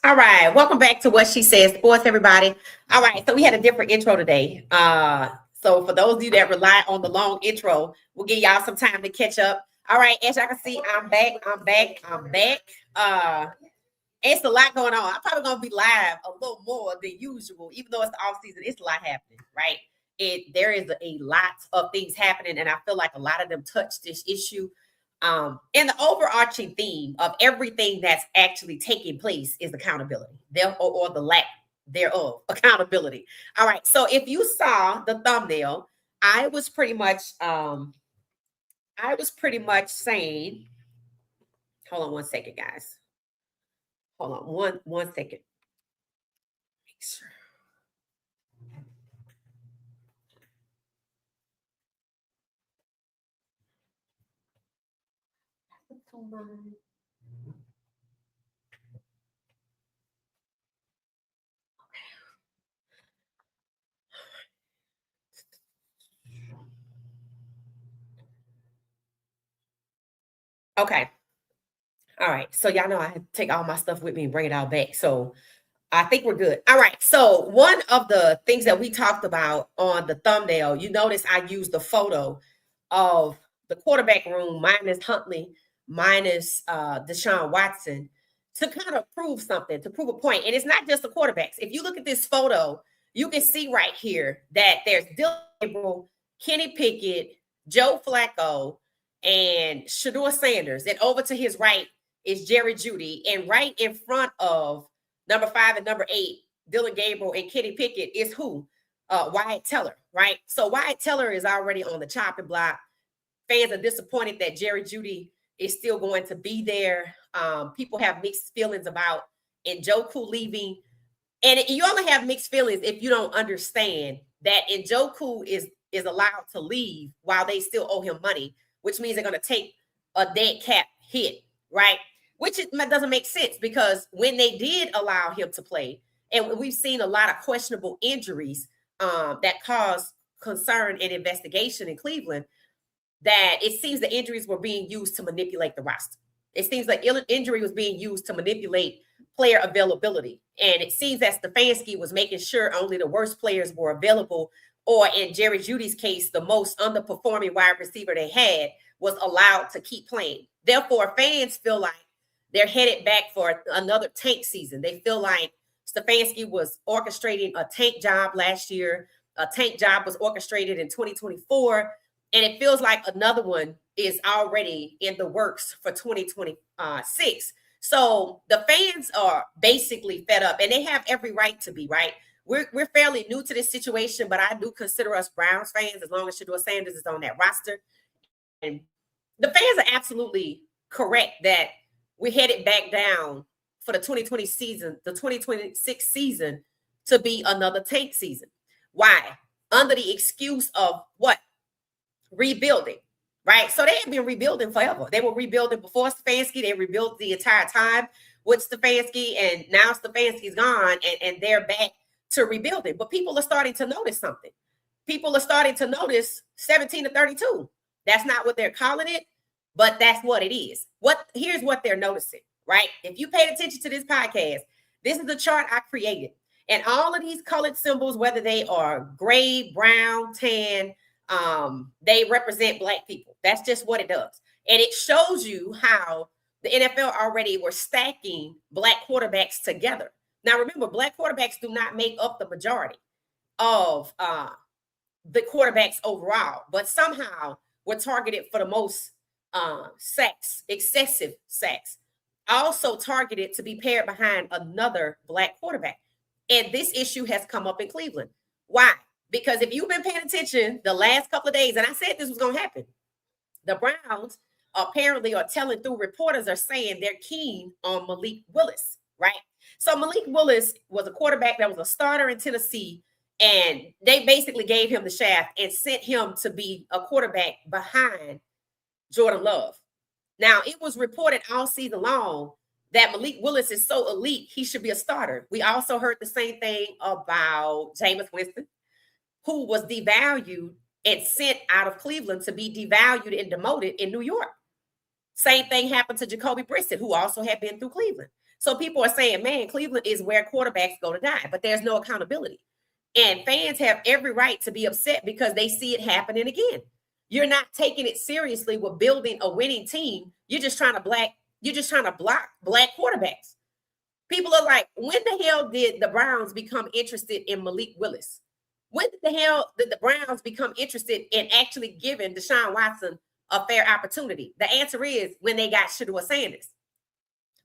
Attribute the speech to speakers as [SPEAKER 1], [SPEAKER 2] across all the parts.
[SPEAKER 1] All right, welcome back to What She Says Sports, everybody. All right, so we had a different intro today. So for those of you that rely on the long intro, we'll give y'all some time to catch up. All right, as y'all can see, I'm back. It's a lot going on. I'm probably gonna be live a little more than usual, even though it's the off season. It's a lot happening, right? There is a lot of things happening, and I feel like a lot of them touch this issue. And the overarching theme of everything that's actually taking place is accountability, or the lack thereof, accountability. All right. So if you saw the thumbnail, I was pretty much saying, hold on one second, guys. Hold on one second. Make sure. Okay. All right. So y'all know I had to take all my stuff with me and bring it all back. So I think we're good. All right. So one of the things that we talked about on the thumbnail, you notice I used the photo of the quarterback room minus Huntley, minus Deshaun Watson to kind of prove something, to prove a point. And it's not just the quarterbacks. If you look at this photo, you can see right here that there's Dylan Gabriel, Kenny Pickett, Joe Flacco, and Shedeur Sanders. And over to his right is Jerry Jeudy. And right in front of number 5 and number 8, Dylan Gabriel and Kenny Pickett is who? Wyatt Teller, right? So Wyatt Teller is already on the chopping block. Fans are disappointed that Jerry Jeudy is still going to be there. People have mixed feelings about Njoku leaving. And you only have mixed feelings if you don't understand that Njoku is allowed to leave while they still owe him money, which means they're going to take a dead cap hit, right? Which doesn't make sense because when they did allow him to play, and we've seen a lot of questionable injuries that cause concern and investigation in Cleveland, that it seems the injuries were being used to manipulate the roster. It seems like injury was being used to manipulate player availability. And it seems that Stefanski was making sure only the worst players were available, or in Jerry Jeudy's case, the most underperforming wide receiver they had was allowed to keep playing. Therefore, fans feel like they're headed back for another tank season. They feel like Stefanski was orchestrating a tank job last year. A tank job was orchestrated in 2024. And it feels like another one is already in the works for 2026. So the fans are basically fed up, and they have every right to be, right? We're fairly new to this situation, but I do consider us Browns fans as long as Shedeur Sanders is on that roster. And the fans are absolutely correct that we're headed back down for the 2020 season, the 2026 season, to be another tank season. Why? Under the excuse of what? Rebuilding, right? So they have been rebuilding forever. They were rebuilding before Stefanski. They rebuilt the entire time with Stefanski, and now Stefanski's gone, and they're back to rebuilding. But people are starting to notice something. People are starting to notice 17-32. That's not what they're calling it, but that's what it is. Here's what they're noticing, right? If you paid attention to this podcast, this is the chart I created. And all of these colored symbols, whether they are gray, brown, tan, they represent Black people. That's just what it does. And it shows you how the NFL already were stacking Black quarterbacks together. Now, remember, Black quarterbacks do not make up the majority of the quarterbacks overall, but somehow we're targeted for the most sacks, excessive sacks, also targeted to be paired behind another Black quarterback. And this issue has come up in Cleveland. Why? Because if you've been paying attention the last couple of days, and I said this was going to happen, the Browns apparently are telling through reporters are saying they're keen on Malik Willis, right? So Malik Willis was a quarterback that was a starter in Tennessee, and they basically gave him the shaft and sent him to be a quarterback behind Jordan Love. Now, it was reported all season long that Malik Willis is so elite, he should be a starter. We also heard the same thing about Jameis Winston, who was devalued and sent out of Cleveland to be devalued and demoted in New York. Same thing happened to Jacoby Brissett, who also had been through Cleveland. So people are saying, man, Cleveland is where quarterbacks go to die, but there's no accountability. And fans have every right to be upset because they see it happening again. You're not taking it seriously with building a winning team. You're just trying to block black quarterbacks. People are like, when the hell did the Browns become interested in Malik Willis? When the hell did the Browns become interested in actually giving Deshaun Watson a fair opportunity? The answer is when they got Shedeur Sanders.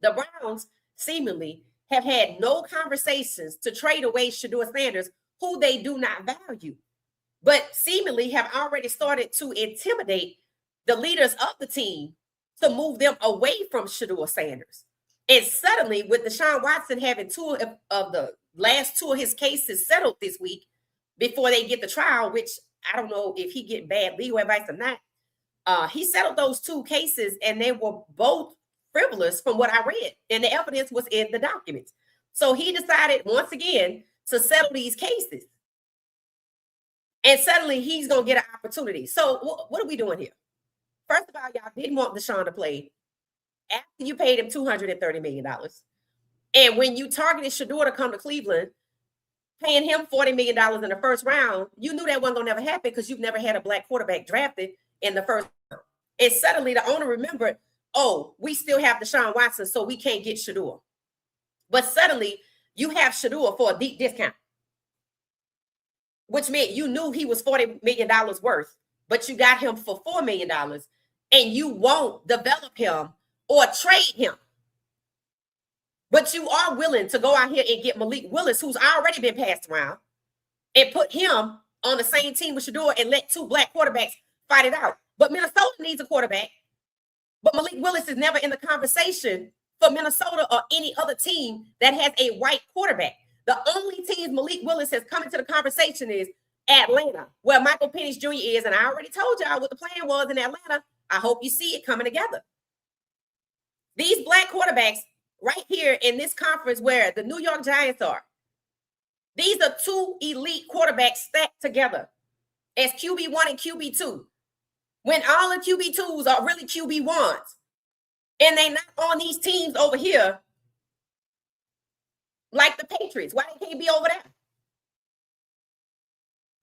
[SPEAKER 1] The Browns seemingly have had no conversations to trade away Shedeur Sanders, who they do not value, but seemingly have already started to intimidate the leaders of the team to move them away from Shedeur Sanders. And suddenly, with Deshaun Watson having two of the last two of his cases settled this week before they get the trial, which I don't know if he get bad legal advice or not, he settled those two cases and they were both frivolous from what I read. And the evidence was in the documents. So he decided once again to settle these cases. And suddenly he's going to get an opportunity. So what are we doing here? First of all, y'all didn't want Deshaun to play after you paid him $230 million. And when you targeted Shedeur to come to Cleveland, paying him $40 million in the first round, you knew that wasn't going to never happen because you've never had a black quarterback drafted in the first round. And suddenly the owner remembered, oh, we still have Deshaun Watson, so we can't get Shedeur. But suddenly you have Shedeur for a deep discount, which meant you knew he was $40 million worth, but you got him for $4 million and you won't develop him or trade him. But you are willing to go out here and get Malik Willis, who's already been passed around, and put him on the same team with Shedeur and let two black quarterbacks fight it out. But Minnesota needs a quarterback. But Malik Willis is never in the conversation for Minnesota or any other team that has a white quarterback. The only team Malik Willis has come into the conversation is Atlanta, where Michael Penix Jr. is. And I already told y'all what the plan was in Atlanta. I hope you see it coming together. These black quarterbacks right here in this conference where the New York Giants are, these are two elite quarterbacks stacked together as QB1 and QB2. When all the QB2s are really QB1s, and they not on these teams over here like the Patriots. Why they can't be over there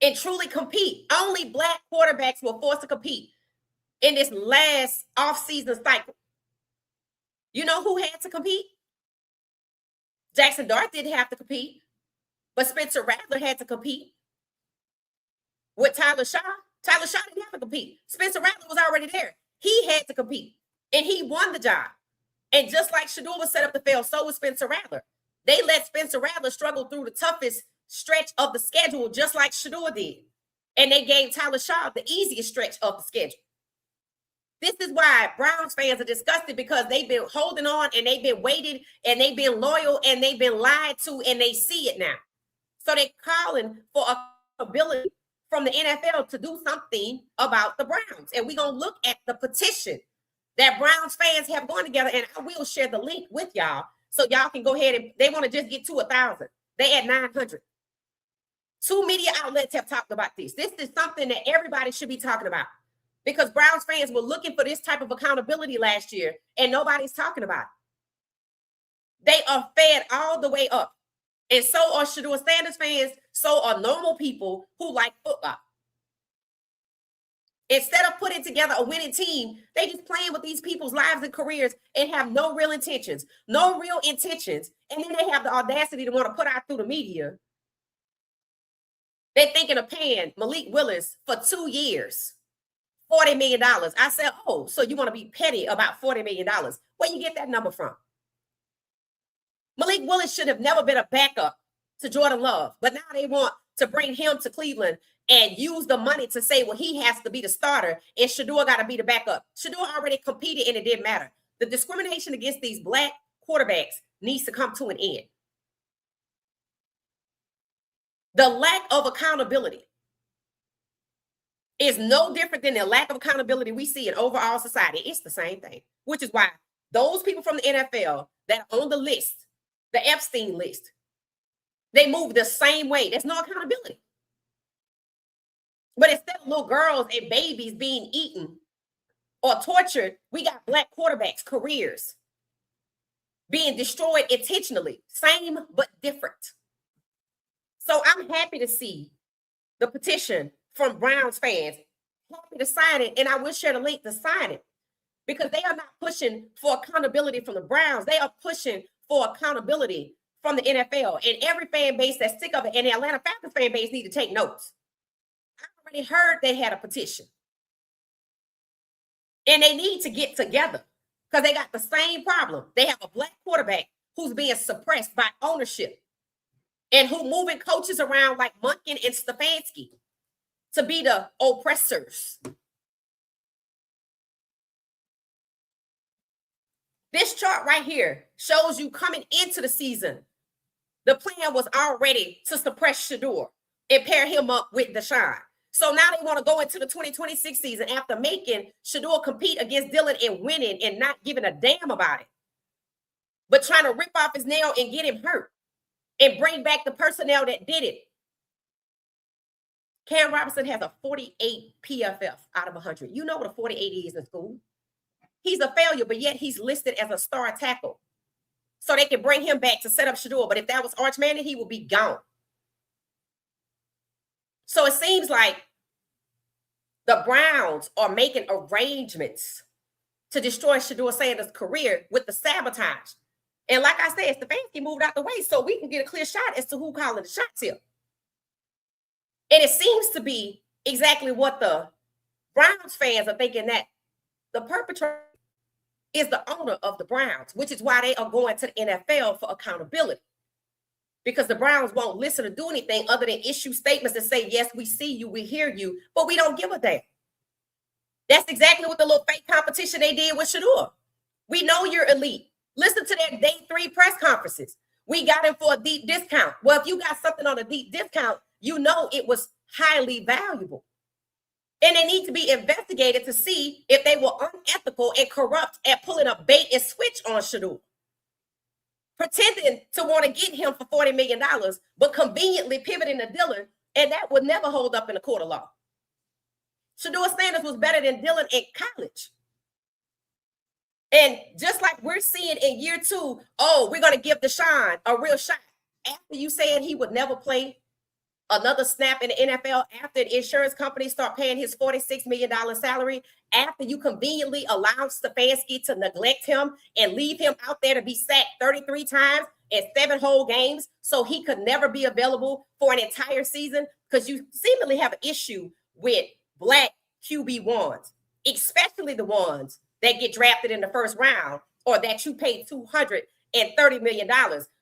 [SPEAKER 1] and truly compete? Only black quarterbacks were forced to compete in this last offseason cycle. You know who had to compete? Jackson Dart didn't have to compete, but Spencer Rattler had to compete with Tyler Shaw. Tyler Shaw didn't have to compete. Spencer Rattler was already there. He had to compete, and he won the job. And just like Shedeur was set up to fail, so was Spencer Rattler. They let Spencer Rattler struggle through the toughest stretch of the schedule, just like Shedeur did. And they gave Tyler Shaw the easiest stretch of the schedule. This is why Browns fans are disgusted, because they've been holding on and they've been waiting and they've been loyal and they've been lied to, and they see it now. So they're calling for accountability from the NFL to do something about the Browns. And we're going to look at the petition that Browns fans have gone together, and I will share the link with y'all so y'all can go ahead and they want to just get to 1,000. They at 900. Two media outlets have talked about this. This is something that everybody should be talking about, because Browns fans were looking for this type of accountability last year, and nobody's talking about it. They are fed all the way up. And so are Shedeur Sanders fans, so are normal people who like football. Instead of putting together a winning team, they just playing with these people's lives and careers and have no real intentions. And then they have the audacity to want to put out through the media. They're thinking of paying Malik Willis for 2 years, $40 million. I said, oh, so you want to be petty about $40 million. Where you get that number from? Malik Willis should have never been a backup to Jordan Love, but now they want to bring him to Cleveland and use the money to say, well, he has to be the starter and Shedeur got to be the backup. Shedeur already competed and it didn't matter. The discrimination against these black quarterbacks needs to come to an end. The lack of accountability is no different than the lack of accountability we see in overall society. It's the same thing, which is why those people from the NFL that are on the list, the Epstein list, they move the same way. There's no accountability. But instead of little girls and babies being eaten or tortured, we got black quarterbacks' careers being destroyed intentionally. Same but different. So I'm happy to see the petition from Browns fans. Happy to sign it, and I will share the link to sign it, because they are not pushing for accountability from the Browns. They are pushing for accountability from the NFL. And every fan base that's sick of it, and the Atlanta Falcons fan base need to take notes. I already heard they had a petition. And they need to get together because they got the same problem. They have a black quarterback who's being suppressed by ownership and who moving coaches around like Munkin and Stefanski to be the oppressors. This chart right here shows you coming into the season, the plan was already to suppress Shedeur and pair him up with Deshaun. So now they want to go into the 2026 season after making Shedeur compete against Dylan and winning and not giving a damn about it, but trying to rip off his nail and get him hurt and bring back the personnel that did it. Cam Robinson has a 48 PFF out of 100. You know what a 48 is in school. He's a failure, but yet he's listed as a star tackle. So they can bring him back to set up Shedeur. But if that was Arch Manning, he would be gone. So it seems like the Browns are making arrangements to destroy Shedeur Sanders' career with the sabotage. And like I said, Stefanski moved out the way so we can get a clear shot as to who calling the shots here. And it seems to be exactly what the Browns fans are thinking, that the perpetrator is the owner of the Browns, which is why they are going to the NFL for accountability. Because the Browns won't listen or do anything other than issue statements and say, yes, we see you, we hear you, but we don't give a damn. That's exactly what the little fake competition they did with Shedeur. We know you're elite. Listen to their day 3 press conferences. We got him for a deep discount. Well, if you got something on a deep discount, you know it was highly valuable. And they need to be investigated to see if they were unethical and corrupt at pulling a bait and switch on Shedeur, pretending to want to get him for $40 million, but conveniently pivoting to Dylan, and that would never hold up in a court of law. Shedeur Sanders was better than Dylan in college. And just like we're seeing in year 2, oh, we're going to give Deshaun a real shot. After you said he would never play another snap in the NFL, after the insurance company start paying his $46 million salary, after you conveniently allowed Stefanski to neglect him and leave him out there to be sacked 33 times in 7 whole games so he could never be available for an entire season, because you seemingly have an issue with black QB1s, especially the ones that get drafted in the first round or that you paid $230 million.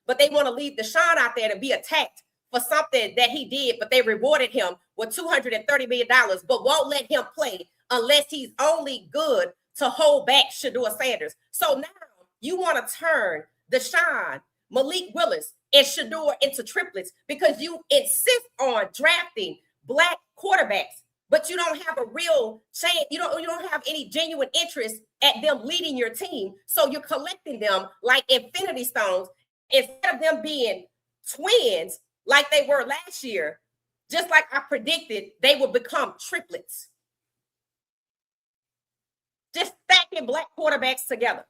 [SPEAKER 1] But they want to leave Deshaun out there to be attacked for something that he did, but they rewarded him with $230 million, but won't let him play unless he's only good to hold back Shedeur Sanders. So now you want to turn Deshaun, Malik Willis, and Shedeur into triplets because you insist on drafting black quarterbacks, but you don't have a real chance. You don't have any genuine interest at them leading your team. So you're collecting them like infinity stones instead of them being twins like they were last year, just like I predicted they would become triplets. Just stacking black quarterbacks together.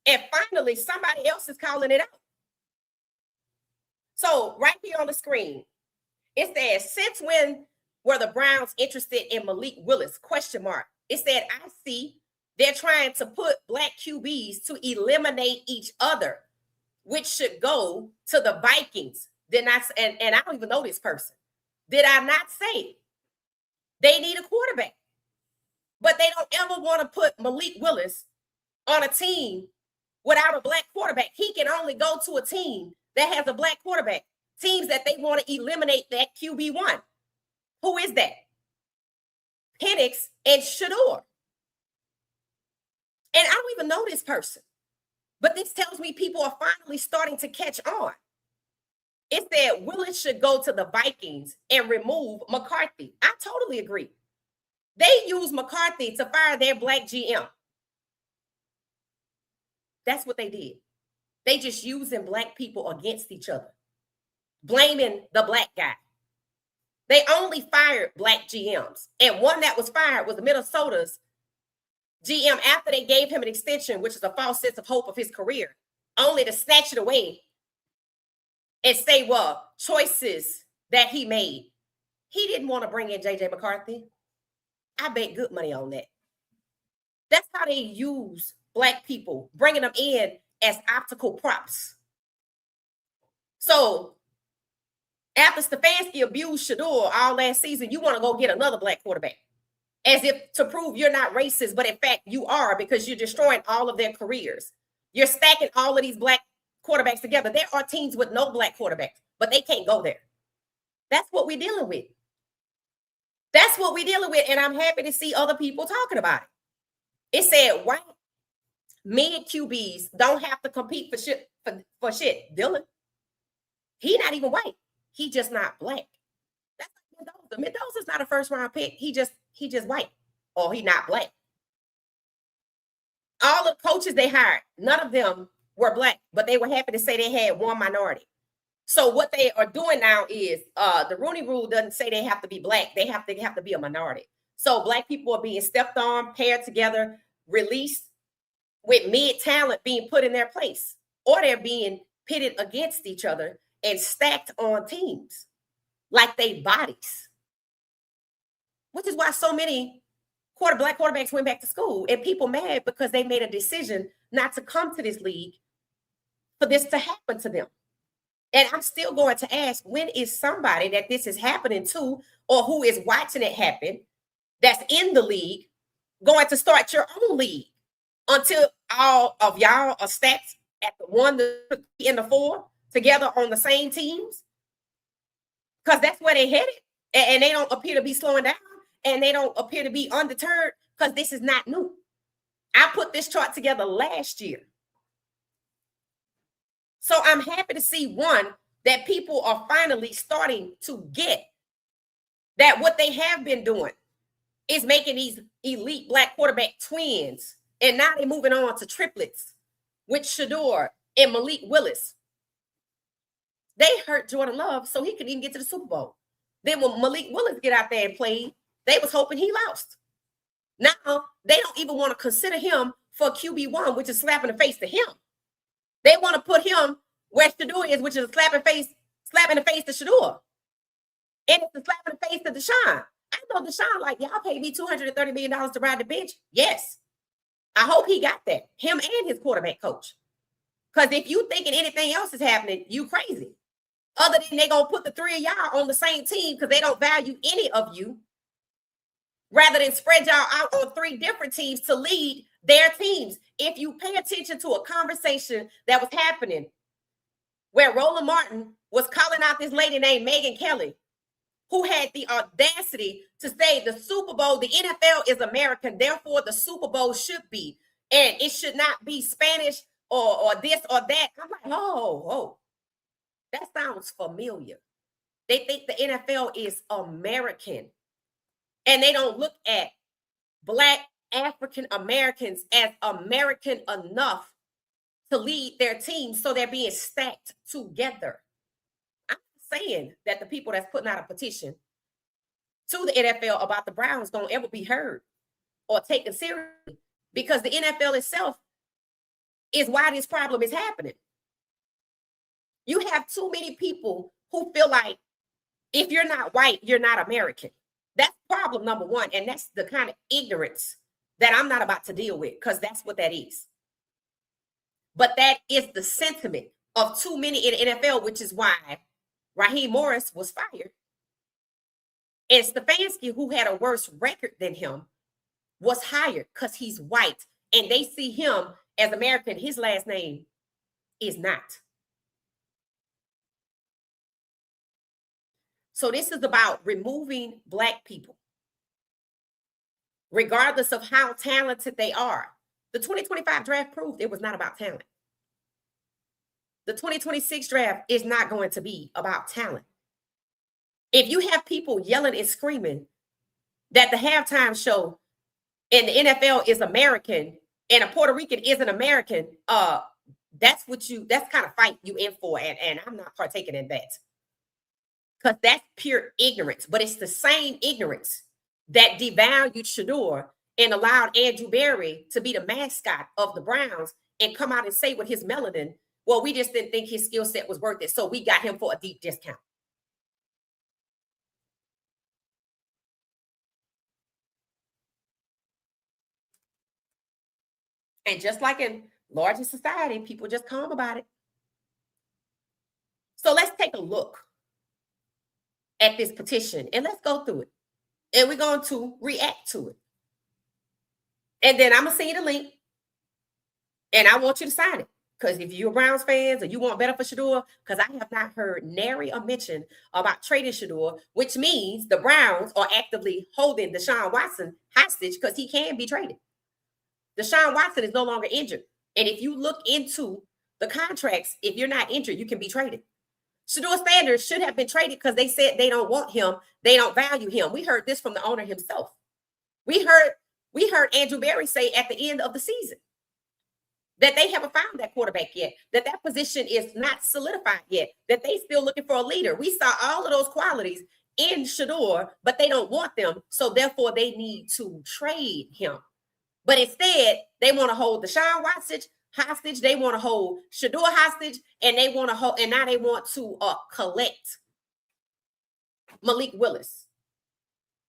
[SPEAKER 1] And finally, somebody else is calling it out. So right here on the screen, it says, since when were the Browns interested in Malik Willis? ? It said, I see they're trying to put black QBs to eliminate each other, which should go to the Vikings. And I don't even know this person. Did I not say they need a quarterback? But they don't ever want to put Malik Willis on a team without a black quarterback. He can only go to a team that has a black quarterback. Teams that they want to eliminate that QB1. Who is that? Penix and Shedeur. And I don't even know this person. But this tells me people are finally starting to catch on. It said Willis should go to the Vikings and remove McCarthy. I totally agree. They use McCarthy to fire their black GM. That's what they did. They just using black people against each other, blaming the black guy. They only fired black GMs. And one that was fired was Minnesota's GM, after they gave him an extension, which is a false sense of hope of his career, only to snatch it away and say, well, choices that he made. He didn't want to bring in JJ McCarthy. I bet good money on that. That's how they use Black people, bringing them in as optical props. So after Stefanski abused Shedeur all last season, you want to go get another Black quarterback, as if to prove you're not racist, but in fact you are, because you're destroying all of their careers. You're stacking all of these Black quarterbacks together. There are teams with no Black quarterbacks, but they can't go there. That's what we're dealing with. That's what we're dealing with, and I'm happy to see other people talking about it. It said white mid QBs don't have to compete for shit. For shit. Dylan, he not even white. He just not Black. That's like Mendoza. Mendoza's not a first round pick. He just white, or he not Black. All the coaches they hired, none of them were Black, but they were happy to say they had one minority. So what they are doing now is the Rooney Rule doesn't say they have to be Black. They have to be a minority. So Black people are being stepped on, paired together, released with mid talent being put in their place, or they're being pitted against each other and stacked on teams like they bodies, which is why so many Black quarterbacks went back to school, and people mad because they made a decision not to come to this league for this to happen to them. And I'm still going to ask, when is somebody that this is happening to, or who is watching it happen, that's in the league, going to start your own league until all of y'all are stacked at the 1, the 3, and the 4 together on the same teams? Because that's where they headed, and they don't appear to be slowing down, and they don't appear to be undeterred, because this is not new. I put this chart together last year. So I'm happy to see, one, that people are finally starting to get that what they have been doing is making these elite Black quarterback twins. And now they're moving on to triplets with Shedeur and Malik Willis. They hurt Jordan Love so he could even get to the Super Bowl. Then when Malik Willis get out there and played, they was hoping he lost. Now they don't even want to consider him for QB1, which is slapping the face to him. They want to put him where Shedeur is, which is a slapping the face to Shedeur. And it's a slap in the face to Deshaun. I know Deshaun, like, y'all paid me $230 million to ride the bench. Yes. I hope he got that. Him and his quarterback coach. Because if you thinking anything else is happening, you crazy. Other than they going to put the 3 of y'all on the same team because they don't value any of you, rather than spread y'all out on 3 different teams to lead their teams. If you pay attention to a conversation that was happening where Roland Martin was calling out this lady named Megyn Kelly, who had the audacity to say the Super Bowl, the NFL is American, therefore the Super Bowl should be, and it should not be Spanish or this or that. I'm like, oh, that sounds familiar. They think the NFL is American, and they don't look at Black African Americans as American enough to lead their team, so they're being stacked together. I'm saying that the people that's putting out a petition to the NFL about the Browns don't ever be heard or taken seriously, because the NFL itself is why this problem is happening. You have too many people who feel like if you're not white, you're not American. That's problem number one. And that's the kind of ignorance that I'm not about to deal with, because that's what that is. But that is the sentiment of too many in the NFL, which is why Raheem Morris was fired. And Stefanski, who had a worse record than him, was hired because he's white. And they see him as American. His last name is not. So this is about removing Black people, regardless of how talented they are. The 2025 draft proved it was not about talent. The 2026 draft is not going to be about talent. If you have people yelling and screaming that the halftime show in the NFL is American and a Puerto Rican isn't American, that's kind of fight you in for. And I'm not partaking in that, because that's pure ignorance. But it's the same ignorance that devalued Shedeur and allowed Andrew Berry to be the mascot of the Browns and come out and say with his melanin, well, we just didn't think his skill set was worth it, so we got him for a deep discount. And just like in larger society, people just calm about it. So let's take a look at this petition and let's go through it. And we're going to react to it. And then I'm going to send you the link. And I want you to sign it. Because if you're Browns fans or you want better for Shedeur, because I have not heard nary a mention about trading Shedeur, which means the Browns are actively holding Deshaun Watson hostage because he can be traded. Deshaun Watson is no longer injured. And if you look into the contracts, if you're not injured, you can be traded. Shedeur Sanders should have been traded because they said they don't want him. They don't value him. We heard this from the owner himself. We heard Andrew Berry say at the end of the season that they haven't found that quarterback yet, that position is not solidified yet, that they still looking for a leader. We saw all of those qualities in Shedeur, but they don't want them. So therefore they need to trade him. But instead, they want to hold Deshaun Watson hostage. They want to hold Shedeur hostage, and they want to hold, and now they want to collect Malik Willis.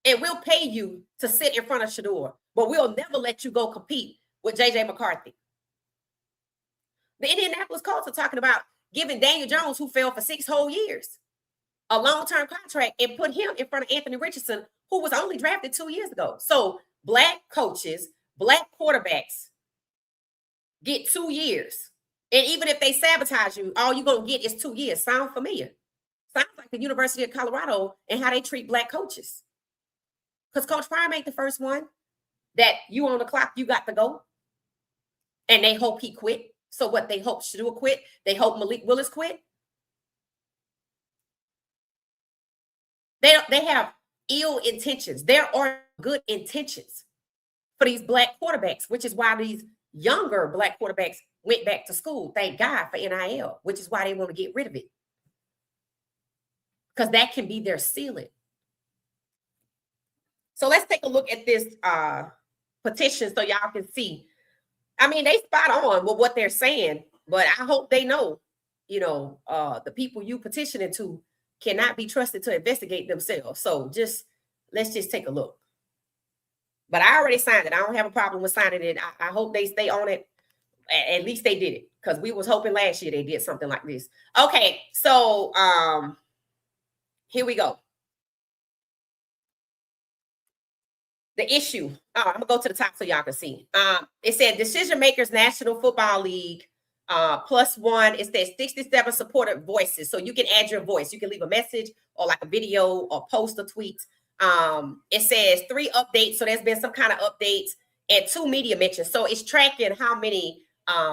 [SPEAKER 1] And we'll pay you to sit in front of Shedeur, but we'll never let you go compete with JJ McCarthy. The Indianapolis Colts are talking about giving Daniel Jones, who fell for 6 whole years, a long-term contract and put him in front of Anthony Richardson, who was only drafted 2 years ago. So black coaches, black quarterbacks get 2 years. And even if they sabotage you, all you're going to get is 2 years. Sound familiar? Sounds like the University of Colorado and how they treat black coaches. Because Coach Prime ain't the first one that you on the clock, you got to go. And they hope he quit. So what, they hope Shedeur quit? They hope Malik Willis quit? They have ill intentions. There are good intentions for these black quarterbacks, which is why these younger black quarterbacks went back to school. Thank God for NIL, which is why they want to get rid of it. Because that can be their ceiling. So let's take a look at this petition so y'all can see. I mean, they spot on with what they're saying, but I hope they know, the people you petitioning to cannot be trusted to investigate themselves. So let's just take a look. But I already signed it. I don't have a problem with signing it. I hope they stay on it. At least they did it, because we was hoping last year they did something like this. Okay, so here we go. The issue. I'm going to go to the top so y'all can see. It said Decision Makers National Football League +1. It says 67 supported voices. So you can add your voice. You can leave a message or like a video or post a tweet. It says 3 updates. So there's been some kind of updates and 2 media mentions. So it's tracking how many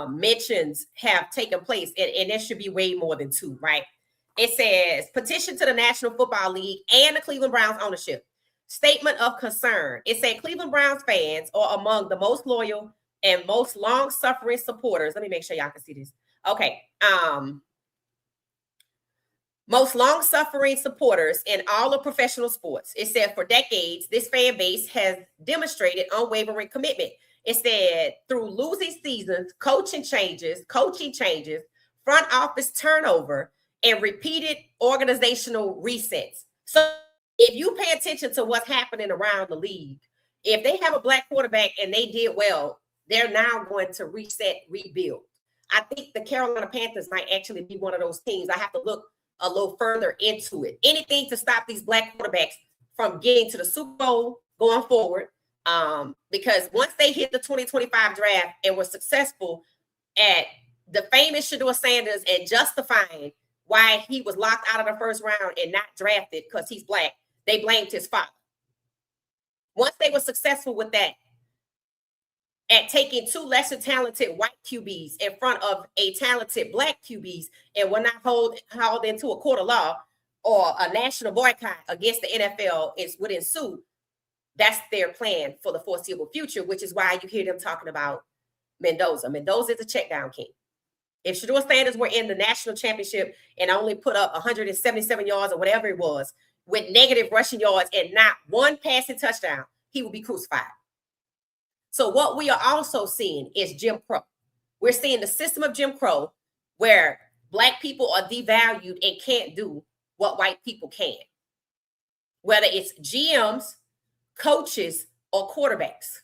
[SPEAKER 1] mentions have taken place. And there should be way more than 2, right? It says petition to the National Football League and the Cleveland Browns ownership. Statement of concern. It said Cleveland Browns fans are among the most loyal and most long-suffering supporters. Let me make sure y'all can see this. Okay. Most long-suffering supporters in all of professional sports. It said for decades, this fan base has demonstrated unwavering commitment. It said through losing seasons, coaching changes, front office turnover, and repeated organizational resets. So if you pay attention to what's happening around the league, if they have a black quarterback and they did well, they're now going to reset, rebuild. I think the Carolina Panthers might actually be one of those teams. I have to look a little further into it. Anything to stop these black quarterbacks from getting to the Super Bowl going forward. Because once they hit the 2025 draft and were successful at the famous Shedeur Sanders and justifying why he was locked out of the first round and not drafted because he's black, they blamed his father. Once they were successful with that, at taking 2 lesser talented white QBs in front of a talented black QBs and were not hauled into a court of law or a national boycott against the NFL would ensue, that's their plan for the foreseeable future, which is why you hear them talking about Mendoza. Mendoza is a check down king. If Shedeur Sanders were in the national championship and only put up 177 yards or whatever it was with negative rushing yards and not 1 passing touchdown, he would be crucified. So what we are also seeing is Jim Crow. We're seeing the system of Jim Crow where Black people are devalued and can't do what white people can, whether it's GMs, coaches, or quarterbacks.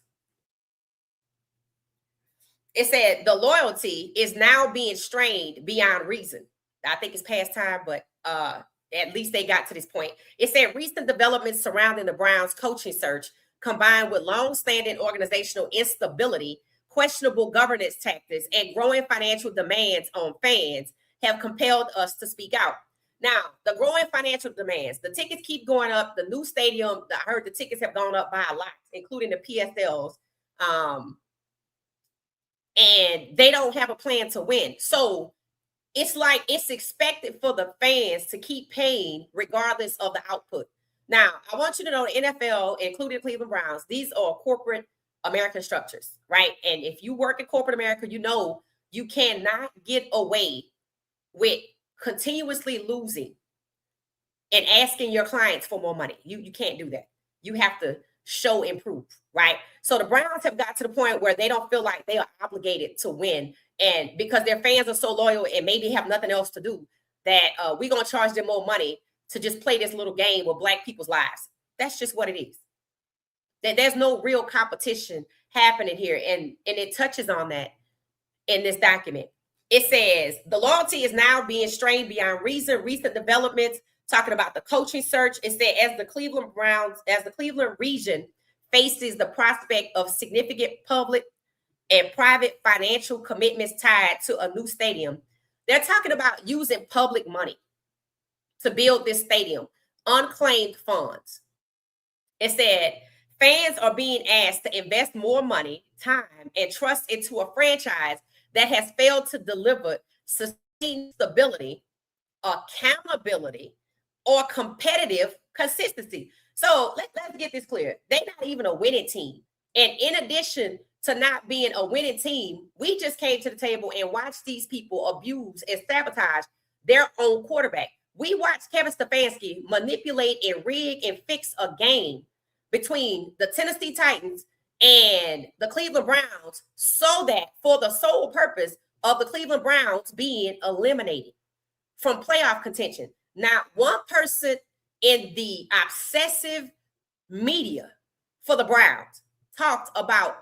[SPEAKER 1] It said the loyalty is now being strained beyond reason. I think it's past time, but at least they got to this point. It said recent developments surrounding the Browns coaching search, combined with long-standing organizational instability, questionable governance tactics, and growing financial demands on fans, have compelled us to speak out. Now, the growing financial demands, the tickets keep going up. The new stadium, I heard the tickets have gone up by a lot, including the PSLs. And they don't have a plan to win. So it's like it's expected for the fans to keep paying regardless of the output. Now, I want you to know the NFL, including the Cleveland Browns, these are corporate American structures, right? And if you work in corporate America, you know you cannot get away with continuously losing and asking your clients for more money. You can't do that. You have to show and prove, right? So the Browns have got to the point where they don't feel like they are obligated to win. And because their fans are so loyal and maybe have nothing else to do, that we're going to charge them more money to just play this little game with Black people's lives. That's just what it is. That there's no real competition happening here. And it touches on that in this document. It says the loyalty is now being strained beyond reason. Recent developments talking about the coaching search. It said as the Cleveland region faces the prospect of significant public and private financial commitments tied to a new stadium, they're talking about using public money to build this stadium, unclaimed funds. It said fans are being asked to invest more money, time, and trust into a franchise that has failed to deliver sustained stability, accountability, or competitive consistency. So let's get this clear. They're not even a winning team. And in addition to not being a winning team, we just came to the table and watched these people abuse and sabotage their own quarterback. We watched Kevin Stefanski manipulate and rig and fix a game between the Tennessee Titans and the Cleveland Browns so that for the sole purpose of the Cleveland Browns being eliminated from playoff contention. Not one person in the obsessive media for the Browns talked about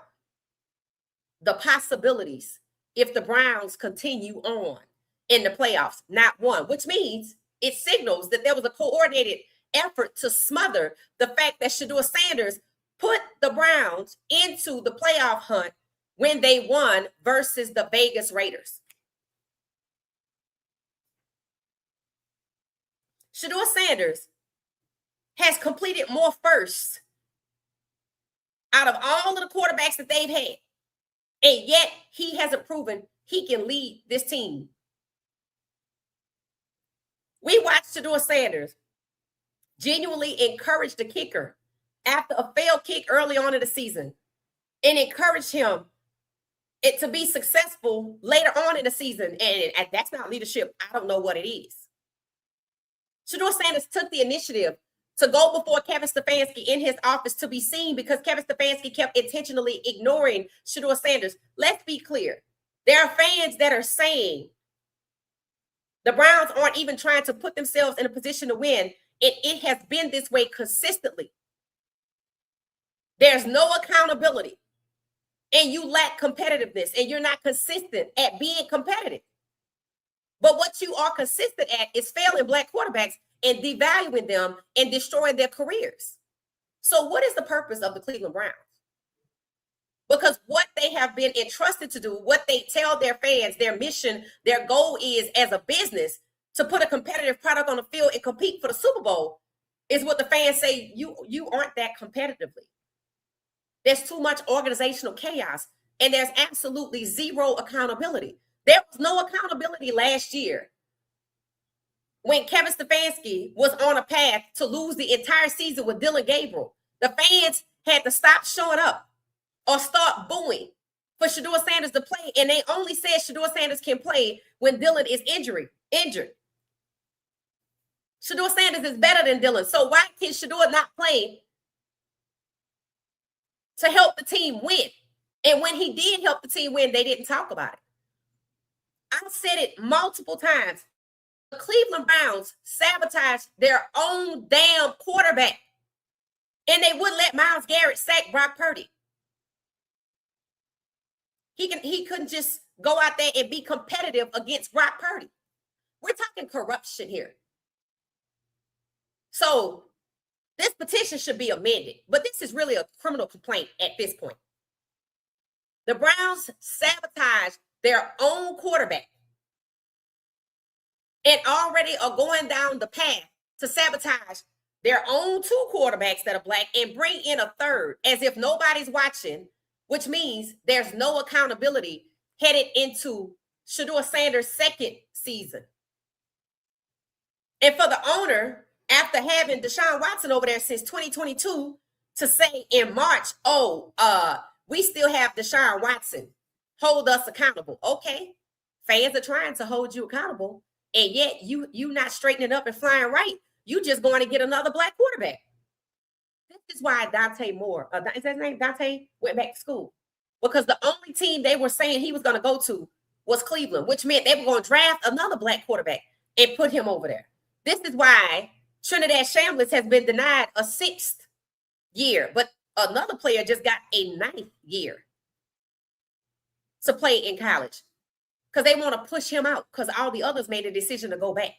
[SPEAKER 1] the possibilities if the Browns continue on in the playoffs. Not one, which means it signals that there was a coordinated effort to smother the fact that Shedeur Sanders put the Browns into the playoff hunt when they won versus the Vegas Raiders. Shedeur Sanders has completed more firsts out of all of the quarterbacks that they've had. And yet he hasn't proven he can lead this team. We watched Shedeur Sanders genuinely encourage the kicker after a failed kick early on in the season and encourage him to be successful later on in the season. And that's not leadership. I don't know what it is. Shedeur Sanders took the initiative to go before Kevin Stefanski in his office to be seen because Kevin Stefanski kept intentionally ignoring Shedeur Sanders. Let's be clear. There are fans that are saying the Browns aren't even trying to put themselves in a position to win. It has been this way consistently. There's no accountability. And you lack competitiveness and you're not consistent at being competitive. But what you are consistent at is failing Black quarterbacks and devaluing them and destroying their careers. So what is the purpose of the Cleveland Browns? Because what they have been entrusted to do, what they tell their fans, their mission, their goal is as a business to put a competitive product on the field and compete for the Super Bowl is what the fans say, you aren't that competitively. There's too much organizational chaos and there's absolutely zero accountability. There was no accountability last year when Kevin Stefanski was on a path to lose the entire season with Dylan Gabriel. The fans had to stop showing up or start booing for Shedeur Sanders to play. And they only said Shedeur Sanders can play when Dylan is injured. Shedeur Sanders is better than Dylan. So why can Shedeur not play to help the team win? And when he did help the team win, they didn't talk about it. I said it multiple times. The Cleveland Browns sabotaged their own damn quarterback. And they wouldn't let Myles Garrett sack Brock Purdy. He couldn't just go out there and be competitive against Brock Purdy. We're talking corruption here. So this petition should be amended, but this is really a criminal complaint at this point. The Browns sabotaged their own quarterback and already are going down the path to sabotage their own two quarterbacks that are black and bring in a third as if nobody's watching, which means there's no accountability headed into Shedeur Sanders' second season. And for the owner, after having Deshaun Watson over there since 2022, to say in March, we still have Deshaun Watson, hold us accountable. Okay, fans are trying to hold you accountable, and yet you not straightening up and flying right. You just going to get another black quarterback. This is why Dante Moore, is that his name? Dante went back to school. Because the only team they were saying he was going to go to was Cleveland, which meant they were going to draft another black quarterback and put him over there. This is why Trinidad Shambliss has been denied a 6th year, but another player just got a 9th year to play in college because they want to push him out because all the others made a decision to go back.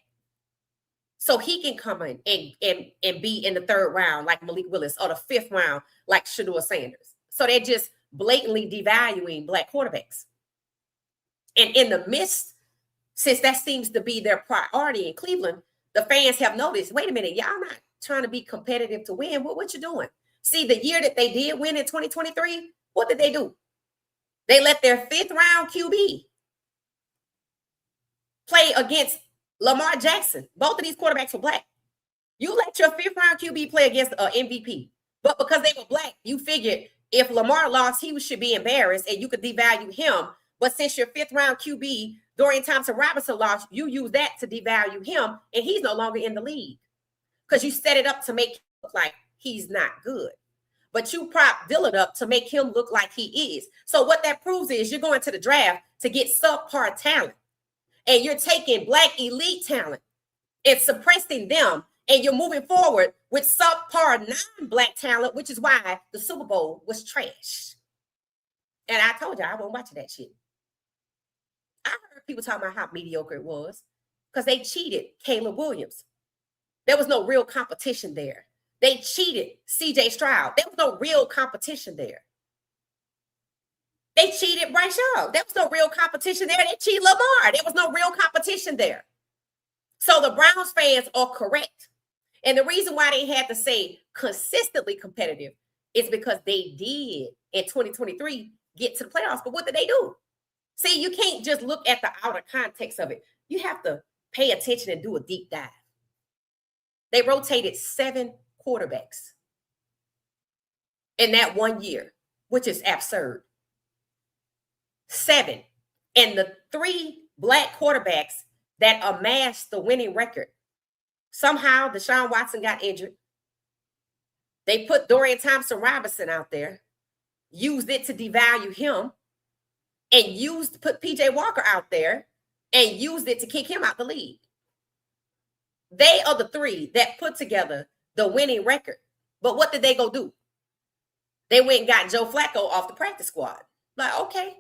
[SPEAKER 1] So he can come in and be in the 3rd round like Malik Willis or the 5th round like Shedeur Sanders. So they're just blatantly devaluing black quarterbacks. And in the midst, since that seems to be their priority in Cleveland, the fans have noticed, wait a minute, y'all not trying to be competitive to win. What you doing? See, the year that they did win in 2023, what did they do? They let their 5th round QB play against Lamar Jackson. Both of these quarterbacks were black. You let your 5th round QB play against an MVP. But because they were black, you figured if Lamar lost, he should be embarrassed and you could devalue him. But since your 5th round QB, Dorian Thompson-Robinson, lost, you use that to devalue him, and he's no longer in the league because you set it up to make him look like he's not good. But you prop Dillon up to make him look like he is. So what that proves is you're going to the draft to get subpar talent, and you're taking black elite talent and suppressing them, and you're moving forward with subpar non-black talent, which is why the Super Bowl was trash. And I told you I wasn't watching that shit. I heard people talking about how mediocre it was because they cheated Caleb Williams. There was no real competition there. They cheated CJ Stroud. There was no real competition there. They cheated Bryce Young. There was no real competition there. They cheated Lamar. There was no real competition there. So the Browns fans are correct. And the reason why they had to say consistently competitive is because they did in 2023 get to the playoffs. But what did they do? See, you can't just look at the outer context of it. You have to pay attention and do a deep dive. They rotated 7 quarterbacks in that 1 year, which is absurd. 7. And the 3 black quarterbacks that amassed the winning record. Somehow Deshaun Watson got injured. They put Dorian Thompson-Robinson out there, used it to devalue him, and put PJ Walker out there and used it to kick him out the league. They are the 3 that put together the winning record. But what did they go do? They went and got Joe Flacco off the practice squad. Like, okay.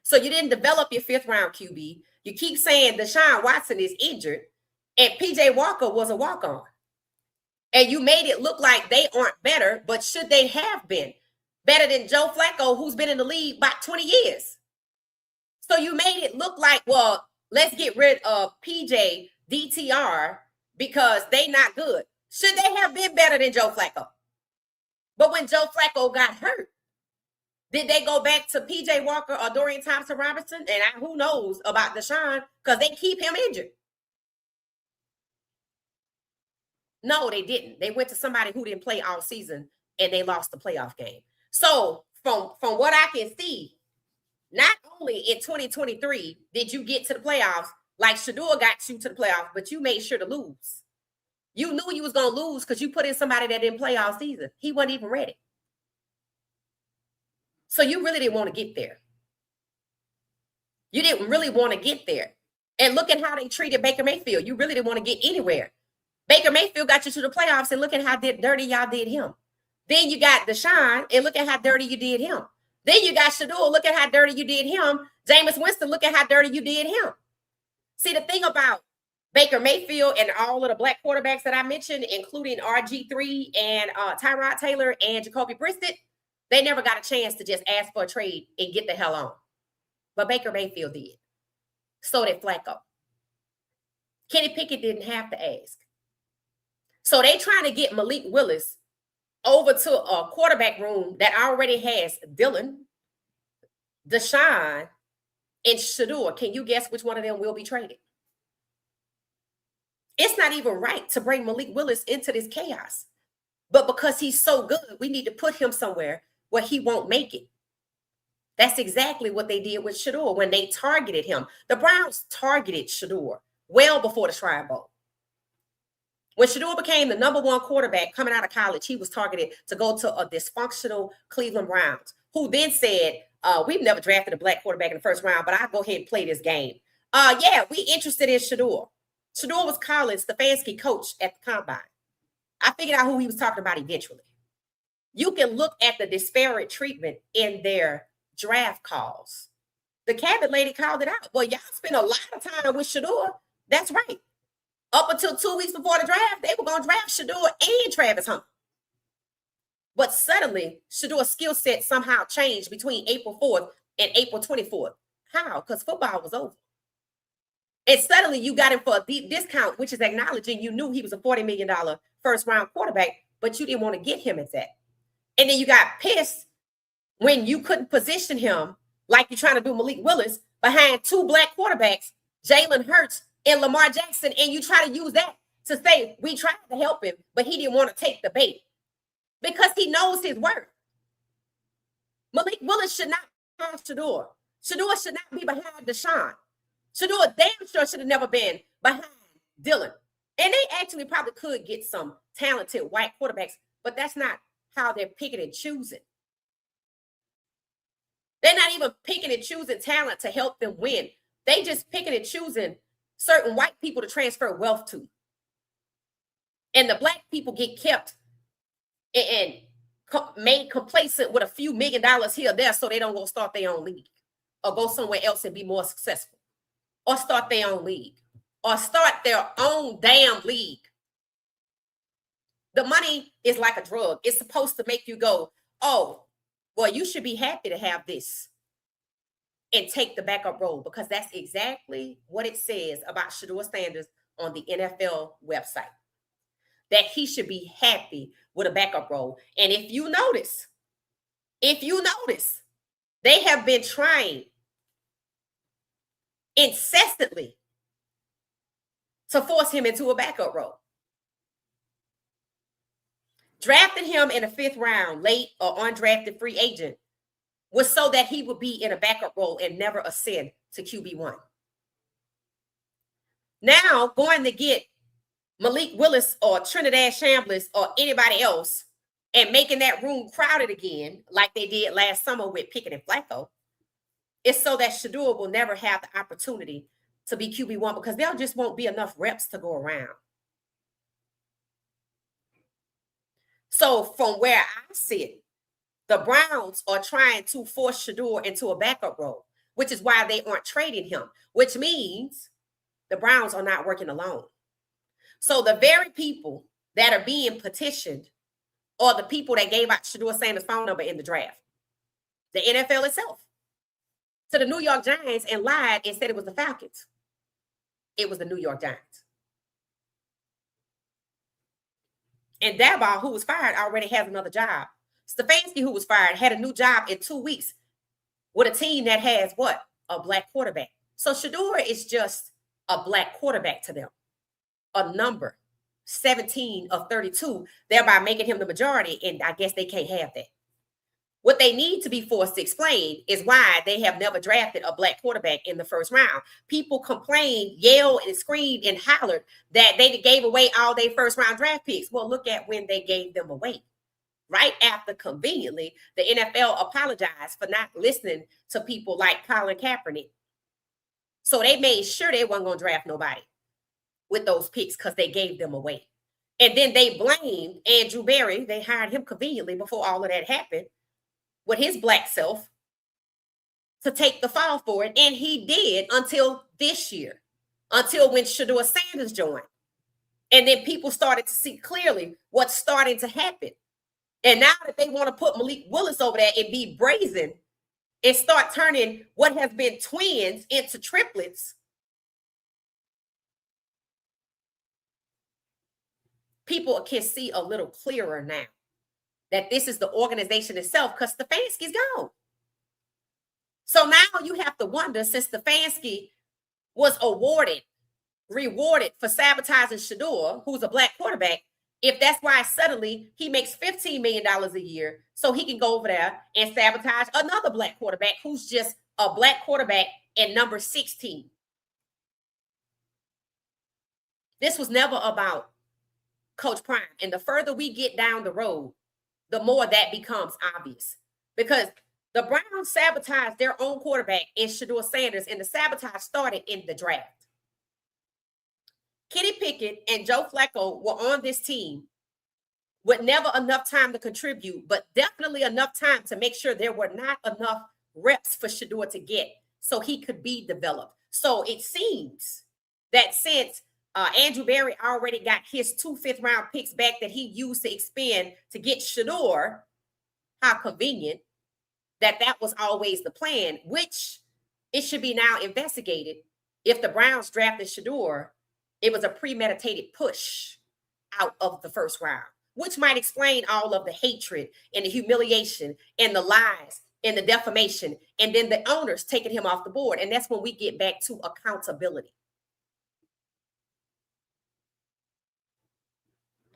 [SPEAKER 1] So you didn't develop your 5th round QB. You keep saying Deshaun Watson is injured and PJ Walker was a walk-on. And you made it look like they aren't better, but should they have been? Better than Joe Flacco, who's been in the league about 20 years. So you made it look like, well, let's get rid of PJ DTR because they not good. Should they have been better than Joe Flacco? But when Joe Flacco got hurt, did they go back to PJ Walker or Dorian Thompson-Robinson? And who knows about Deshaun because they keep him injured. No, they didn't. They went to somebody who didn't play all season and they lost the playoff game. So from what I can see, not only in 2023 did you get to the playoffs like Shedeur got you to the playoffs, but you made sure to lose. You knew you was going to lose because you put in somebody that didn't play all season. He wasn't even ready. So you really didn't want to get there. You didn't really want to get there. And look at how they treated Baker Mayfield. You really didn't want to get anywhere. Baker Mayfield got you to the playoffs, and look at how dirty y'all did him. Then you got Deshaun, and look at how dirty you did him. Then you got Shedeur, look at how dirty you did him. Jameis Winston, look at how dirty you did him. See, the thing about Baker Mayfield and all of the black quarterbacks that I mentioned, including RG3 and Tyrod Taylor and Jacoby Brissett, they never got a chance to just ask for a trade and get the hell on. But Baker Mayfield did. So did Flacco. Kenny Pickett didn't have to ask. So they trying to get Malik Willis over to a quarterback room that already has Dylan, Deshaun, and Shedeur. Can you guess which one of them will be traded? It's not even right to bring Malik Willis into this chaos. But because he's so good, we need to put him somewhere where he won't make it. That's exactly what they did with Shedeur when they targeted him. The Browns targeted Shedeur well before the Shrine Bowl. When Shedeur became the #1 quarterback coming out of college, he was targeted to go to a dysfunctional Cleveland Browns, who then said, we've never drafted a black quarterback in the first round, but I'll go ahead and play this game. Yeah, we interested in Shedeur. Shedeur was Colin Stefanski coach at the Combine. I figured out who he was talking about eventually. You can look at the disparate treatment in their draft calls. The cabinet lady called it out. Well, y'all spent a lot of time with Shedeur. That's right. Up until 2 weeks before the draft, they were going to draft Shedeur and Travis Hunter. But suddenly, Shedeur's skill set somehow changed between April 4th and April 24th. How? Because football was over. And suddenly you got him for a deep discount, which is acknowledging you knew he was a $40 million first-round quarterback, but you didn't want to get him at that. And then you got pissed when you couldn't position him like you're trying to do Malik Willis behind 2 black quarterbacks, Jalen Hurts and Lamar Jackson, and you try to use that to say, we tried to help him, but he didn't want to take the bait because he knows his worth. Malik Willis should not have Shedeur. Shedeur should not be behind Deshaun. Shedeur damn sure should have never been behind Dylan. And they actually probably could get some talented white quarterbacks, but that's not how they're picking and choosing. They're not even picking and choosing talent to help them win. They just picking and choosing certain white people to transfer wealth to. And the black people get kept and made complacent with a few $1 million here or there so they don't go start their own league or go somewhere else and be more successful or start their own league or start their own damn league. The money is like a drug. It's supposed to make you go, oh, well, you should be happy to have this and take the backup role, because that's exactly what it says about Shedeur Sanders on the NFL website, that he should be happy with a backup role. And if you notice, they have been trying incessantly to force him into a backup role. Drafting him in the 5th round, late or undrafted free agent, was so that he would be in a backup role and never ascend to QB1. Now, going to get Malik Willis or Trinidad Shambliss or anybody else and making that room crowded again, like they did last summer with Pickett and Flacco, is so that Shedeur will never have the opportunity to be QB1 because there just won't be enough reps to go around. So from where I sit, the Browns are trying to force Shedeur into a backup role, which is why they aren't trading him, which means the Browns are not working alone. So the very people that are being petitioned are the people that gave out Shedeur Sanders' phone number in the draft, the NFL itself, to the New York Giants and lied and said it was the Falcons. It was the New York Giants. And Daboll, who was fired, already has another job. Stefanski, who was fired, had a new job in 2 weeks with a team that has what? A black quarterback. So Shedeur is just a black quarterback to them. A number, 17 of 32, thereby making him the majority, and I guess they can't have that. What they need to be forced to explain is why they have never drafted a black quarterback in the first round. People complained, yelled, and screamed and hollered that they gave away all their first round draft picks. Well, look at when they gave them away. right after conveniently the NFL apologized for not listening to people like Colin Kaepernick. So they made sure they weren't going to draft nobody with those picks because they gave them away. And then they blamed Andrew Berry. They hired him conveniently before all of that happened with his black self to take the fall for it. And he did until this year, until when Shedeur Sanders joined. And then people started to see clearly what's starting to happen. And now that they want to put Malik Willis over there and be brazen and start turning what has been twins into triplets, people can see a little clearer now that this is the organization itself because Stefanski's gone. So now you have to wonder, since Stefanski was rewarded for sabotaging Shedeur, who's a black quarterback, if that's why suddenly he makes $15 million a year so he can go over there and sabotage another black quarterback who's just a black quarterback and number 16. This was never about Coach Prime. And the further we get down the road, the more that becomes obvious. Because the Browns sabotaged their own quarterback in Shedeur Sanders, and the sabotage started in the draft. Kenny Pickett and Joe Flacco were on this team with never enough time to contribute, but definitely enough time to make sure there were not enough reps for Shedeur to get so he could be developed. So it seems that since Andrew Berry already got his 2 fifth-round picks back that he used to expend to get Shedeur, how convenient, that was always the plan, which it should be now investigated. If the Browns drafted Shedeur, it was a premeditated push out of the first round, which might explain all of the hatred and the humiliation and the lies and the defamation, and then the owners taking him off the board. And that's when we get back to accountability.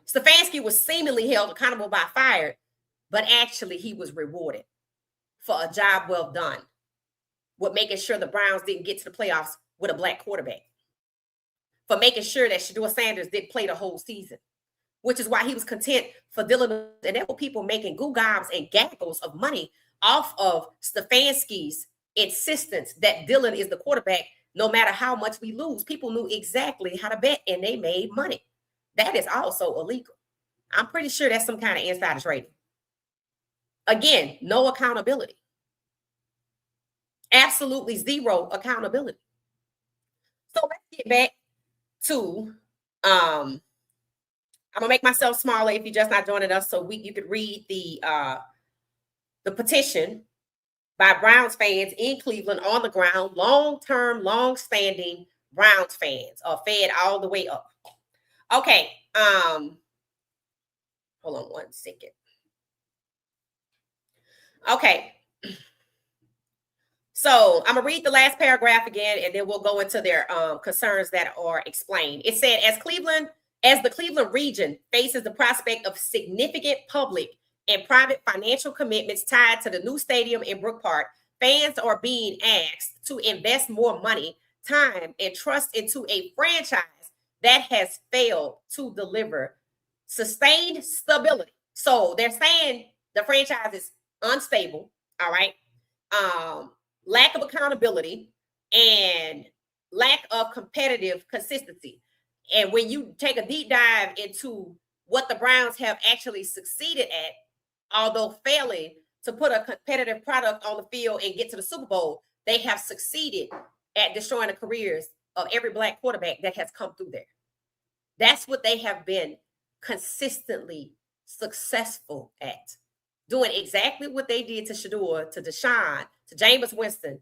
[SPEAKER 1] Stefanski was seemingly held accountable by fired, but actually he was rewarded for a job well done with making sure the Browns didn't get to the playoffs with a black quarterback, for making sure that Shedeur Sanders didn't play the whole season, which is why he was content for Dillon. And there were people making gobs and gaggles of money off of Stefanski's insistence that Dillon is the quarterback no matter how much we lose. People knew exactly how to bet, and they made money. That is also illegal. I'm pretty sure that's some kind of insider trading. Again, no accountability. Absolutely zero accountability. So let's get back to, I'm gonna make myself smaller if you're just not joining us, so you could read the petition by Browns fans in Cleveland on the ground, long-term, long-standing Browns fans are fed all the way up. Okay, hold on one second. Okay. So I'm gonna read the last paragraph again, and then we'll go into their concerns that are explained. It said, as the Cleveland region faces the prospect of significant public and private financial commitments tied to the new stadium in Brook Park, fans are being asked to invest more money, time, and trust into a franchise that has failed to deliver sustained stability. So they're saying the franchise is unstable, all right? Lack of accountability and lack of competitive consistency. And when you take a deep dive into what the Browns have actually succeeded at, although failing to put a competitive product on the field and get to the Super Bowl, they have succeeded at destroying the careers of every black quarterback that has come through there. That's what they have been consistently successful at. Doing exactly what they did to Shedeur, to Deshaun, to Jameis Winston,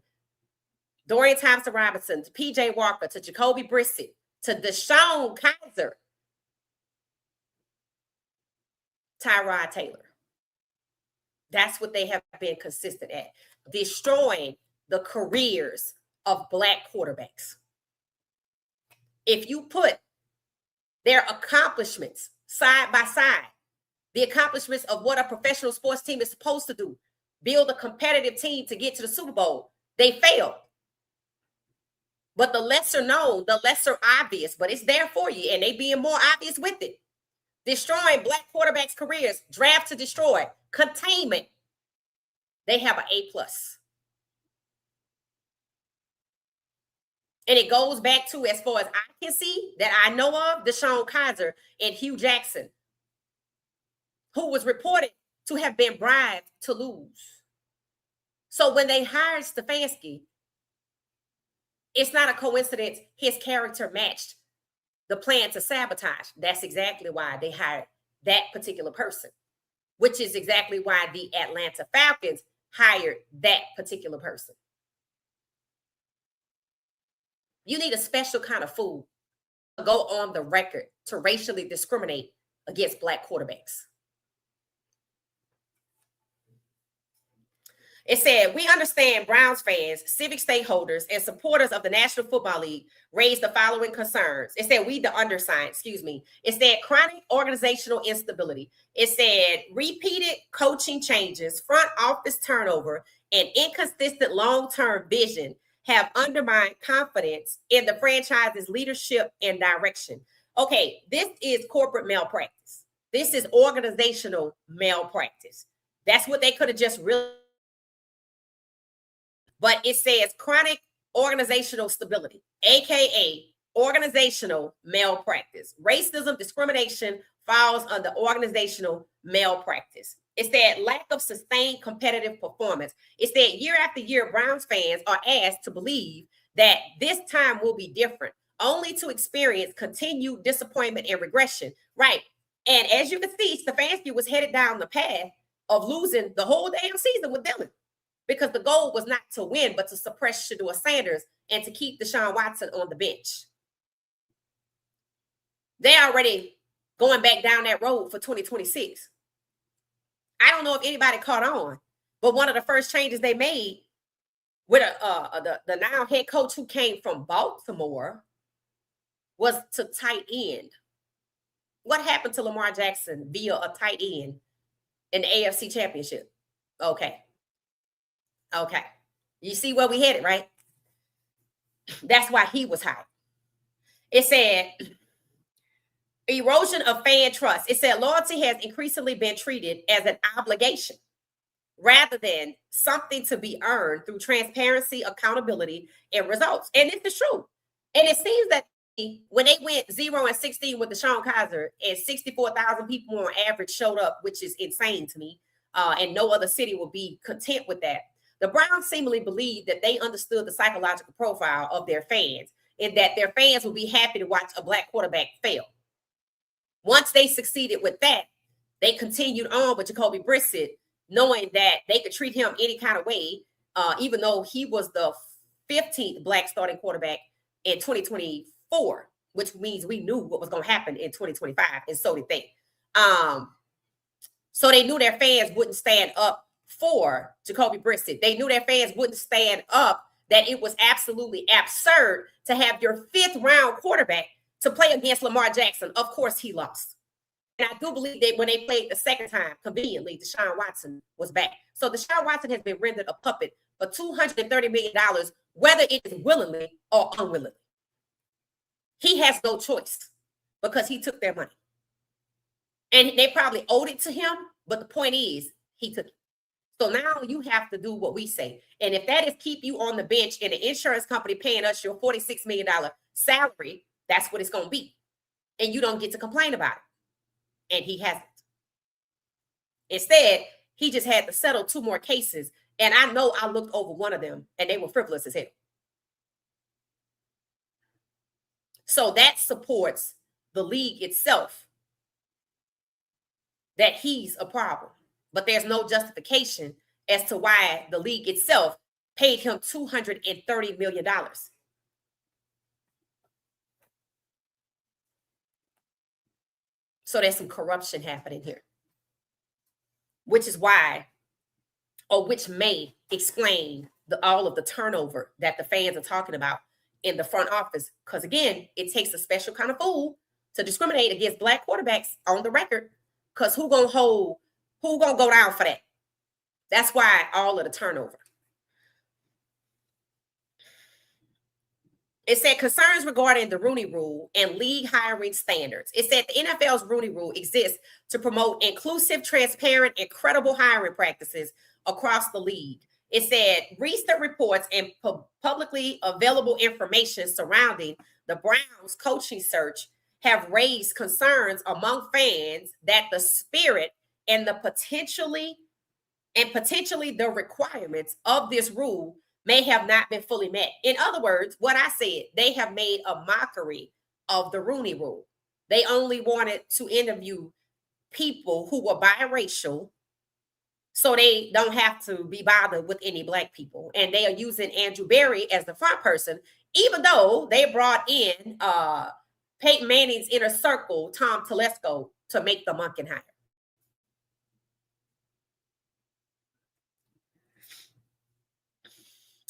[SPEAKER 1] Dorian Thompson-Robinson, to P.J. Walker, to Jacoby Brissett, to Deshaun Kaiser, Tyrod Taylor. That's what they have been consistent at, destroying the careers of black quarterbacks. If you put their accomplishments side by side, the accomplishments of what a professional sports team is supposed to do, build a competitive team to get to the Super Bowl, they failed. But the lesser known, the lesser obvious, but it's there for you, and they being more obvious with it. Destroying black quarterbacks' careers, draft to destroy, containment. They have an A+. And it goes back to, as far as I can see, that I know of, Deshaun Kaiser and Hugh Jackson, who was reported to have been bribed to lose. So when they hired Stefanski, it's not a coincidence his character matched the plan to sabotage. That's exactly why they hired that particular person, which is exactly why the Atlanta Falcons hired that particular person. You need a special kind of fool to go on the record to racially discriminate against black quarterbacks. It said, we understand Browns fans, civic stakeholders, and supporters of the National Football League raised the following concerns. It said, we, the undersigned, It said, chronic organizational instability. It said, repeated coaching changes, front office turnover, and inconsistent long-term vision have undermined confidence in the franchise's leadership and direction. Okay, this is corporate malpractice. This is organizational malpractice. That's what they could have just really. But it says chronic organizational stability, aka organizational malpractice. Racism, discrimination falls under organizational malpractice. It said lack of sustained competitive performance. It said year after year, Browns fans are asked to believe that this time will be different, only to experience continued disappointment and regression. Right. And as you can see, Stefanski was headed down the path of losing the whole damn season with Dylan, because the goal was not to win, but to suppress Shedeur Sanders and to keep Deshaun Watson on the bench. They're already going back down that road for 2026. I don't know if anybody caught on, but one of the first changes they made with the now head coach who came from Baltimore was to tight end. What happened to Lamar Jackson via a tight end in the AFC Championship? Okay. You see where we headed, right? That's why he was hired. It said erosion of fan trust. It said loyalty has increasingly been treated as an obligation rather than something to be earned through transparency, accountability, and results. And this is true. And it seems that when they went 0-16 with Deshaun Kaiser and 64,000 people on average showed up, which is insane to me, and no other city will be content with that. The Browns seemingly believed that they understood the psychological profile of their fans and that their fans would be happy to watch a black quarterback fail. Once they succeeded with that, they continued on with Jacoby Brissett, knowing that they could treat him any kind of way, even though he was the 15th black starting quarterback in 2024, which means we knew what was going to happen in 2025, and so did they. So they knew their fans wouldn't stand up for Jacoby Brissett. They knew their fans wouldn't stand up, that it was absolutely absurd to have your 5th round quarterback to play against Lamar Jackson. Of course, he lost. And I do believe that when they played the second time, conveniently, Deshaun Watson was back. So Deshaun Watson has been rendered a puppet for $230 million, whether it is willingly or unwillingly. He has no choice because he took their money. And they probably owed it to him, but the point is, he took it. So now you have to do what we say. And if that is keep you on the bench and the insurance company paying us your $46 million salary, that's what it's going to be. And you don't get to complain about it. And he hasn't. Instead, he just had to settle 2 more cases. And I know I looked over one of them and they were frivolous as hell. So that supports the league itself that he's a problem. But there's no justification as to why the league itself paid him $230 million. So there's some corruption happening here, which is why, or which may explain all of the turnover that the fans are talking about in the front office. Because again, it takes a special kind of fool to discriminate against black quarterbacks on the record. Because who gonna go down for that? That's why all of the turnover. It said concerns regarding the Rooney Rule and league hiring standards. It said the NFL's Rooney Rule exists to promote inclusive, transparent, and credible hiring practices across the league. It said recent reports and publicly available information surrounding the Browns coaching search have raised concerns among fans that the spirit and potentially the requirements of this rule may have not been fully met. In other words, what I said, they have made a mockery of the Rooney Rule. They only wanted to interview people who were biracial so they don't have to be bothered with any black people. And they are using Andrew Berry as the front person, even though they brought in Peyton Manning's inner circle, Tom Telesco, to make the Monken hire.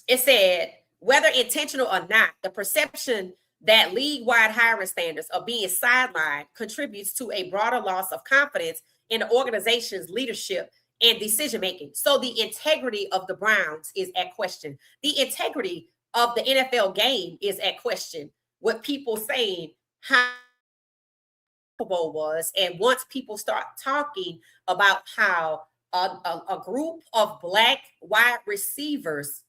[SPEAKER 1] It said, whether intentional or not, the perception that league-wide hiring standards are being sidelined contributes to a broader loss of confidence in the organization's leadership and decision-making. So the integrity of the Browns is at question. The integrity of the NFL game is at question. With people saying how Super Bowl was, and once people start talking about how a group of black wide receivers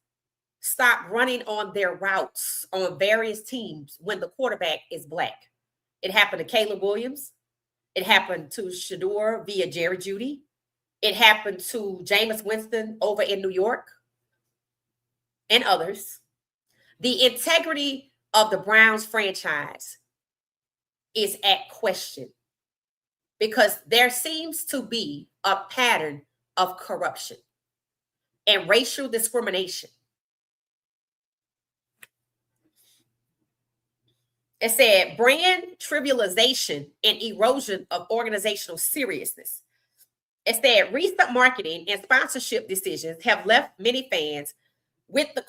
[SPEAKER 1] stop running on their routes on various teams when the quarterback is black. It happened to Caleb Williams. It happened to Shedeur via Jerry Jeudy. It happened to Jameis Winston over in New York and others. The integrity of the Browns franchise is at question because there seems to be a pattern of corruption and racial discrimination. It said brand trivialization and erosion of organizational seriousness. It said recent marketing and sponsorship decisions have left many fans with the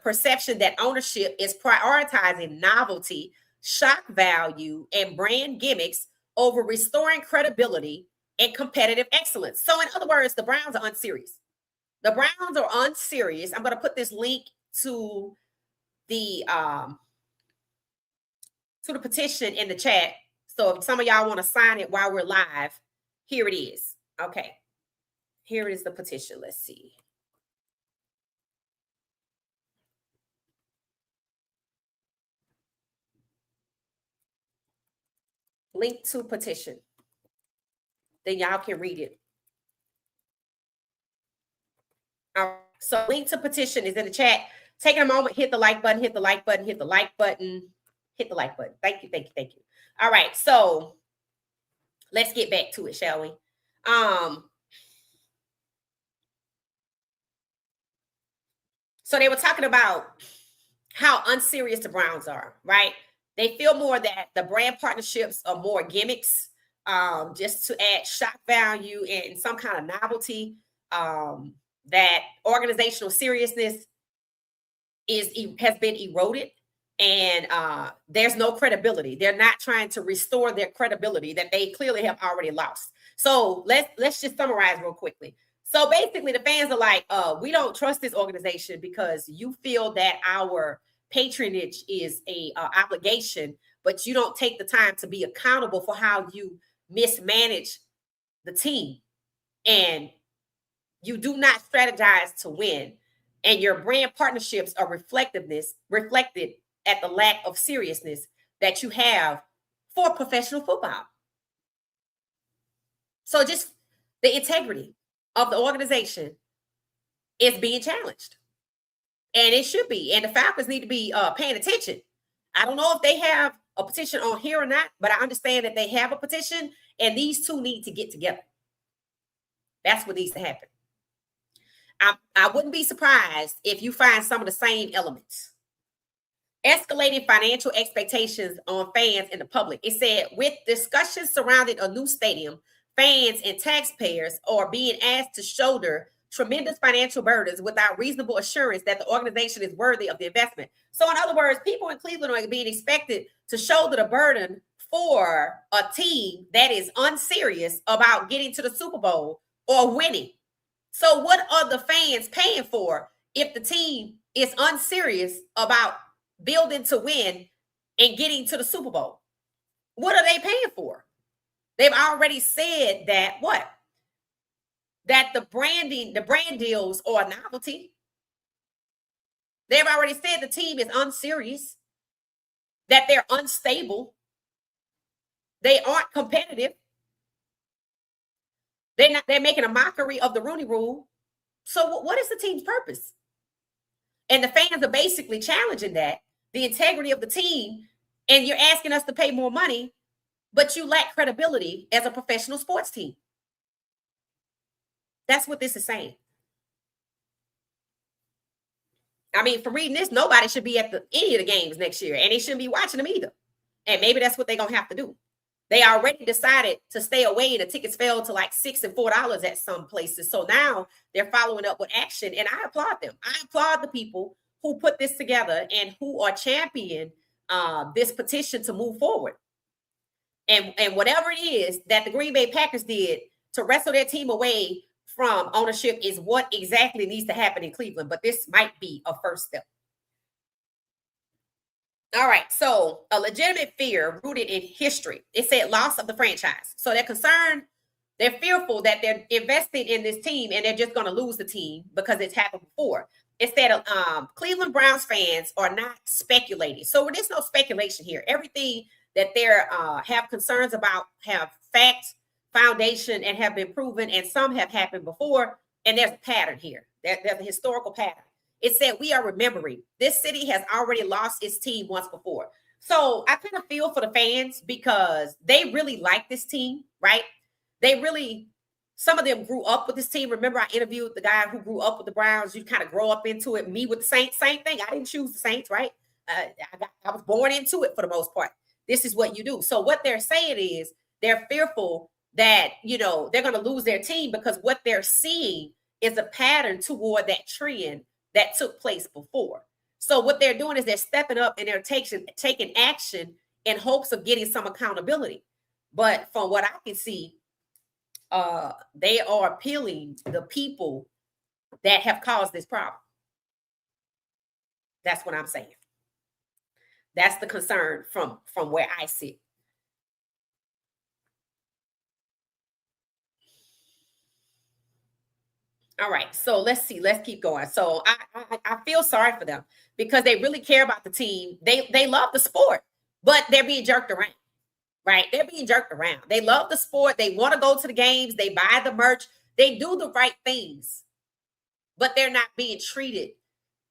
[SPEAKER 1] perception that ownership is prioritizing novelty, shock value, and brand gimmicks over restoring credibility and competitive excellence. So in other words, the Browns are unserious. The Browns are unserious. I'm going to put this link to the petition in the chat. So if some of y'all want to sign it while we're live, here it is. Okay. Here is the petition. Let's see. Link to petition. Then y'all can read it. All right. So link to petition is in the chat. Take a moment, hit the like button, hit the like button, hit the like button, hit the like button. Thank you, thank you, thank you. All right. So let's get back to it, shall we? So they were talking about how unserious the Browns are, right? They feel more that the brand partnerships are more gimmicks, just to add shock value and some kind of novelty. That organizational seriousness has been eroded, and there's no credibility. They're not trying to restore their credibility that they clearly have already lost. So let's just summarize real quickly. So basically, the fans are like, we don't trust this organization because you feel that our patronage is a obligation, but you don't take the time to be accountable for how you mismanage the team, and you do not strategize to win, and your brand partnerships are reflected at the lack of seriousness that you have for professional football. So just the integrity of the organization is being challenged, and it should be. And the Falcons need to be paying attention. I don't know if they have a petition on here or not, but I understand that they have a petition, and these two need to get together. That's what needs to happen. I wouldn't be surprised if you find some of the same elements. Escalating financial expectations on fans and the public. It said, with discussions surrounding a new stadium, fans and taxpayers are being asked to shoulder tremendous financial burdens without reasonable assurance that the organization is worthy of the investment. So in other words, people in Cleveland are being expected to shoulder the burden for a team that is unserious about getting to the Super Bowl or winning. So what are the fans paying for if the team is unserious about building to win and getting to the Super Bowl. What are they paying for? They've already said that what? That the brand deals are a novelty. They've already said the team is unserious, that they're unstable, they aren't competitive. They're making a mockery of the Rooney Rule. So what is the team's purpose? And the fans are basically challenging that, the integrity of the team, and you're asking us to pay more money, but you lack credibility as a professional sports team. That's what this is saying. I mean, from reading this, nobody should be at any of the games next year, and they shouldn't be watching them either. And maybe that's what they're going to have to do. They already decided to stay away. The tickets fell to like $6 and $4 at some places. So now they're following up with action, and I applaud them. I applaud the people who put this together and who are championing this petition to move forward. And whatever it is that the Green Bay Packers did to wrestle their team away from ownership is what exactly needs to happen in Cleveland. But this might be a first step. All right, so a legitimate fear rooted in history. It said loss of the franchise. So they're concerned, they're fearful that they're investing in this team and they're just going to lose the team because it's happened before. It said Cleveland Browns fans are not speculating. So there's no speculation here. Everything that they're have concerns about have fact, foundation, and have been proven, and some have happened before, and there's a pattern here. There's a historical pattern. It said, we are remembering this city has already lost its team once before. So I kind of feel for the fans because they really like this team, right? Some of them grew up with this team. Remember, I interviewed the guy who grew up with the Browns. You kind of grow up into it. Me with the Saints, same thing. I didn't choose the Saints, right? I was born into it for the most part. This is what you do. So what they're saying is they're fearful that, they're going to lose their team because what they're seeing is a pattern toward that trend that took place before. So what they're doing is they're stepping up and they're taking action in hopes of getting some accountability. But from what I can see, they are appealing the people that have caused this problem. That's what I'm saying. That's the concern from where I sit. All right, so let's see. Let's keep going. So I feel sorry for them because they really care about the team. They love the sport, but they're being jerked around, right? They're being jerked around. They love the sport. They want to go to the games. They buy the merch. They do the right things, but they're not being treated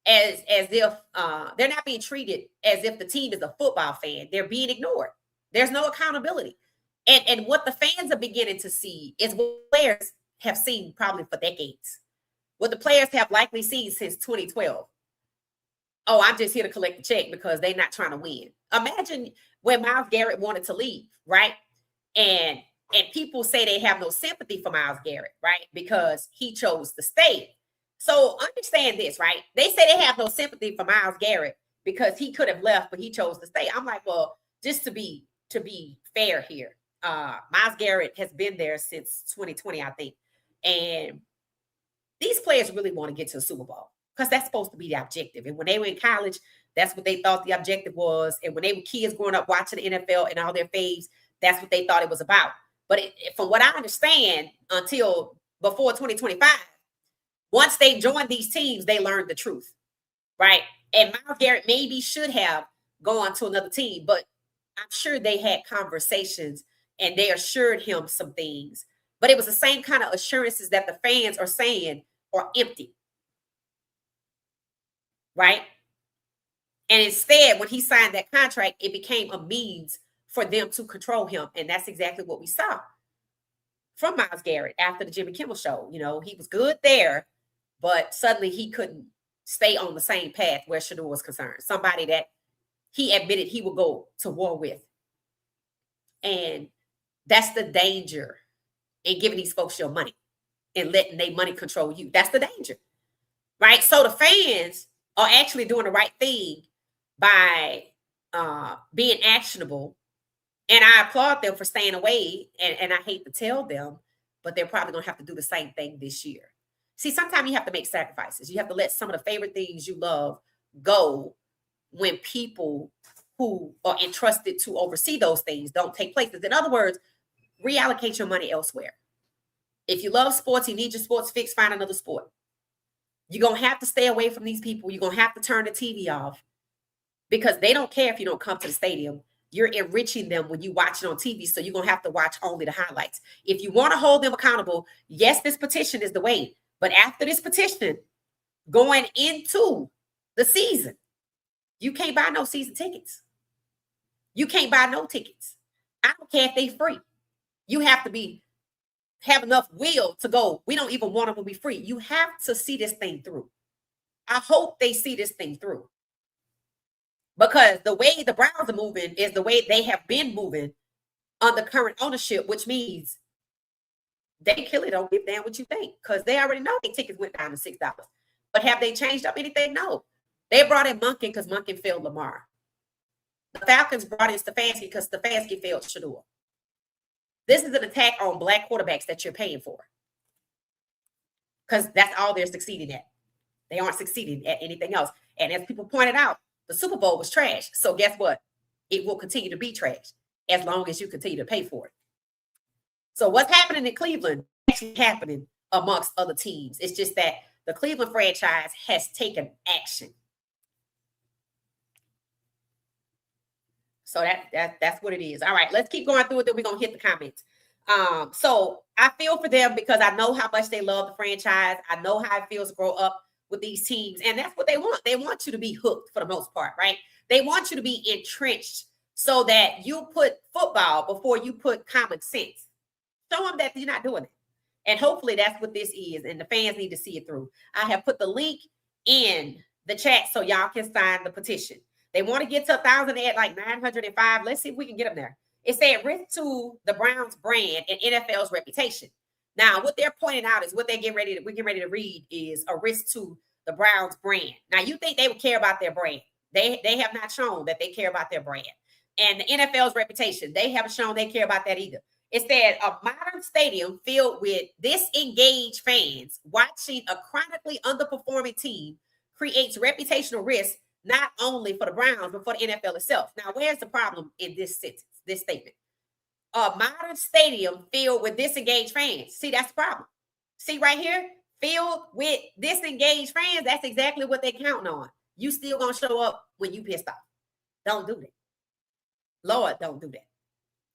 [SPEAKER 1] as if they're not being treated as if the team is a football fan. They're being ignored. There's no accountability, and what the fans are beginning to see is what players have seen probably for decades. What the players have likely seen since 2012. Oh, I'm just here to collect the check because they're not trying to win. Imagine when Myles Garrett wanted to leave, right? And people say they have no sympathy for Myles Garrett, right? Because he chose to stay. So understand this, right? They say they have no sympathy for Myles Garrett because he could have left, but he chose to stay. I'm like, well, just to be fair here, Myles Garrett has been there since 2020, I think. And these players really want to get to the Super Bowl because that's supposed to be the objective. And when they were in college, that's what they thought the objective was. And when they were kids growing up watching the NFL and all their faves, that's what they thought it was about. But from what I understand, until before 2025, once they joined these teams, they learned the truth, right? And Myles Garrett maybe should have gone to another team, but I'm sure they had conversations and they assured him some things. But it was the same kind of assurances that the fans are saying are empty. Right? And instead, when he signed that contract, it became a means for them to control him. And that's exactly what we saw from Myles Garrett after the Jimmy Kimmel show. He was good there, but suddenly he couldn't stay on the same path where Shedeur was concerned. Somebody that he admitted he would go to war with. And that's the danger in giving these folks your money and letting their money control you. That's the danger, right? So the fans are actually doing the right thing by being actionable. And I applaud them for staying away. And I hate to tell them, but they're probably going to have to do the same thing this year. See, sometimes you have to make sacrifices. You have to let some of the favorite things you love go when people who are entrusted to oversee those things don't take places. In other words, reallocate your money elsewhere. If you love sports, you need your sports fix, find another sport. You're going to have to stay away from these people. You're going to have to turn the TV off because they don't care if you don't come to the stadium. You're enriching them when you watch it on TV, so you're going to have to watch only the highlights. If you want to hold them accountable, yes, this petition is the way. But after this petition, going into the season, you can't buy no season tickets. You can't buy no tickets. I don't care if they free. You have to have enough will to go. We don't even want them to be free. You have to see this thing through. I hope they see this thing through. Because the way the Browns are moving is the way they have been moving under current ownership, which means they clearly don't give a damn what you think because they already know their tickets went down to $6. But have they changed up anything? No. They brought in Monken because Monken failed Lamar. The Falcons brought in Stefanski because Stefanski failed Shedeur. This is an attack on black quarterbacks that you're paying for because that's all they're succeeding at. They aren't succeeding at anything else. And as people pointed out, the Super Bowl was trash. So guess what? It will continue to be trash as long as you continue to pay for it. So what's happening in Cleveland is actually happening amongst other teams. It's just that the Cleveland franchise has taken action. So that's what it is. All right, let's keep going through it. Then we're going to hit the comments. So I feel for them because I know how much they love the franchise. I know how it feels to grow up with these teams. And that's what they want. They want you to be hooked for the most part, right? They want you to be entrenched so that you put football before you put common sense. Show them that you're not doing it. And hopefully that's what this is. And the fans need to see it through. I have put the link in the chat so y'all can sign the petition. They want to get to 1,000 at like 905. Let's see if we can get them there. It said risk to the Browns brand and NFL's reputation. Now, what they're pointing out is what we're getting ready to read is a risk to the Browns brand. Now, you think they would care about their brand. They have not shown that they care about their brand. And the NFL's reputation, they haven't shown they care about that either. It said a modern stadium filled with disengaged fans watching a chronically underperforming team creates reputational risk not only for the Browns, but for the NFL itself. Now, where's the problem in this sentence, this statement? A modern stadium filled with disengaged fans. See, that's the problem. See right here, filled with disengaged fans, that's exactly what they're counting on. You still going to show up when you pissed off. Don't do that. Lord, don't do that.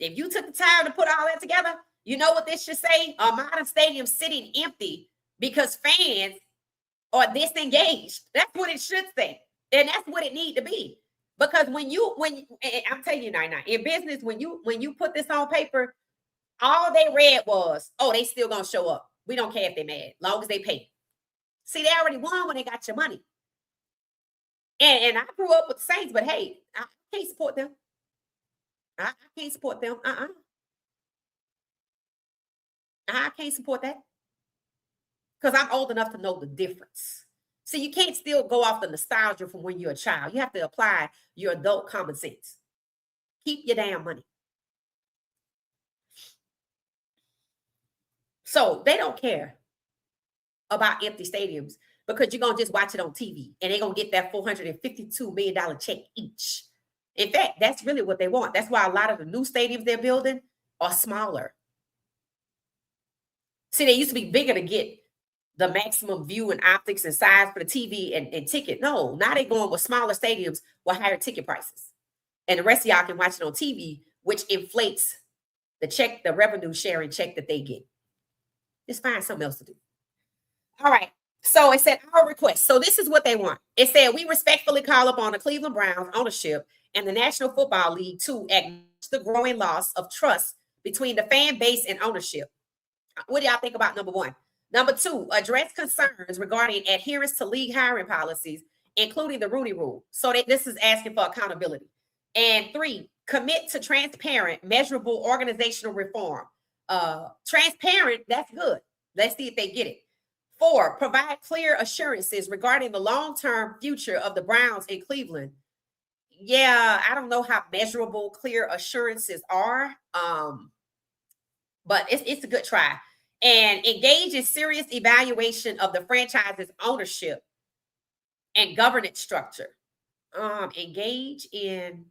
[SPEAKER 1] If you took the time to put all that together, you know what this should say? A modern stadium sitting empty because fans are disengaged. That's what it should say. And that's what it need to be. Because when I'm telling you now, in business, when you put this on paper, all they read was, oh, they still gonna show up. We don't care if they're mad, long as they pay. See, they already won when they got your money. And I grew up with the Saints, but hey, I can't support them. I can't support them. I can't support that. Because I'm old enough to know the difference. So you can't still go off the nostalgia from when you're a child. You have to apply your adult common sense. Keep your damn money. So they don't care about empty stadiums because you're going to just watch it on TV and they're going to get that $452 million check each. In fact, that's really what they want. That's why a lot of the new stadiums they're building are smaller. See, they used to be bigger to get the maximum view and optics and size for the TV and ticket. No, now they're going with smaller stadiums with higher ticket prices. And the rest of y'all can watch it on TV, which inflates the revenue sharing check that they get. Just find something else to do. All right. So it said our request. So this is what they want. It said, we respectfully call upon the Cleveland Browns ownership and the National Football League to acknowledge the growing loss of trust between the fan base and ownership. What do y'all think about number one? Number two, address concerns regarding adherence to league hiring policies, including the Rooney Rule. So this is asking for accountability. And three, commit to transparent, measurable organizational reform. Transparent, that's good. Let's see if they get it. 4, provide clear assurances regarding the long-term future of the Browns in Cleveland. Yeah, I don't know how measurable clear assurances are, but it's a good try. And engage in serious evaluation of the franchise's ownership and governance structure. Engage in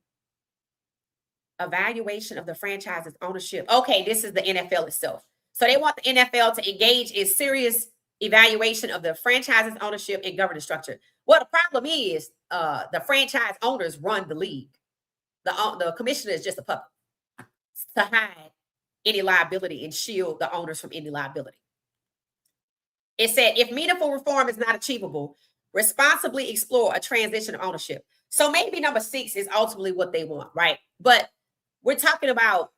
[SPEAKER 1] evaluation of the franchise's ownership. Okay, this is the NFL itself. So they want the NFL to engage in serious evaluation of the franchise's ownership and governance structure. Well, the problem is the franchise owners run the league. The commissioner is just a puppet to hide any liability and shield the owners from any liability. It said, if meaningful reform is not achievable, responsibly explore a transition of ownership. So maybe number 6 is ultimately what they want, right? But we're talking about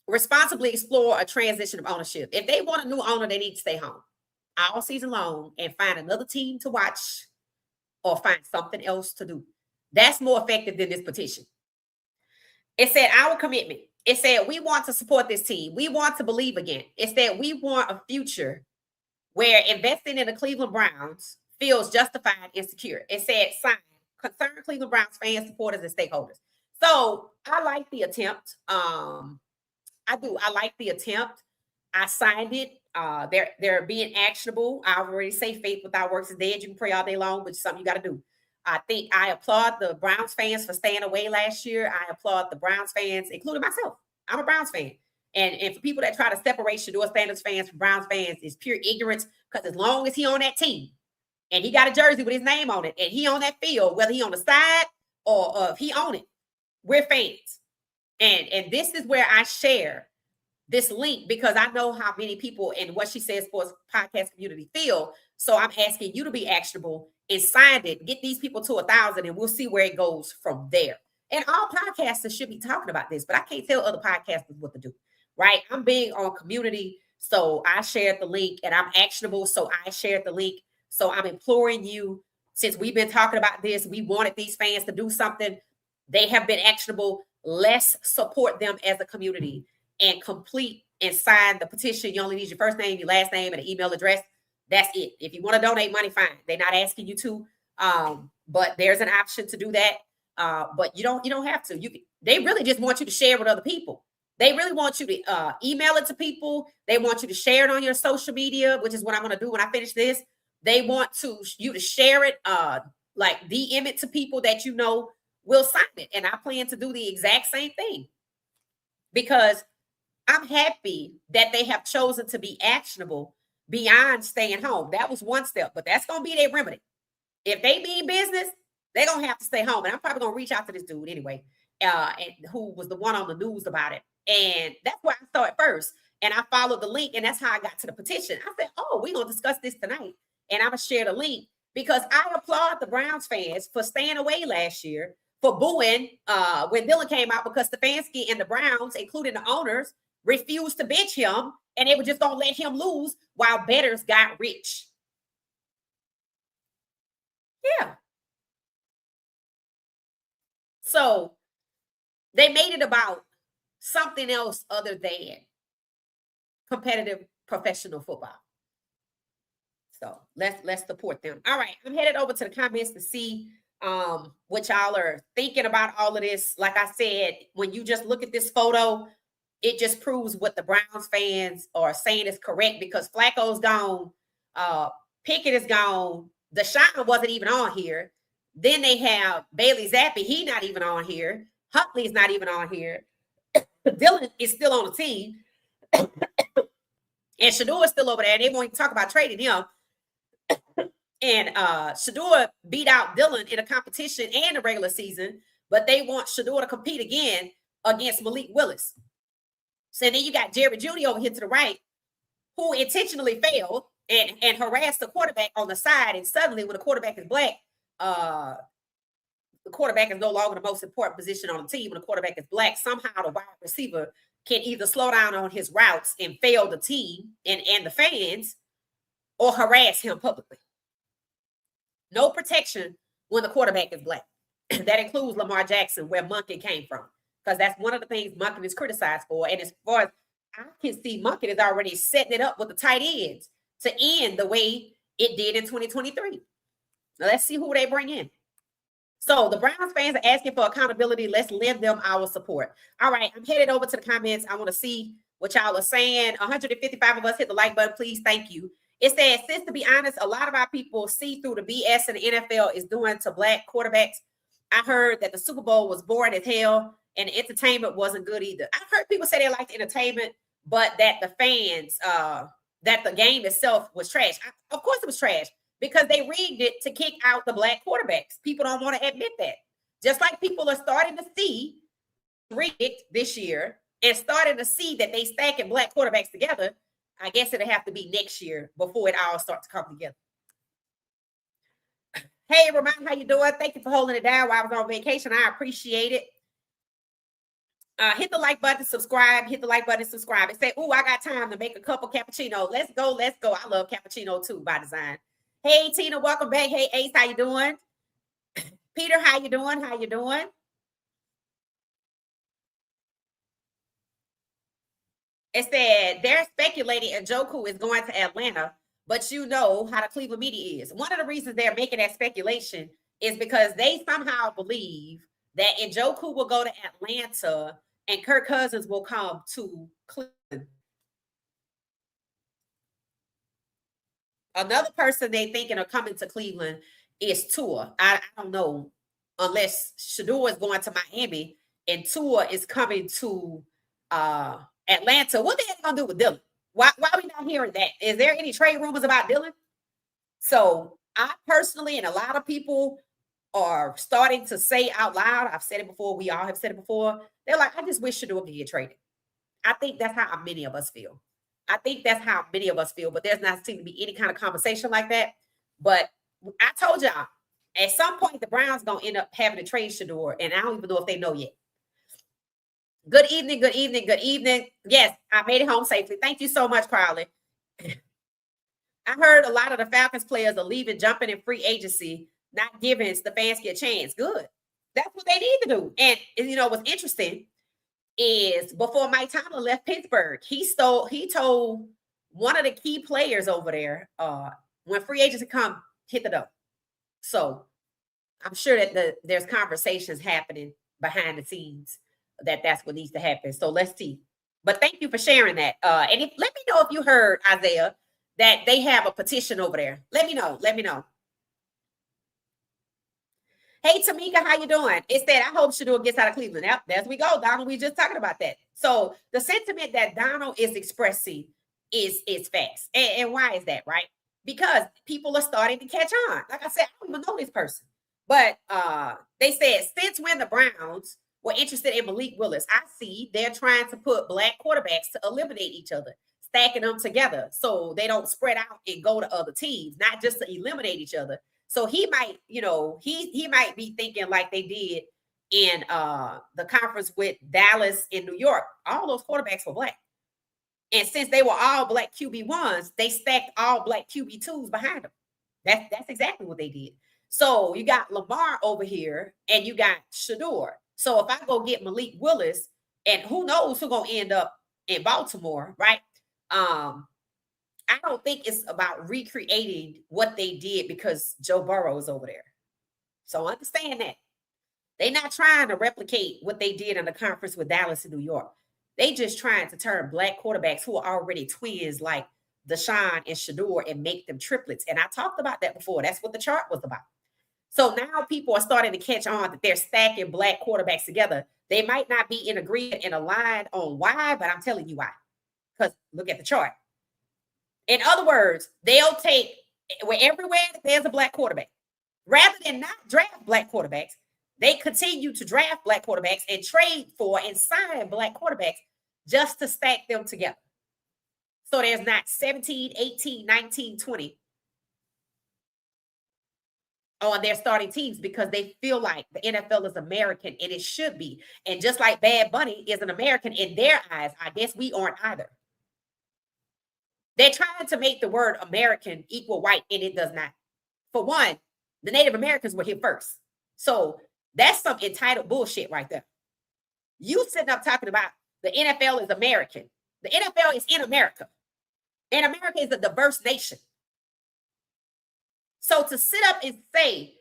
[SPEAKER 1] responsibly explore a transition of ownership. If they want a new owner, they need to stay home all season long and find another team to watch or find something else to do. That's more effective than this petition. It said, our commitment. It said, we want to support this team. We want to believe again. It said, we want a future where investing in the Cleveland Browns feels justified and secure. It said, signed, concerned Cleveland Browns fans, supporters, and stakeholders. So I like the attempt. I do. I like the attempt. I signed it. They're being actionable. I already say faith without works is dead. You can pray all day long, but it's something you got to do. I think I applaud the Browns fans for staying away last year. I applaud the Browns fans, including myself. I'm a Browns fan. And for people that try to separate Shedeur Sanders fans from Browns fans, is pure ignorance, because as long as he on that team and he got a jersey with his name on it and he on that field, whether he on the side or if he on it, we're fans. And this is where I share this link, because I know how many people in What She Says Sports podcast community feel. So I'm asking you to be actionable and sign it. Get these people to 1,000 and we'll see where it goes from there. And all podcasters should be talking about this, but I can't tell other podcasters what to do, right? I'm big on community. So I shared the link, and I'm actionable. So I shared the link. So I'm imploring you, since we've been talking about this, we wanted these fans to do something. They have been actionable. Let's support them as a community and complete and sign the petition. You only need your first name, your last name, and an email address. That's it. If you want to donate money, fine. They're not asking you to, but there's an option to do that. But you don't have to. They really just want you to share with other people. They really want you to email it to people. They want you to share it on your social media, which is what I'm going to do when I finish this. They want you to share it, like DM it to people that you know will sign it. And I plan to do the exact same thing, because I'm happy that they have chosen to be actionable beyond staying home. That was one step, but that's going to be their remedy. If they mean business, they're going to have to stay home. And I'm probably going to reach out to this dude anyway, and who was the one on the news about it. And that's where I started first. And I followed the link, and that's how I got to the petition. I said, oh, we're going to discuss this tonight. And I'm going to share the link, because I applaud the Browns fans for staying away last year, for booing when Dillon came out, because Stefanski and the Browns, including the owners, refused to bench him, and they were just going to let him lose while bettors got rich. Yeah. So they made it about something else other than competitive professional football. So let's support them. All right, I'm headed over to the comments to see what y'all are thinking about all of this. Like I said, when you just look at this photo, it just proves what the Browns fans are saying is correct, because Flacco's gone, Pickett is gone, Deshaun wasn't even on here. Then they have Bailey Zappi, he not even on here. Huntley's not even on here. Dillon is still on the team. And Shedeur is still over there. And they won't even talk about trading him. And Shedeur beat out Dillon in a competition and the regular season, but they want Shedeur to compete again against Malik Willis. So then you got Jerry Jeudy over here to the right, who intentionally failed and harassed the quarterback on the side. And suddenly, when the quarterback is black, the quarterback is no longer the most important position on the team. When the quarterback is black, somehow the wide receiver can either slow down on his routes and fail the team and the fans, or harass him publicly. No protection when the quarterback is black. That includes Lamar Jackson, where Monken came from, because that's one of the things Monken is criticized for. And as far as I can see, Monken is already setting it up with the tight ends to end the way it did in 2023. Now let's see who they bring in. So the Browns fans are asking for accountability. Let's lend them our support. All right, I'm headed over to the comments. I want to see what y'all are saying. 155 of us hit the like button, please. Thank you. It says, since to be honest, a lot of our people see through the BS and the NFL is doing to black quarterbacks. I heard that the Super Bowl was boring as hell and the entertainment wasn't good either. I've heard people say they liked the entertainment, but that the fans, that the game itself was trash. Of course, it was trash because they rigged it to kick out the black quarterbacks. People don't want to admit that. Just like people are starting to see rigged this year and starting to see that they stacking black quarterbacks together, I guess it'll have to be next year before it all starts to come together. Hey, Ramon, how you doing? Thank you for holding it down while I was on vacation. I appreciate it. Hit the like button, subscribe. Hit the like button, subscribe. And say, "Ooh, I got time to make a couple cappuccino. Let's go, let's go." I love cappuccino too by design. Hey, Tina, welcome back. Hey, Ace, how you doing? Peter, how you doing? How you doing? It said they're speculating Njoku is going to Atlanta, but you know how the Cleveland media is. One of the reasons they're making that speculation is because they somehow believe that Njoku will go to Atlanta and Kirk Cousins will come to Cleveland. Another person they thinking of coming to Cleveland is Tua. I don't know unless Shedeur is going to Miami and Tua is coming to Atlanta. What the hell gonna do with Dylan? Why are we not hearing that? Is there any trade rumors about Dylan? So I personally and a lot of people are starting to say out loud, I've said it before, we all have said it before. They're like, I just wish Shedeur could get traded. I think that's how many of us feel. I think that's how many of us feel, but there's not seem to be any kind of conversation like that. But I told y'all, at some point, the Browns going to end up having to trade Shedeur, and I don't even know if they know yet. Good evening, good evening, good evening. Yes, I made it home safely. Thank you so much, Crowley. I heard a lot of the Falcons players are leaving, jumping in free agency, not giving Stefanski a chance. Good. That's what they need to do. And you know what's interesting is before Mike Tomlin left Pittsburgh, he told one of the key players over there, when free agency come, hit the door. So I'm sure that there's conversations happening behind the scenes that's what needs to happen. So let's see. But thank you for sharing that. And let me know if you heard, Isaiah, that they have a petition over there. Let me know. Let me know. Hey, Tamika, how you doing? It said, I hope Shedeur gets out of Cleveland. Yep, there we go, Donald. We just talking about that. So the sentiment that Donald is expressing is facts. And why is that, right? Because people are starting to catch on. Like I said, I don't even know this person. But they said, since when the Browns were interested in Malik Willis, I see they're trying to put black quarterbacks to eliminate each other, stacking them together so they don't spread out and go to other teams, not just to eliminate each other. So he might, you know, he might be thinking like they did in the conference with Dallas in New York. All those quarterbacks were black. And since they were all black QB1s, they stacked all black QB2s behind them. That's exactly what they did. So you got Lamar over here and you got Shedeur. So if I go get Malik Willis, and who knows who's going to end up in Baltimore, right? I don't think it's about recreating what they did because Joe Burrow is over there. So understand that. They're not trying to replicate what they did in the conference with Dallas and New York. They just trying to turn black quarterbacks who are already twins like Deshaun and Shedeur and make them triplets. And I talked about that before. That's what the chart was about. So now people are starting to catch on that they're stacking black quarterbacks together. They might not be in agreement and aligned on why, but I'm telling you why. Because look at the chart. In other words, they'll take everywhere there's a black quarterback. Rather than not draft black quarterbacks, they continue to draft black quarterbacks and trade for and sign black quarterbacks just to stack them together. So there's not 17, 18, 19, 20 on their starting teams because they feel like the NFL is American and it should be. And just like Bad Bunny is an American in their eyes, I guess we aren't either. They're trying to make the word American equal white, and it does not. For one, the Native Americans were here first. So that's some entitled bullshit right there. You sitting up talking about the NFL is American. The NFL is in America. And America is a diverse nation. So to sit up and say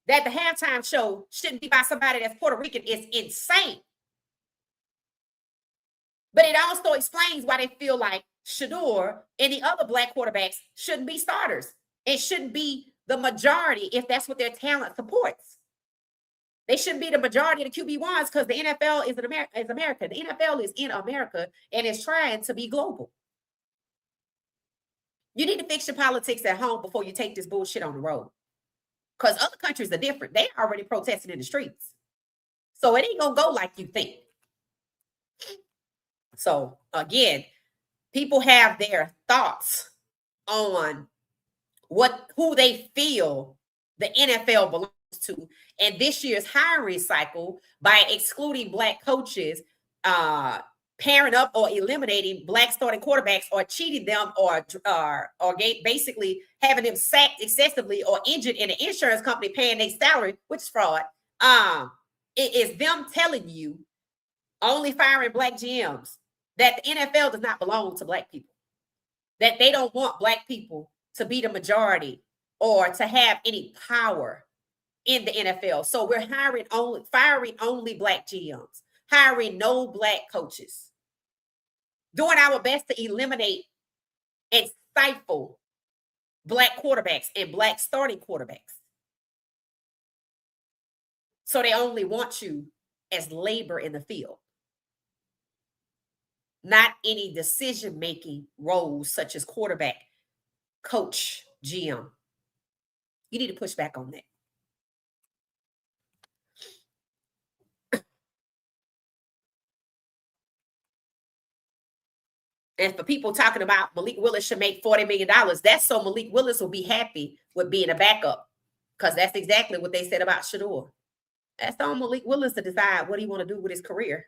[SPEAKER 1] that the halftime show shouldn't be by somebody that's Puerto Rican is insane. But it also explains why they feel like Shedeur and the other black quarterbacks shouldn't be starters. It shouldn't be the majority if that's what their talent supports. They shouldn't be the majority of the QB1s because the NFL is America. The NFL is in America and is trying to be global. You need to fix your politics at home before you take this bullshit on the road. Because other countries are different. They already protesting in the streets. So it ain't going to go like you think. So again, people have their thoughts on who they feel the NFL belongs to. And this year's hiring cycle, by excluding Black coaches, pairing up or eliminating Black starting quarterbacks, or cheating them, or basically having them sacked excessively or injured, in an insurance company paying their salary, which is fraud. It is them telling you, only firing Black GMs, that the NFL does not belong to Black people, that they don't want Black people to be the majority or to have any power in the NFL. So we're firing only Black GMs, hiring no Black coaches, doing our best to eliminate and stifle Black quarterbacks and Black starting quarterbacks. So they only want you as labor in the field, not any decision-making roles such as quarterback, coach, GM. You need to push back on that. And for people talking about Malik Willis should make $40 million, that's so Malik Willis will be happy with being a backup, because that's exactly what they said about Shedeur. That's on Malik Willis to decide what he want to do with his career.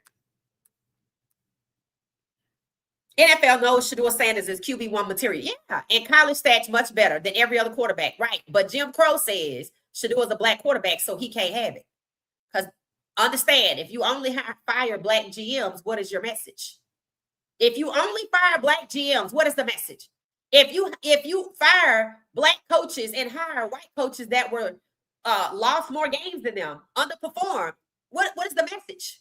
[SPEAKER 1] NFL knows Shedeur Sanders is QB1 material. Yeah, and college stats much better than every other quarterback, right? But Jim Crow says Shedeur is a Black quarterback, so he can't have it. Because understand, if you only fire Black GMs, what is your message? If you only fire Black GMs, what is the message? If you fire Black coaches and hire white coaches that were lost more games than them, underperformed, what is the message?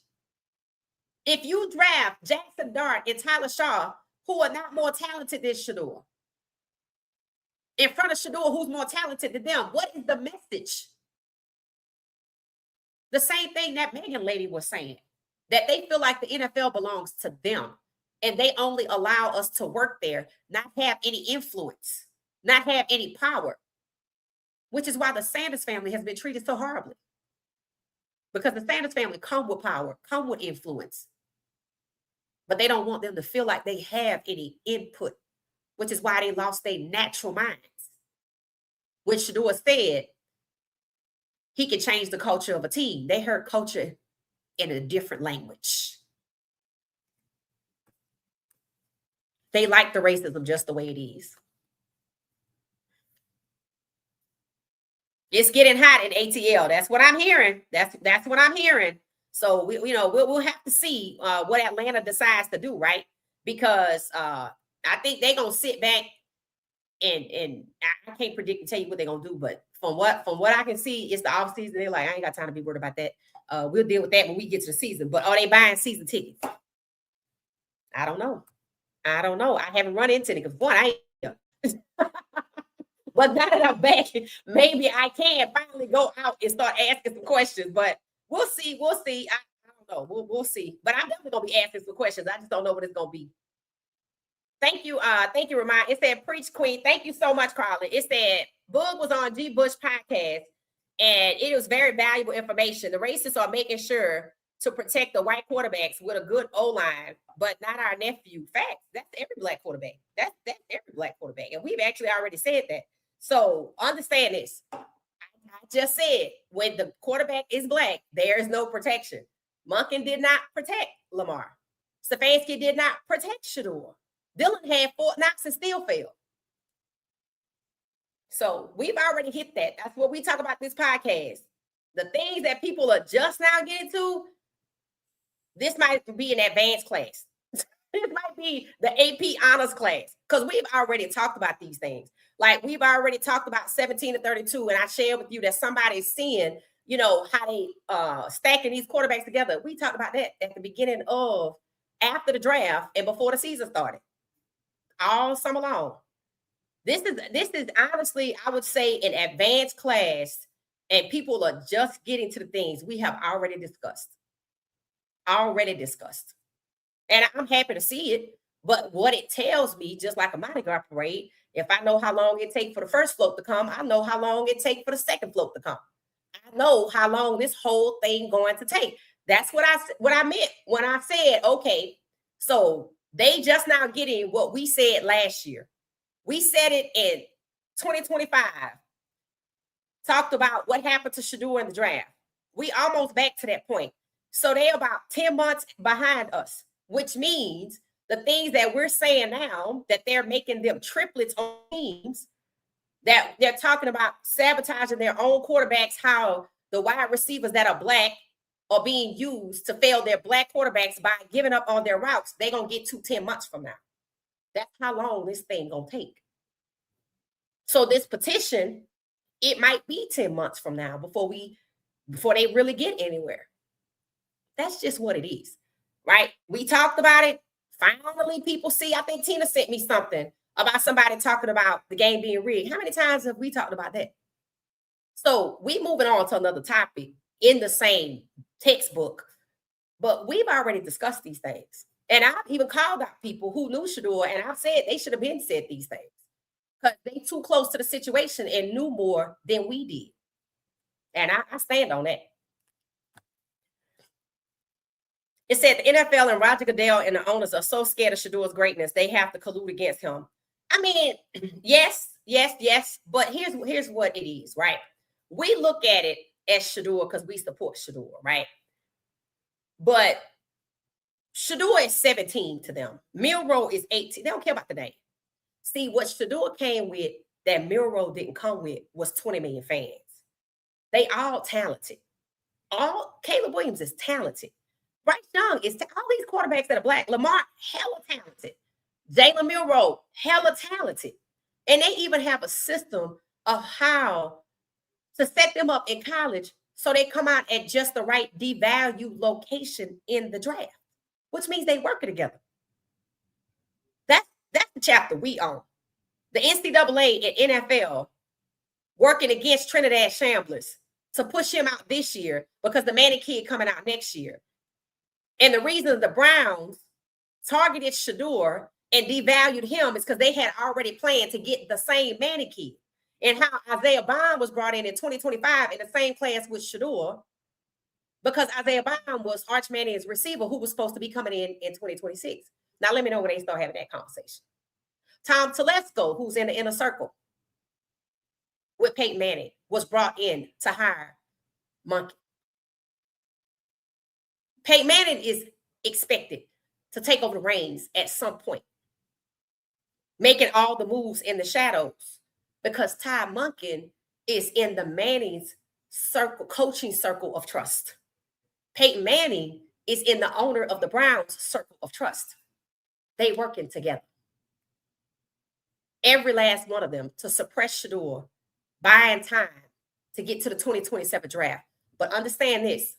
[SPEAKER 1] If you draft Jackson Dart and Tyler Shaw, who are not more talented than Shedeur, in front of Shedeur, who's more talented than them, what is the message? The same thing that Megan lady was saying, that they feel like the NFL belongs to them, and they only allow us to work there, not have any influence, not have any power, which is why the Sanders family has been treated so horribly. Because the Sanders family come with power, come with influence, but they don't want them to feel like they have any input, which is why they lost their natural minds. When Shedeur said he can change the culture of a team, they heard culture in a different language. They like the racism just the way it is. It's getting hot in ATL. That's what I'm hearing. That's what I'm hearing. So we'll have to see what Atlanta decides to do, right? Because I think they're gonna sit back and I can't predict and tell you what they're gonna do, but from what I can see, it's the off season. They're like, I ain't got time to be worried about that. We'll deal with that when we get to the season. But are they buying season tickets? I don't know. I haven't run into it because one, I ain't. But now that I'm back, maybe I can finally go out and start asking some questions. But we'll see. I don't know. We'll see. But I'm definitely gonna be asking some questions. I just don't know what it's gonna be. Thank you, Ramon. It said Preach Queen. Thank you so much, Carla. It said Boog was on G. Bush podcast, and it was very valuable information. The racists are making sure to protect the white quarterbacks with a good O-line, but not our nephew. Facts. That's every Black quarterback. That's every Black quarterback. And we've actually already said that. So understand this. I just said, when the quarterback is Black, there is no protection. Monken did not protect Lamar. Stefanski did not protect Shedeur. Dylan had Fort Knox and still failed. So we've already hit that. That's what we talk about this podcast. The things that people are just now getting to, this might be an advanced class. This might be the AP honors class, because we've already talked about these things. Like, we've already talked about 17 to 32, and I shared with you that somebody's seeing, how they stacking these quarterbacks together. We talked about that at the beginning of, after the draft and before the season started, all summer long. This is honestly, I would say, an advanced class, And people are just getting to the things we have already discussed. And I'm happy to see it. But what it tells me, just like a Mardi Gras parade, if I know how long it takes for the first float to come, I know how long it takes for the second float to come. I know how long this whole thing going to take. That's what I meant when I said, okay, so they just now getting what we said last year. We said it in 2025. Talked about what happened to Shedeur in the draft. We almost back to that point. So they're about 10 months behind us, which means the things that we're saying now, that they're making them triplets on teams, that they're talking about sabotaging their own quarterbacks, how the wide receivers that are black are being used to fail their black quarterbacks by giving up on their routes. They're going to get to 10 months from now. That's how long this thing going to take. So this petition, it might be 10 months from now before they really get anywhere. That's just what it is, right? We talked about it. Finally, people see. I think Tina sent me something about somebody talking about the game being rigged. How many times have we talked about that? So we moving on to another topic in the same textbook, but we've already discussed these things. And I've even called out people who knew Shedeur, and I've said they should have been said these things because they too close to the situation and knew more than we did. And I stand on that. It said the NFL and Roger Goodell and the owners are so scared of Shedeur's greatness, they have to collude against him. I mean, yes, but here's what it is, right? We look at it as Shedeur because we support Shedeur, right? But Shedeur is 17 to them. Milroe is 18. They don't care about the name. See, what Shedeur came with that Milroe didn't come with was 20 million fans. They all talented. Caleb Williams is talented. Bryce Young is all these quarterbacks that are black. Lamar, hella talented. Jalen Milroe, hella talented. And they even have a system of how to set them up in college so they come out at just the right devalued location in the draft, which means they working together. That's the chapter we own. The NCAA and NFL working against Trinidad Shamblers to push him out this year because the Manning kid coming out next year. And the reason the Browns targeted Shedeur and devalued him is because they had already planned to get the same Manning kid. And how Isaiah Bond was brought in 2025 in the same class with Shedeur because Isaiah Bond was Arch Manning's receiver who was supposed to be coming in 2026. Now, let me know when they start having that conversation. Tom Telesco, who's in the inner circle with Peyton Manning, was brought in to hire Monkey. Peyton Manning is expected to take over the reins at some point, making all the moves in the shadows because Ty Monken is in the Manning's circle, coaching circle of trust. Peyton Manning is in the owner of the Browns' circle of trust. They working together. Every last one of them to suppress Shedeur, buying time to get to the 2027 draft. But understand this.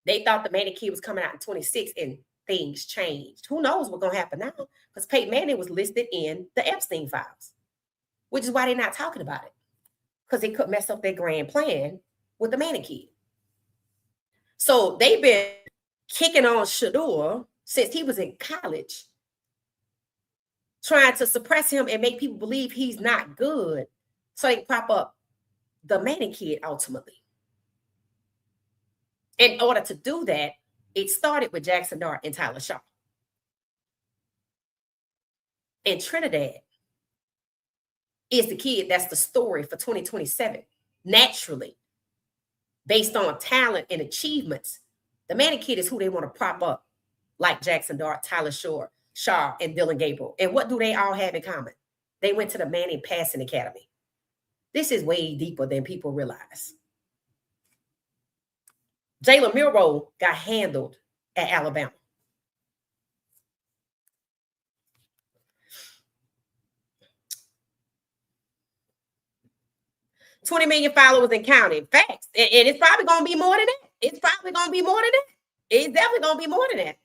[SPEAKER 1] They thought the Manning kid was coming out in 26 and things changed. Who knows what's going to happen now? Because Peyton Manning was listed in the Epstein files, which is why they're not talking about it. Because they could mess up their grand plan with the Manning kid. So they've been kicking on Shedeur since he was in college, trying to suppress him and make people believe he's not good so they can prop up the Manning kid ultimately. In order to do that, it started with Jackson Dart and Tyler Shaw. And Trinidad is the kid that's the story for 2027. Naturally, based on talent and achievements, the Manning kid is who they want to prop up, like Jackson Dart, Tyler Shaw, and Dylan Gabriel. And what do they all have in common? They went to the Manning Passing Academy. This is way deeper than people realize. Jalen Milroe got handled at Alabama. $20 million followers and counting. Facts. And it's probably going to be more than that. It's definitely going to be more than that.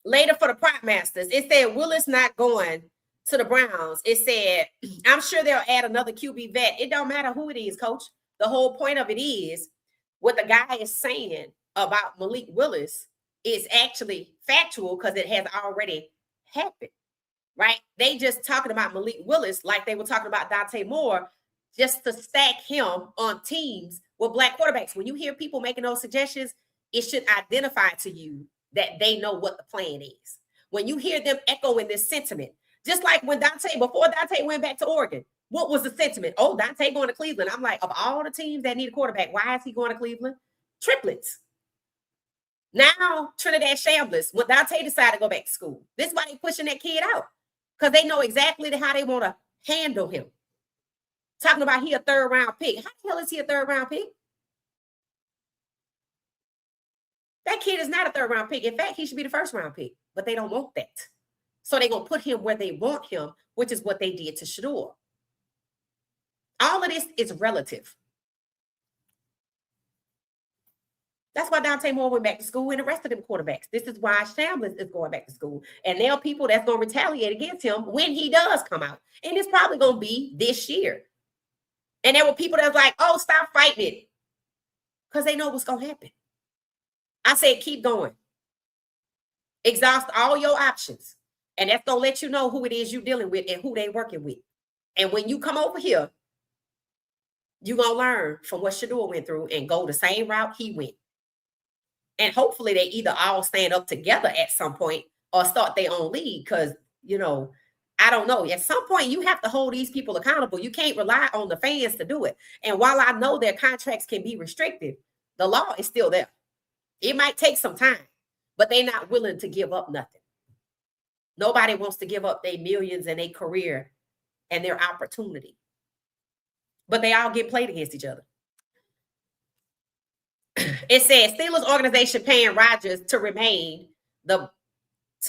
[SPEAKER 1] Later for the prop masters, it said Willis not going to the Browns. It said, I'm sure they'll add another QB vet. It don't matter who it is, coach. the whole point of it is what the guy is saying about Malik Willis is actually factual because it has already happened, right? They just talking about Malik Willis like they were talking about Dante Moore just to stack him on teams with black quarterbacks. When you hear people making those suggestions, it should identify to you that they know what the plan is. When you hear them echoing this sentiment, just like when before Dante went back to Oregon, what was the sentiment? Oh, Dante going to Cleveland. I'm like, of all the teams that need a quarterback, why is he going to Cleveland? Triplets. Now, Trinidad Shamblers, when Dante decided to go back to school, this is why they pushing that kid out, because they know exactly how they want to handle him. Talking about he a third round pick. How the hell is he a third round pick? That kid is not a third round pick. In fact, he should be the first round pick, but they don't want that. So they're going to put him where they want him, which is what they did to Shedeur. All of this is relative. That's why Dante Moore went back to school and the rest of them quarterbacks. This is why Shamblers is going back to school. And there are people that's going to retaliate against him when he does come out. And it's probably going to be this year. And there were people that's like, oh, stop fighting it. Because they know what's going to happen. I said, keep going. Exhaust all your options. And that's going to let you know who it is you're dealing with and who they're working with. And when you come over here, you're going to learn from what Shedeur went through and go the same route he went. And hopefully they either all stand up together at some point or start their own league. Because, I don't know. At some point, you have to hold these people accountable. You can't rely on the fans to do it. And while I know their contracts can be restricted, the law is still there. It might take some time, but they're not willing to give up nothing. Nobody wants to give up their millions and their career and their opportunity. But they all get played against each other. It says Steelers organization paying Rodgers to remain to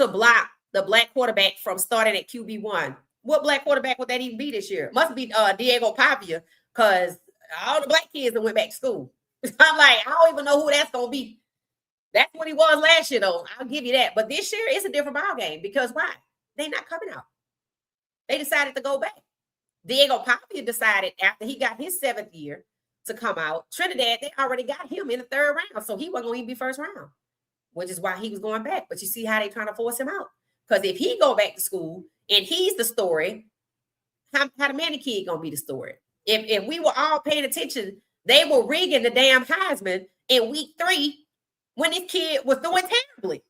[SPEAKER 1] block the black quarterback from starting at QB1. What black quarterback would that even be this year? Must be Diego Pavia, because all the black kids that went back to school. I'm like, I don't even know who that's gonna be. That's what he was last year, though. I'll give you that. But this year it's a different ball game because why? They're not coming out. They decided to go back. Diego Pavia decided after he got his 7th year to come out. Trinidad, they already got him in the 3rd round, so he wasn't going to even be first round, which is why he was going back. But you see how they trying to force him out. Because if he go back to school and he's the story, how the Manny kid going to be the story? If we were all paying attention, they were rigging the damn Heisman in week 3 when this kid was doing terribly.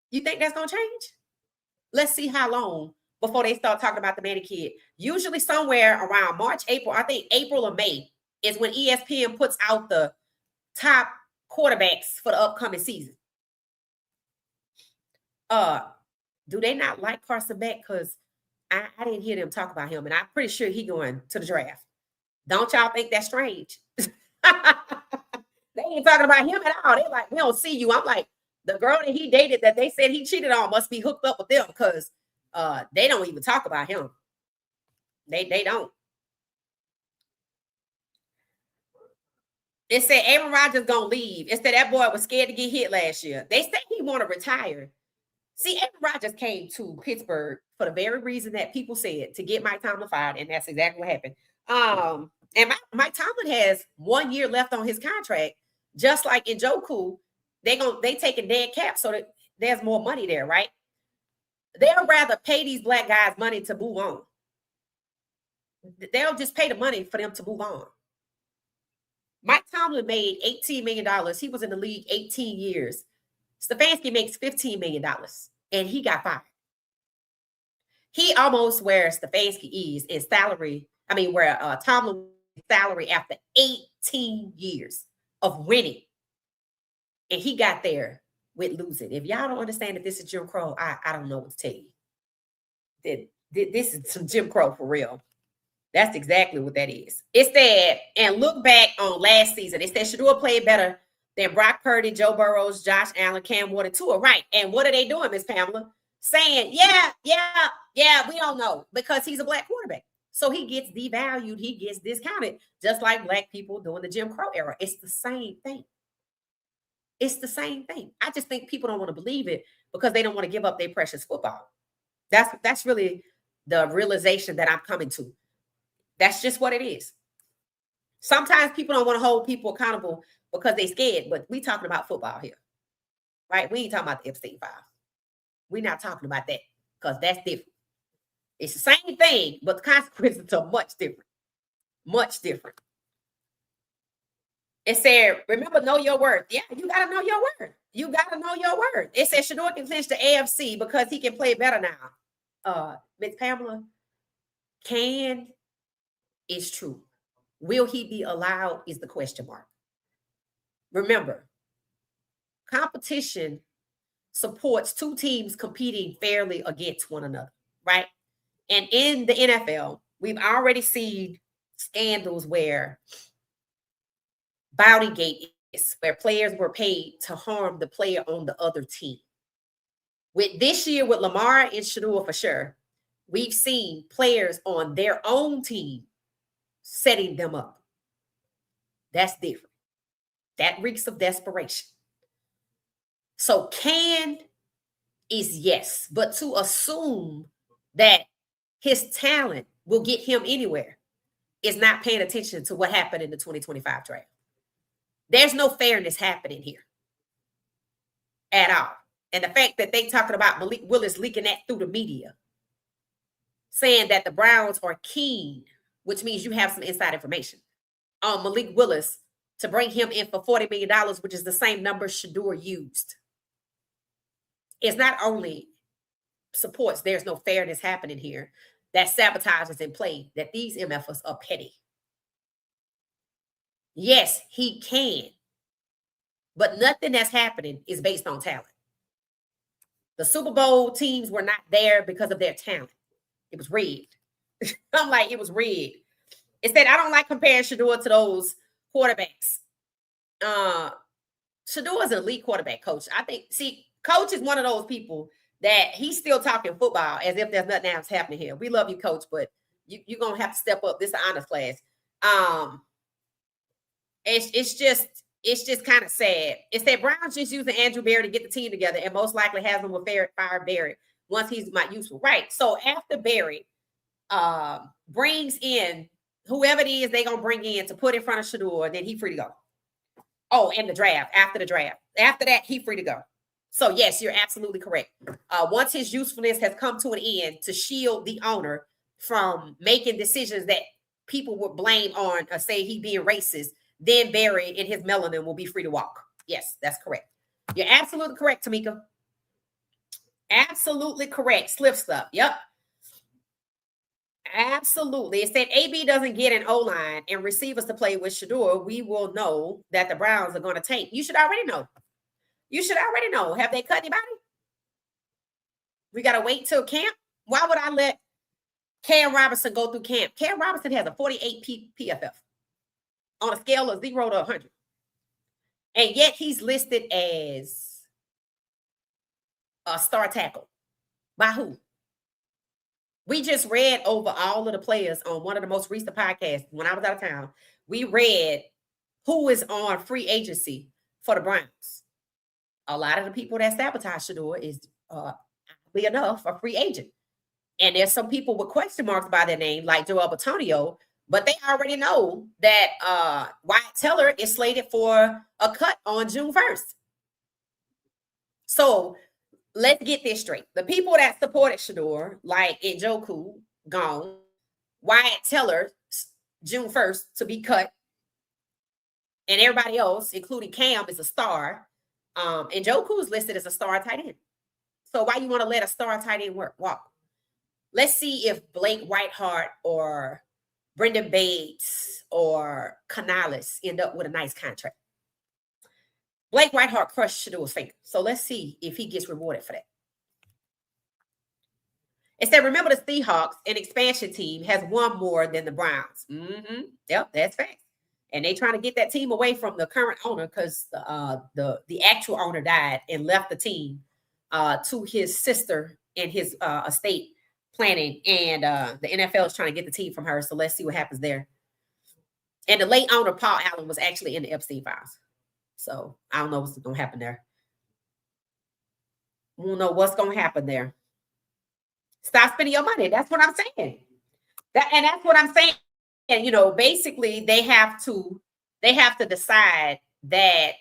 [SPEAKER 1] You think that's going to change? Let's see how long before they start talking about the Manny kid. Usually somewhere around March, April, I think April or May is when ESPN puts out the top quarterbacks for the upcoming season. Do they not like Carson Beck? Because I didn't hear them talk about him, and I'm pretty sure he going to the draft. Don't y'all think that's strange? They ain't talking about him at all. They're like, we don't see you. I'm like, the girl that he dated that they said he cheated on must be hooked up with them, because they don't even talk about him. They don't. It said Aaron Rodgers gonna leave. It said that boy was scared to get hit last year. They said he want to retire. See, Aaron Rodgers came to Pittsburgh for the very reason that people said, to get Mike Tomlin fired, and that's exactly what happened. And Mike Tomlin has 1 year left on his contract, just like in Njoku. They take a dead cap so that there's more money there, right? They'll rather pay these black guys money to move on. They'll just pay the money for them to move on. Mike Tomlin made $18 million. He was in the league 18 years. Stefanski makes $15 million, and he got fired. He almost where Stefanski is in salary. I mean, where Tomlin salary after 18 years of winning. And he got there with losing. If y'all don't understand that this is Jim Crow, I don't know what to tell you. This is some Jim Crow for real. That's exactly what that is. It said, and look back on last season, it said Shedeur played better than Brock Purdy, Joe Burrows, Josh Allen, Cam Ward, and Tua. Right. And what are they doing, Miss Pamela? Saying, yeah, we don't know, because he's a black quarterback. So he gets devalued. He gets discounted, just like black people during the Jim Crow era. It's the same thing. It's the same thing. I just think people don't want to believe it because they don't want to give up their precious football. That's really the realization that I'm coming to. That's just what it is. Sometimes people don't want to hold people accountable because they scared, but we talking about football here, right? We ain't talking about the Epstein files. We're not talking about that because that's different. It's the same thing, but the consequences are much different. Much different. It said, remember, know your worth. Yeah, you got to know your worth. You got to know your worth. It said Shedeur can clinch the AFC because he can play better now. Miss Pamela, can is true. Will he be allowed is the question mark. Remember, competition supports two teams competing fairly against one another, right? And in the NFL, we've already seen scandals where Bountygate is, where players were paid to harm the player on the other team. With this year, with Lamar and Shedeur for sure, we've seen players on their own team setting them up. That's different. That reeks of desperation. So can is yes, but to assume that his talent will get him anywhere is not paying attention to what happened in the 2025 draft. There's no fairness happening here at all. And the fact that they talking about Malik Willis leaking that through the media, saying that the Browns are keen, which means you have some inside information on Malik Willis to bring him in for $40 million, which is the same number Shedeur used. It's not only supports there's no fairness happening here, that Sabotage is in play, that these MFers are petty. Yes, he can, but nothing that's happening is based on talent. The Super Bowl teams were not there because of their talent. It was rigged. I'm like, it was rigged. It said, I don't like comparing Shedeur to those quarterbacks. Shedeur is an elite quarterback coach. I think, coach is one of those people that he's still talking football as if there's nothing else happening here. We love you, coach, but you're going to have to step up. This is an honors class. It's just kind of sad. It's that Brown's just using Andrew Berry to get the team together and most likely has them with fire Berry once he's not useful. Right. So after Berry brings in whoever it is they're going to bring in to put in front of Shedeur, then he's free to go. Oh, and the draft, after the draft. After that, he's free to go. So, yes, you're absolutely correct. Once his usefulness has come to an end to shield the owner from making decisions that people would blame on or say he being racist, then Barry in his melanin will be free to walk. Yes, that's correct. You're absolutely correct, Tamika. Absolutely correct. Slip stuff. Yep. Absolutely. It said AB doesn't get an O-line and receivers to play with Shedeur, we will know that the Browns are going to tank. You should already know. You should already know. Have they cut anybody? We got to wait till camp. Why would I let Cam Robinson go through camp? Cam Robinson has a 48 PFF on a scale of 0 to 100. And yet he's listed as a star tackle. By who? We just read over all of the players on one of the most recent podcasts when I was out of town. We read who is on free agency for the Browns. A lot of the people that sabotage Shedeur is, oddly enough, a free agent. And there's some people with question marks by their name, like Joel Batonio, but they already know that Wyatt Teller is slated for a cut on June 1st. So let's get this straight. The people that supported Shedeur, like Njoku, gone. Wyatt Teller, June 1st, to be cut. And everybody else, including Cam, is a star. Njoku is listed as a star tight end. So why you want to let a star tight end walk? Let's see if Blake Whiteheart or Brendan Bates or Canales end up with a nice contract. Blake Whiteheart crushed Shedeur's finger. So let's see if he gets rewarded for that. It said, remember the Seahawks, an expansion team, has won more than the Browns. Yep, that's fact. And they trying to get that team away from the current owner because the actual owner died and left the team to his sister in his estate planning. And the NFL is trying to get the team from her. So let's see what happens there. And the late owner, Paul Allen, was actually in the Epstein files. So I don't know what's going to happen there. We don't know what's going to happen there. Stop spending your money. That's what I'm saying. That's what I'm saying. And basically they have to decide that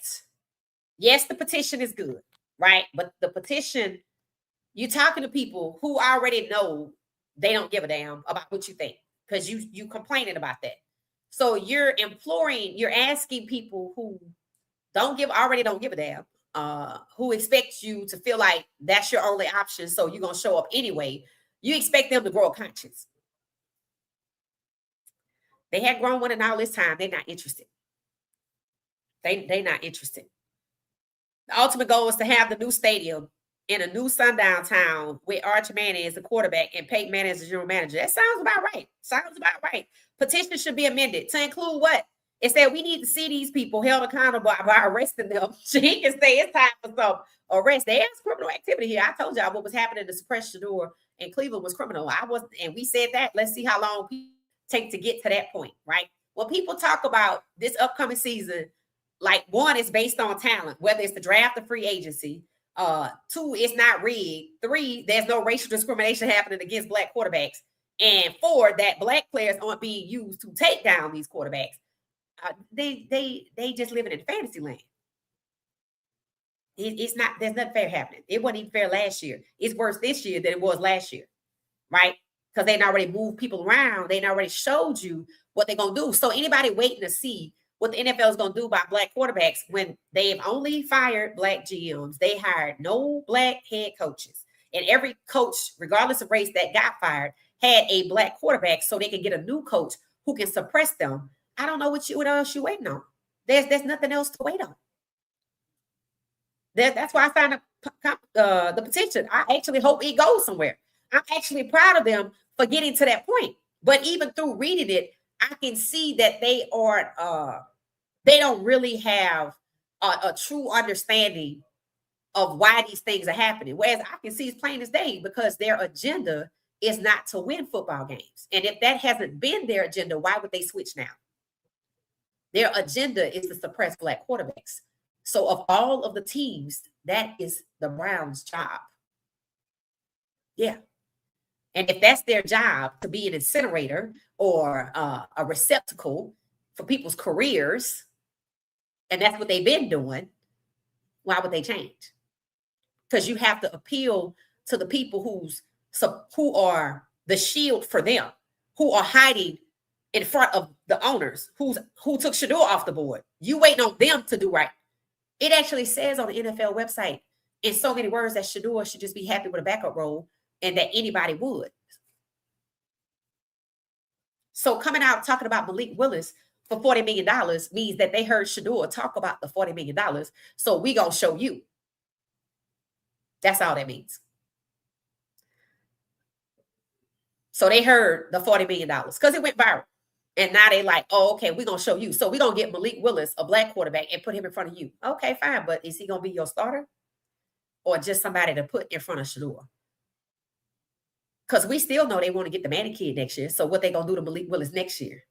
[SPEAKER 1] yes, the petition is good, right? But the petition, you're talking to people who already know they don't give a damn about what you think because you complaining about that. So you're asking people who already don't give a damn, who expect you to feel like that's your only option, so you're gonna show up anyway. You expect them to grow a conscience. They had grown one in all this time. They're not interested. They not interested. The ultimate goal is to have the new stadium in a new sundown town with Archie Manning as the quarterback and Peyton Manning as the general manager. That sounds about right. Sounds about right. Petition should be amended to include what? It said we need to see these people held accountable by arresting them. She can say it's time for some arrest. There's criminal activity here. I told y'all what was happening to suppress Shedeur in Cleveland was criminal. And we said that. Let's see how long people take to get to that point, right? When people talk about this upcoming season, like, one, is based on talent, whether it's the draft or free agency. 2, it's not rigged. 3, there's no racial discrimination happening against Black quarterbacks. And 4, that Black players aren't being used to take down these quarterbacks. They just living in fantasy land. It's not. There's nothing fair happening. It wasn't even fair last year. It's worse this year than it was last year, right? Because they already moved people around. They already showed you what they're gonna do. So anybody waiting to see what the NFL is going to do about Black quarterbacks when they've only fired Black GMs, they hired no Black head coaches, and every coach, regardless of race, that got fired had a Black quarterback, so they can get a new coach who can suppress them. I don't know what else you waiting on. There's nothing else to wait on. That's why I signed the petition. I actually hope it goes somewhere. I'm actually proud of them for getting to that point. But even through reading it, I can see that they don't really have a true understanding of why these things are happening. Whereas I can see it's plain as day because their agenda is not to win football games. And if that hasn't been their agenda, why would they switch now? Their agenda is to suppress Black quarterbacks. So of all of the teams, that is the Browns' job. Yeah. And if that's their job, to be an incinerator or a receptacle for people's careers, and that's what they've been doing, why would they change? Because you have to appeal to the people who are the shield for them, who are hiding in front of the owners, who took Shedeur off the board. You waiting on them to do right. It actually says on the NFL website in so many words that Shedeur should just be happy with a backup role and that anybody would. So coming out talking about Malik Willis for $40 million means that they heard Shedeur talk about the $40 million. So we gonna show you. That's all that means. So they heard the $40 million because it went viral. And now they like, oh, okay, we're gonna show you. So we're gonna get Malik Willis, a Black quarterback, and put him in front of you. Okay, fine, but is he gonna be your starter? Or just somebody to put in front of Shedeur? Because we still know they want to get the Manning kid next year. So what they gonna do to Malik Willis next year?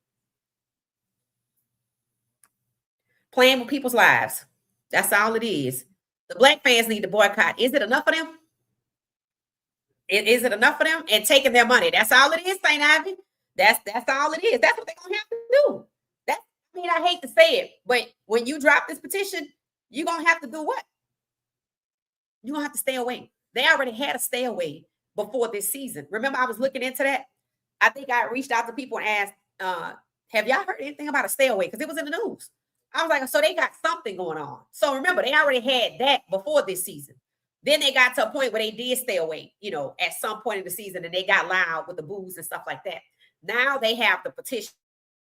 [SPEAKER 1] Playing with people's lives. That's all it is. The Black fans need to boycott. Is it enough of them? Is it enough for them? And taking their money. That's all it is, St. Ivy. That's all it is. That's what they're gonna have to do. I hate to say it, but when you drop this petition, you're gonna have to do what? You're gonna have to stay away. They already had a stay away before this season. Remember, I was looking into that. I think I reached out to people and asked, have y'all heard anything about a stay away? Because it was in the news. I was like, so they got something going on. So remember, they already had that before this season. Then they got to a point where they did stay away, at some point in the season, and they got loud with the boos and stuff like that. Now they have the petition,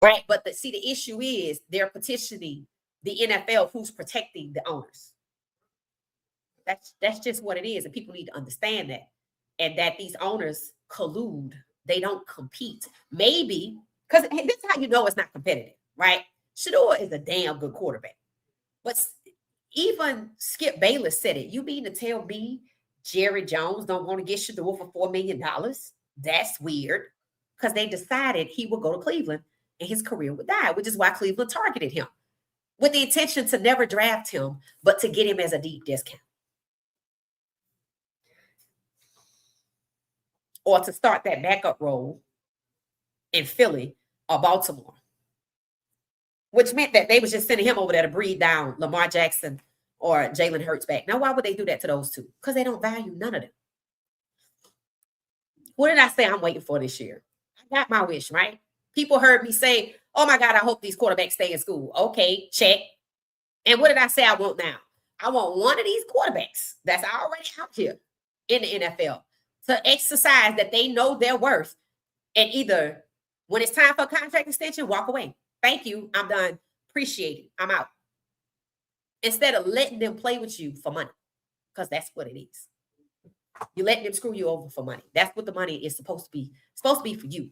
[SPEAKER 1] right? But the issue is they're petitioning the NFL, who's protecting the owners. That's just what it is, and people need to understand that, and that these owners collude. They don't compete. Maybe because this is how you know it's not competitive, right? Shedeur is a damn good quarterback, but even Skip Bayless said it. You mean to tell me Jerry Jones don't want to get Shedeur for $4 million? That's weird, because they decided he would go to Cleveland and his career would die, which is why Cleveland targeted him with the intention to never draft him, but to get him as a deep discount. Or to start that backup role in Philly or Baltimore, which meant that they was just sending him over there to breathe down Lamar Jackson or Jalen Hurts back. Now, why would they do that to those two? Because they don't value none of them. What did I say I'm waiting for this year? I got my wish, right? People heard me say, oh my God, I hope these quarterbacks stay in school. Okay, check. And what did I say I want now? I want one of these quarterbacks that's already out here in the NFL to exercise that they know their worth, and either when it's time for a contract extension, walk away. Thank you. I'm done. Appreciate it. I'm out. Instead of letting them play with you for money, because that's what it is. You letting them screw you over for money. That's what the money is supposed to be. It's supposed to be for you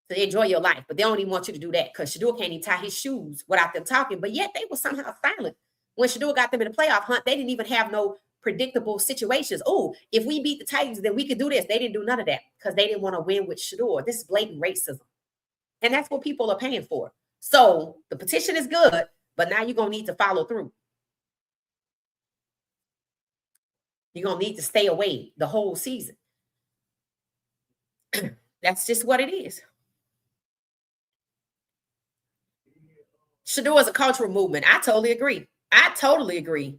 [SPEAKER 1] to enjoy your life, but they don't even want you to do that because Shedeur can't even tie his shoes without them talking. But yet they were somehow silent when Shedeur got them in the playoff hunt. They didn't even have no predictable situations. Oh, if we beat the Titans, then we could do this. They didn't do none of that because they didn't want to win with Shedeur. This is blatant racism, and that's what people are paying for. So the petition is good, but now you're gonna need to follow through. You're going to need to stay away the whole season. That's just what it is. Shedeur is a cultural movement. I totally agree.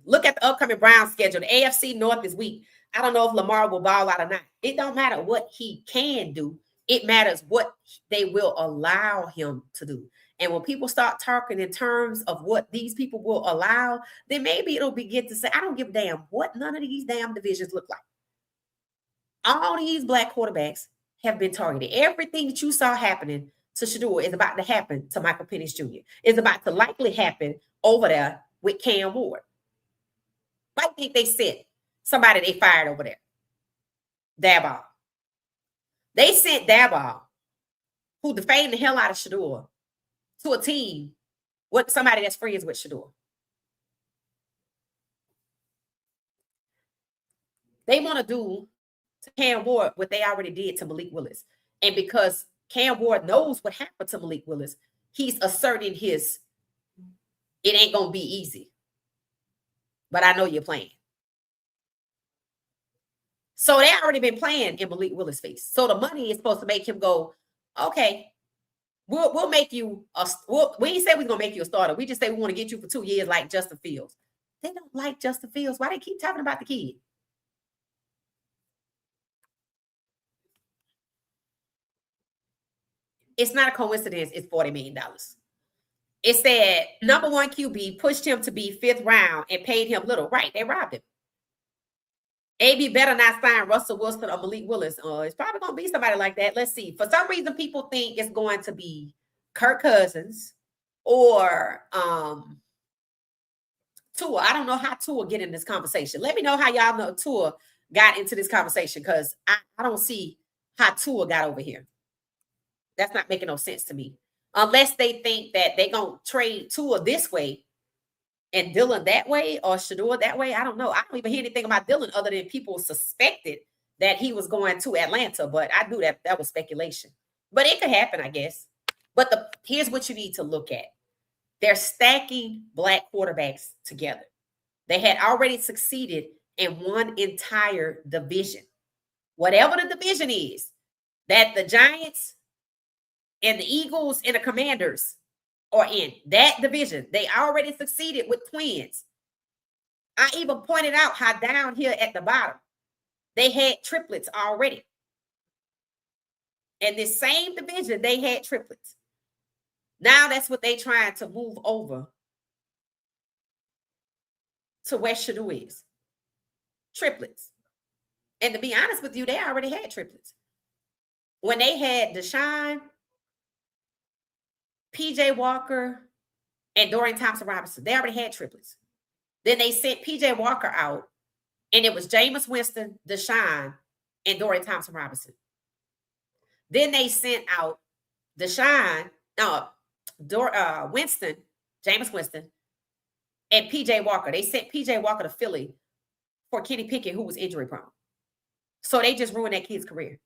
[SPEAKER 1] Look at the upcoming Browns schedule. The AFC North is weak. I don't know if Lamar will ball out or not. It don't matter what he can do. It matters what they will allow him to do. And when people start talking in terms of what these people will allow, then maybe it'll begin to say, I don't give a damn what none of these damn divisions look like. All these black quarterbacks have been targeted. Everything that you saw happening to Shedeur is about to happen to Michael Penix Jr. It's about to likely happen over there with Cam Ward. I think they sent somebody they fired over there. Daboll. They sent Daboll, who defamed the hell out of Shedeur, to a team with somebody that's friends with Shedeur. They want to do to Cam Ward what they already did to Malik Willis. And because Cam Ward knows what happened to Malik Willis, he's asserting his, it ain't going to be easy. But I know you're playing. So they already been playing in Malik Willis' face. So the money is supposed to make him go, okay, we'll make you we ain't say we're gonna make you a starter. We just say we want to get you for 2 years like Justin Fields. They don't like Justin Fields. Why they keep talking about the kid? It's not a coincidence. It's $40 million. It said number one QB pushed him to be 5th round and paid him little. Right, they robbed him. AB better not sign Russell Wilson or Malik Willis. It's probably going to be somebody like that. Let's see. For some reason, people think it's going to be Kirk Cousins or Tua. I don't know how Tua get in this conversation. Let me know how y'all know Tua got into this conversation, because I don't see how Tua got over here. That's not making no sense to me. Unless they think that they're going to trade Tua this way and Dylan that way, or Shedeur that way. I don't know. I don't even hear anything about Dylan other than people suspected that he was going to Atlanta. But I knew that was speculation. But it could happen, I guess. But here's what you need to look at. They're stacking black quarterbacks together. They had already succeeded in one entire division. Whatever the division is, that the Giants and the Eagles and the Commanders are in that division. They already succeeded with twins. I even pointed out how down here at the bottom, they had triplets already. In this same division, they had triplets. Now that's what they're trying to move over to where Shedeur is. Triplets. And to be honest with you, they already had triplets. When they had Deshaun, PJ Walker, and Dorian Thompson-Robinson, they already had triplets. Then they sent PJ Walker out, and it was Jameis Winston, Deshaun, and Dorian Thompson-Robinson. Then they sent out Deshaun, Winston, Jameis Winston, and PJ Walker. They sent PJ Walker to Philly for Kenny Pickett, who was injury prone. So they just ruined that kid's career.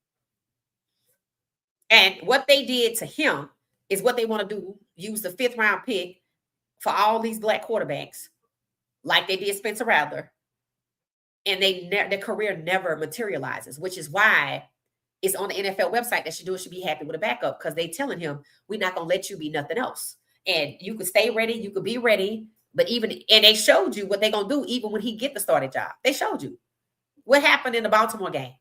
[SPEAKER 1] And what they did to him is what they want to do, use the 5th round pick for all these black quarterbacks, like they did Spencer Rattler, and their career never materializes, which is why It's on the NFL website that Shedeur should be happy with a backup because they telling him, we're not going to let you be nothing else. And you could stay ready. You could be ready. But and they showed you what they're going to do even when he get the starting job. They showed you. What happened in the Baltimore game?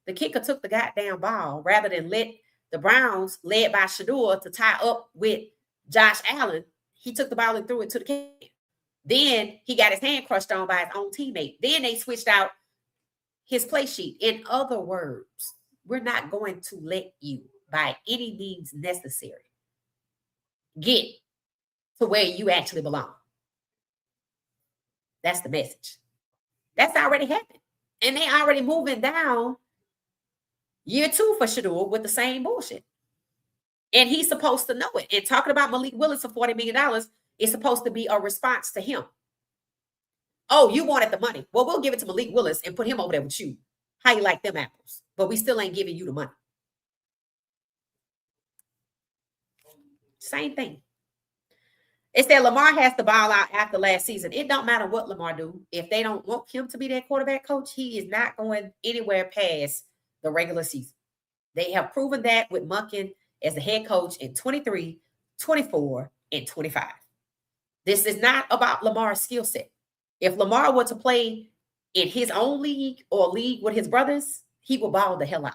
[SPEAKER 1] The kicker took the goddamn ball rather than let the Browns, led by Shedeur, to tie up with Josh Allen. He took the ball and threw it to the kicker. Then he got his hand crushed on by his own teammate. Then they switched out his play sheet. In other words, we're not going to let you, by any means necessary, get to where you actually belong. That's the message. That's already happened. And they already moving down year 2 for Shedeur with the same bullshit. And he's supposed to know it. And talking about Malik Willis for $40 million is supposed to be a response to him. Oh, you wanted the money. Well, we'll give it to Malik Willis and put him over there with you. How you like them apples? But we still ain't giving you the money. Same thing. It said Lamar has to ball out after last season. It don't matter what Lamar do. If they don't want him to be their quarterback coach, he is not going anywhere past the regular season. They have proven that with Munkin as the head coach in 23, 24, and 25. This is not about Lamar's skill set. If Lamar were to play in his own league or league with his brothers, he will ball the hell out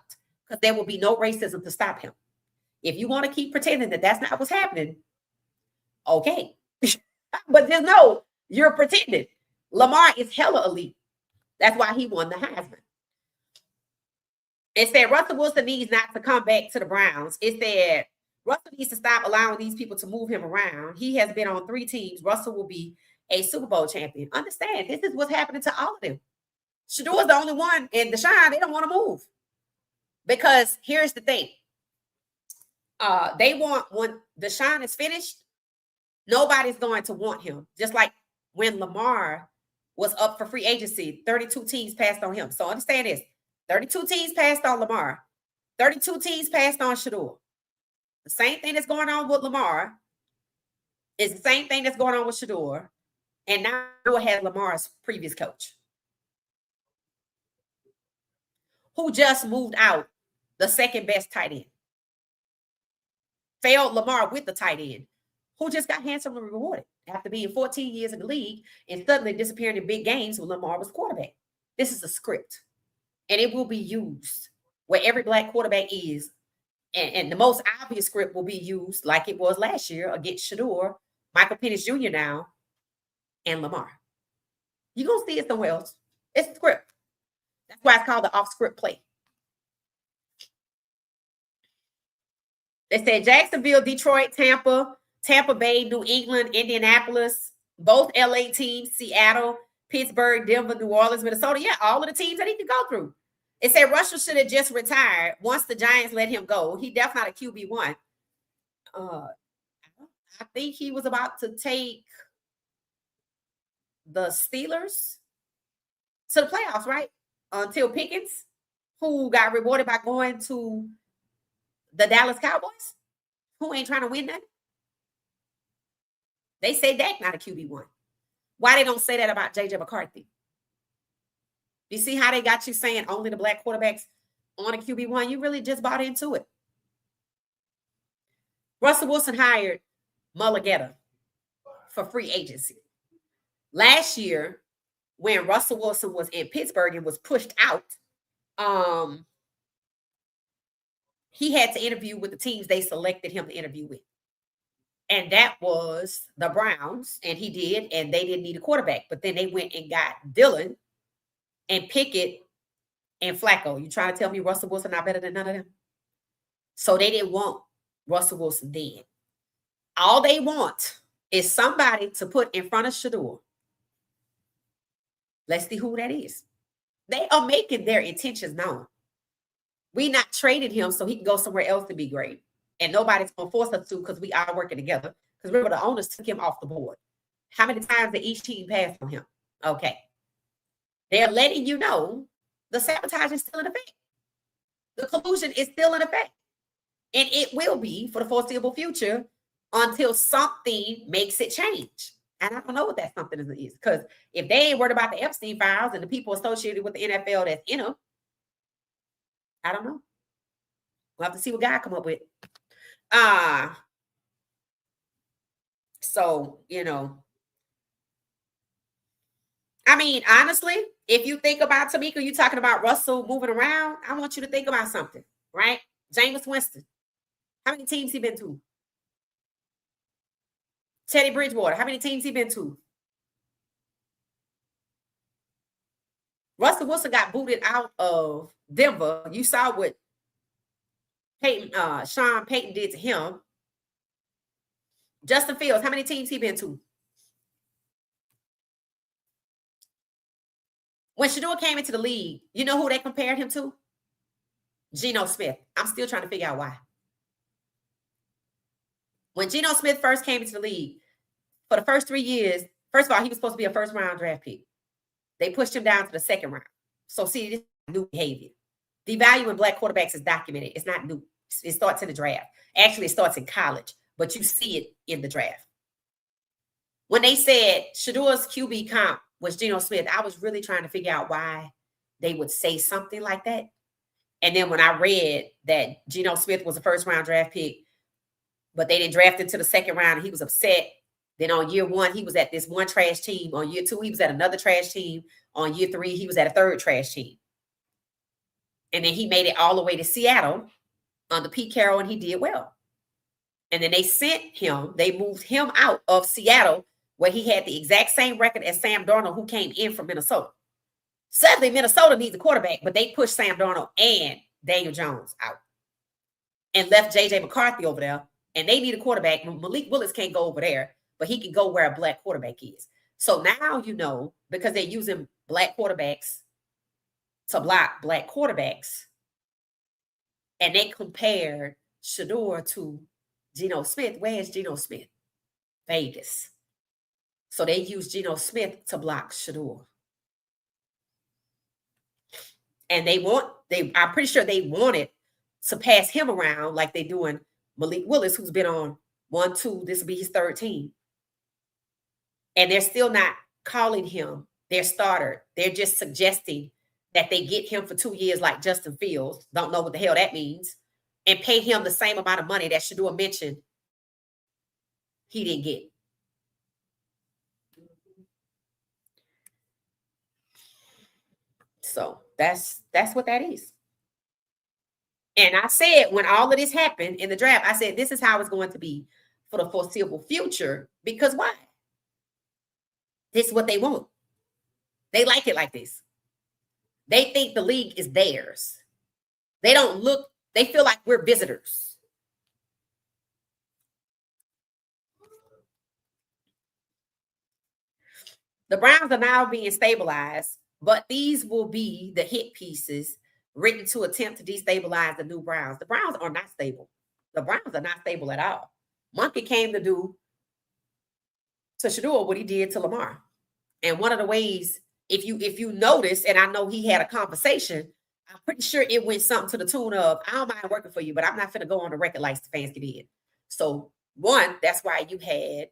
[SPEAKER 1] because there will be no racism to stop him. If you want to keep pretending that that's not what's happening, okay. But just know you're pretending. Lamar is hella elite. That's why he won the Heisman. It said Russell Wilson needs not to come back to the Browns. It said Russell needs to stop allowing these people to move him around. He has been on 3 teams. Russell will be a Super Bowl champion. Understand, this is what's happening to all of them. Shedeur is the only one, and Deshaun, they don't want to move. Because here's the thing. They want, when Deshaun is finished, nobody's going to want him. Just like when Lamar was up for free agency, 32 teams passed on him. So understand this. 32 teams passed on Lamar. 32 teams passed on Shedeur. The same thing that's going on with Lamar is the same thing that's going on with Shedeur. And now Shedeur has Lamar's previous coach, who just moved out the second best tight end. Failed Lamar with the tight end, who just got handsomely rewarded after being 14 years in the league and suddenly disappearing in big games when Lamar was quarterback. This is a script, and it will be used where every black quarterback is. And the most obvious script will be used like it was last year against Shedeur, Michael Penix Jr. now, and Lamar. You're going to see it somewhere else. It's a script. That's why it's called the off-script play. They said Jacksonville, Detroit, Tampa Bay, New England, Indianapolis, both LA teams, Seattle, Pittsburgh, Denver, New Orleans, Minnesota. Yeah, all of the teams that he could go through. It said Russell should have just retired once the Giants let him go. He definitely not a QB1. I think he was about to take the Steelers to the playoffs, right? Until Pickens, who got rewarded by going to the Dallas Cowboys, who ain't trying to win that. They say Dak not a QB1. Why they don't say that about JJ McCarthy? You see how they got you saying only the black quarterbacks on a QB1? You really just bought into it. Russell Wilson hired Mulligetta for free agency. Last year, when Russell Wilson was in Pittsburgh and was pushed out, he had to interview with the teams they selected him to interview with. And that was the Browns, and he did, and they didn't need a quarterback. But then they went and got Dillon and Pickett and Flacco. You trying to tell me Russell Wilson not better than none of them? So they didn't want Russell Wilson then. All they want is somebody to put in front of Shedeur. Let's see who that is. They are making their intentions known. We not trading him so he can go somewhere else to be great. And nobody's going to force us to because we are working together. Because remember, the owners took him off the board. How many times did each team pass on him? Okay. They're letting you know the sabotage is still in effect. The collusion is still in effect. And it will be for the foreseeable future until something makes it change. And I don't know what that something is. Because if they ain't worried about the Epstein files and the people associated with the NFL that's in them, I don't know. We'll have to see what God come up with. Uh so I mean, honestly, if you think about Tamika, you talking about Russell moving around, I want you to think about something, right? Jameis Winston. How many teams he been to? Teddy Bridgewater. How many teams he been to? Russell Wilson got booted out of Denver. You saw what Sean Payton did to him. Justin Fields, how many teams he been to? When Shedeur came into the league, you know who they compared him to? Geno Smith. I'm still trying to figure out why. When Geno Smith first came into the league, for the first 3 years, first of all, he was supposed to be a first-round draft pick. They pushed him down to the second round. So, see, this is new behavior. Devaluing black quarterbacks is documented. It's not new. It starts in the draft. Actually, it starts in college, but you see it in the draft. When they said Shedeur's QB comp was Geno Smith, I was really trying to figure out why they would say something like that. And then when I read that Geno Smith was a first-round draft pick, but they didn't draft him to the second round, and he was upset. Then on year 1, he was at this one trash team. On year 2, he was at another trash team. On year 3, he was at a third trash team. And then he made it all the way to Seattle under Pete Carroll, and he did well. And then they moved him out of Seattle, where he had the exact same record as Sam Darnold, who came in from Minnesota. Sadly, Minnesota needs a quarterback, but they pushed Sam Darnold and Daniel Jones out and left J.J. McCarthy over there. And they need a quarterback. Malik Willis can't go over there, but he can go where a black quarterback is. So now because they're using black quarterbacks to block black quarterbacks, and they compared Shedeur to Geno Smith. Where is Geno Smith? Vegas. So they used Geno Smith to block Shedeur. And I'm pretty sure they wanted to pass him around like they doing Malik Willis, who's been on 1, 2, this will be his third team. And they're still not calling him their starter. They're just suggesting that they get him for 2 years like Justin Fields. Don't know what the hell that means. And pay him the same amount of money that Shedeur mentioned he didn't get. So that's what that is. And I said, when all of this happened in the draft, I said, this is how it's going to be for the foreseeable future. Because why? This is what they want. They like it like this. They think the league is theirs. They feel like we're visitors. The Browns are now being stabilized, but these will be the hit pieces written to attempt to destabilize the new Browns. The Browns are not stable. The Browns are not stable at all. Monkey came to do to Shedeur what he did to Lamar. And one of the ways, if you notice, and I know he had a conversation, I'm pretty sure it went something to the tune of, I don't mind working for you, but I'm not going to go on the record like Stefanski did. So, one, that's why you had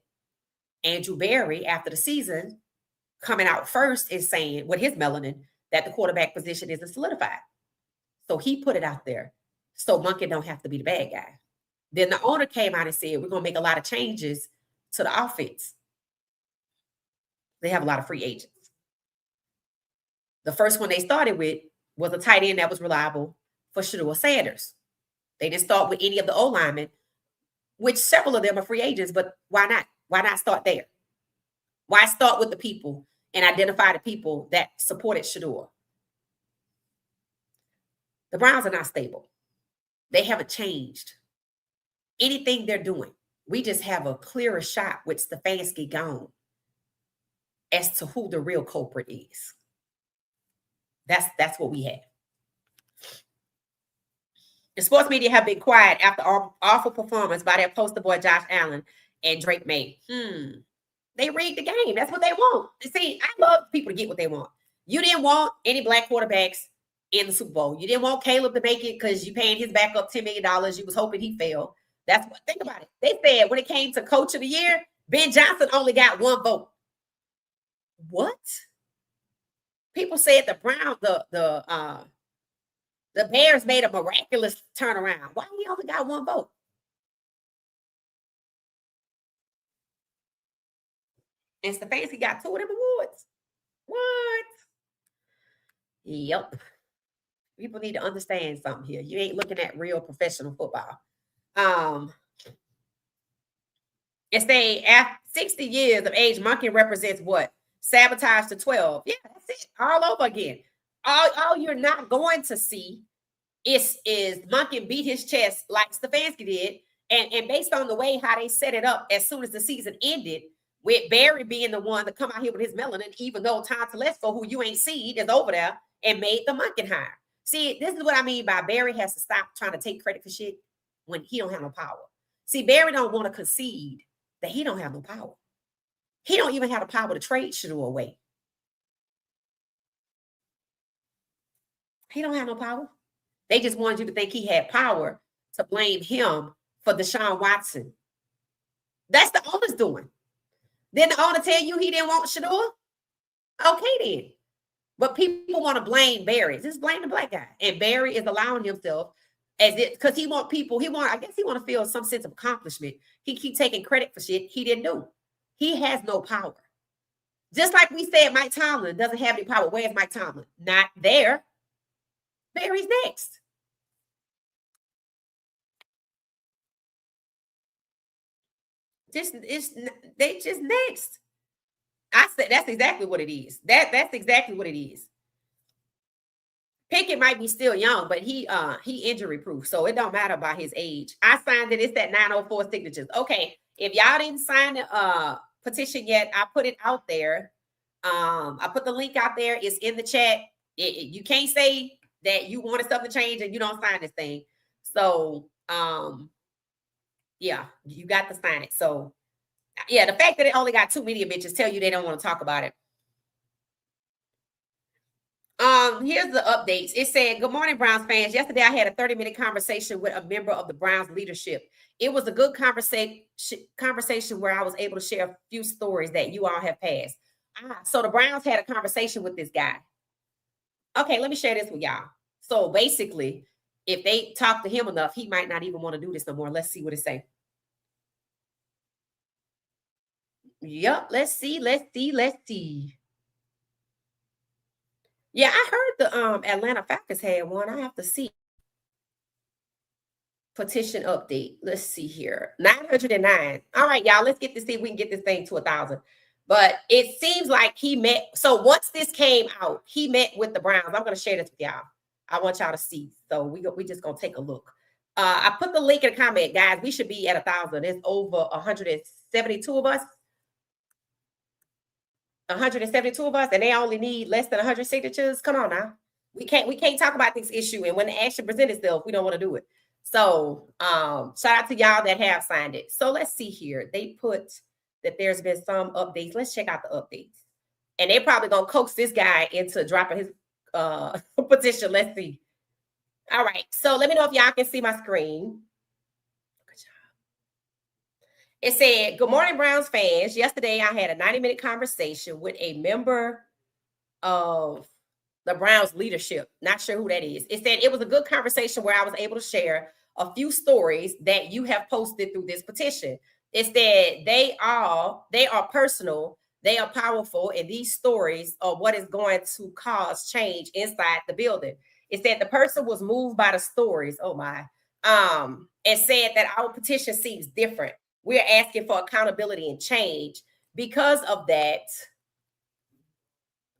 [SPEAKER 1] Andrew Berry after the season coming out first and saying, with his melanin, that the quarterback position isn't solidified. So he put it out there so Monkey don't have to be the bad guy. Then the owner came out and said, we're going to make a lot of changes to the offense. They have a lot of free agents. The first one they started with was a tight end that was reliable for Shedeur Sanders. They didn't start with any of the O-linemen, which several of them are free agents, but why not? Why not start there? Why start with the people and identify the people that supported Shedeur? The Browns are not stable. They haven't changed anything they're doing. We just have a clearer shot with Stefanski gone as to who the real culprit is. That's what we have. The sports media have been quiet after awful performance by their poster boy Josh Allen and Drake May. They rigged the game. That's what they want. See, I love people to get what they want. You didn't want any black quarterbacks in the Super Bowl. You didn't want Caleb to make it because you paying his backup $10 million. You was hoping he failed. That's what. Think about it. They said when it came to Coach of the Year, Ben Johnson only got 1 vote. What? People said the Browns, The Bears made a miraculous turnaround. Why he only got one vote? And Stefanski got 2 of them awards. What? Yep. People need to understand something here. You ain't looking at real professional football. It's saying after 60 years of age, Monkey represents what? Sabotage to 12. Yeah, that's it. All over again. All you're not going to see is Monkey beat his chest like Stefanski did. And based on the way how they set it up as soon as the season ended, with Barry being the one to come out here with his melanin, even though Tom Telesco, who you ain't seen, is over there and made the Monkey hire. See, this is what I mean by Barry has to stop trying to take credit for shit when he don't have no power. See, Barry don't want to concede that he don't have no power. He don't even have the power to trade Shedeur away. He don't have no power. They just wanted you to think he had power to blame him for Deshaun Watson. That's the owner's doing. Then the owner tell you he didn't want Shedeur? Okay then. But people want to blame Barry. Just blame the black guy. And Barry is allowing himself as it because he want people, I guess he want to feel some sense of accomplishment. He keep taking credit for shit he didn't do. He has no power. Just like we said, Mike Tomlin doesn't have any power. Where's Mike Tomlin? Not there. Barry's next. They just next. I said that's exactly what it is. That's exactly what it is. Pickett might be still young, but he injury proof, so it don't matter about his age. I signed it. It's that 904 signatures. Okay, if y'all didn't sign the petition yet, I put it out there. I put the link out there. It's in the chat. You can't say that you wanted something to change and you don't sign this thing. So yeah, you got to sign it. So yeah, the fact that it only got 2 media bitches tell you they don't want to talk about it. Here's the updates. It said, good morning, Browns fans. Yesterday, I had a 30-minute conversation with a member of the Browns leadership. It was a good conversation where I was able to share a few stories that you all have passed. So the Browns had a conversation with this guy. Okay, let me share this with y'all. So basically, if they talk to him enough, he might not even want to do this no more. Let's see what it say. Yep, let's see. Yeah, I heard the Atlanta Falcons had one. I have to see. Petition update. Let's see here. 909. All right, y'all. Let's get to see if we can get this thing to 1,000. But it seems like he met. So once this came out, he met with the Browns. I'm going to share this with y'all. I want y'all to see. So we just going to take a look. I put the link in the comment, guys. We should be at 1,000. There's over 172 of us. 172 of us, and they only need less than 100 signatures. Come on now. We can't talk about this issue. And when the action presents itself, we don't want to do it. So shout out to y'all that have signed it. So let's see here. They put that there's been some updates. Let's check out the updates. And they're probably gonna coax this guy into dropping his petition. Let's see. All right. So let me know if y'all can see my screen. It said, good morning, Browns fans. Yesterday, I had a 90-minute conversation with a member of the Browns leadership. Not sure who that is. It said it was a good conversation where I was able to share a few stories that you have posted through this petition. It said they are personal, they are powerful, and these stories are what is going to cause change inside the building. It said the person was moved by the stories. Oh my. And said that our petition seems different. We're asking for accountability and change. Because of that,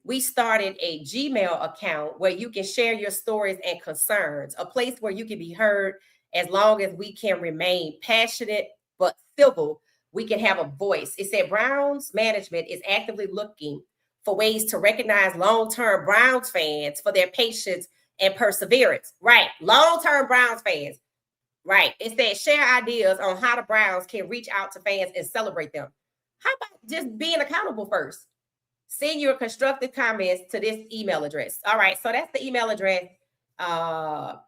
[SPEAKER 1] we started a Gmail account where you can share your stories and concerns, a place where you can be heard as long as we can remain passionate but civil. We can have a voice. It said Browns management is actively looking for ways to recognize long-term Browns fans for their patience and perseverance. Right. Long-term Browns fans. Right. It said share ideas on how the Browns can reach out to fans and celebrate them. How about just being accountable first? Send your constructive comments to this email address. All right. So that's the email address. And